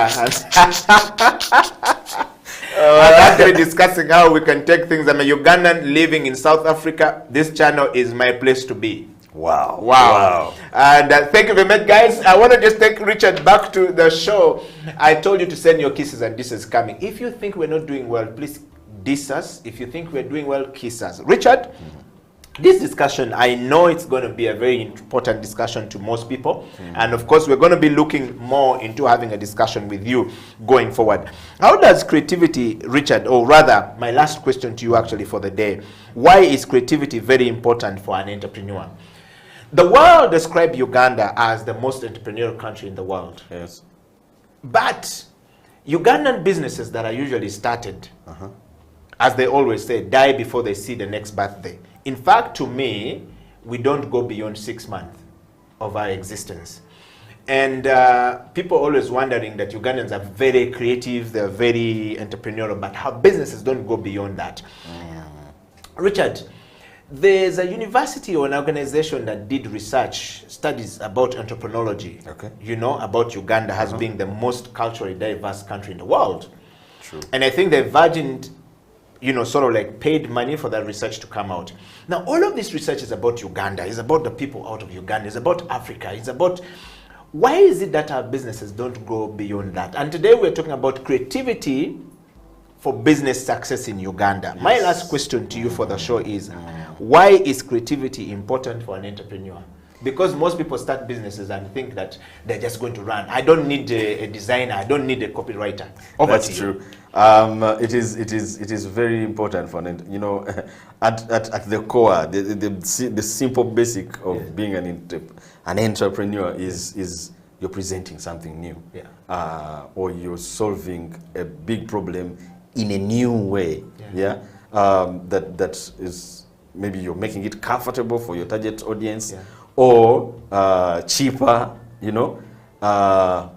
I'm actually discussing how we can take things. I'm a Ugandan living in South Africa. This channel is my place to be. Wow. And thank you very much, guys. I want to just take Richard back to the show. I told you to send your kisses, and this is coming. If you think we're not doing well, please diss us. If you think we're doing well, kiss us. Richard, this discussion, I know it's going to be a very important discussion to most people. And of course, we're going to be looking more into having a discussion with you going forward. How does creativity, Richard, or rather, my last question to you actually for the day, why is creativity very important for an entrepreneur? The world describes Uganda as the most entrepreneurial country in the world. Yes. But Ugandan businesses that are usually started, as they always say, die before they see the next birthday. In fact, to me, we don't go beyond 6 months of our existence. And people always wondering that Ugandans are very creative, they're very entrepreneurial, but how businesses don't go beyond that. Richard, there's a university or an organization that did research, studies about anthropology, you know, about Uganda as being the most culturally diverse country in the world. True. And I think the Virgin, you know, sort of like paid money for that research to come out. Now, all of this research is about Uganda, it's about the people out of Uganda, it's about Africa, it's about, why is it that our businesses don't go beyond that? And today we're talking about creativity for business success in Uganda. Yes. My last question to you for the show is, why is creativity important for an entrepreneur? Because most people start businesses and think that they're just going to run. I don't need a designer. I don't need a copywriter. That's true. It is very important for you know, at the core, the simple basic of being an entrepreneur is you're presenting something new, or you're solving a big problem in a new way. That is, maybe you're making it comfortable for your target audience. Or cheaper, you know,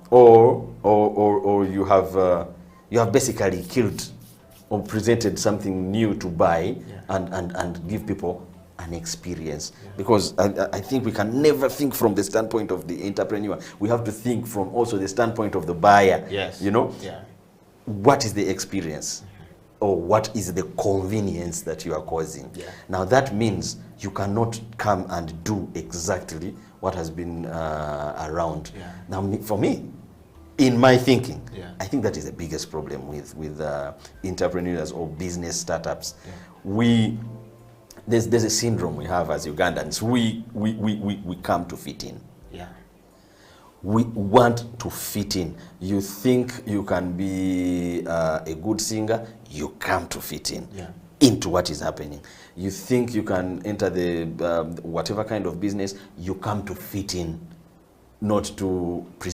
or you have basically killed or presented something new to buy and give people an experience. Because I think we can never think from the standpoint of the entrepreneur. We have to think from also the standpoint of the buyer. Yes. You know, what is the experience? Or what is the convenience that you are causing? Now that means you cannot come and do exactly what has been around. Now for me, in my thinking, I think that is the biggest problem with entrepreneurs or business startups. There's a syndrome we have as Ugandans. We come to fit in. We want to fit in. You think you can be a good singer, you come to fit in into what is happening. You think you can enter the whatever kind of business, you come to fit in, not to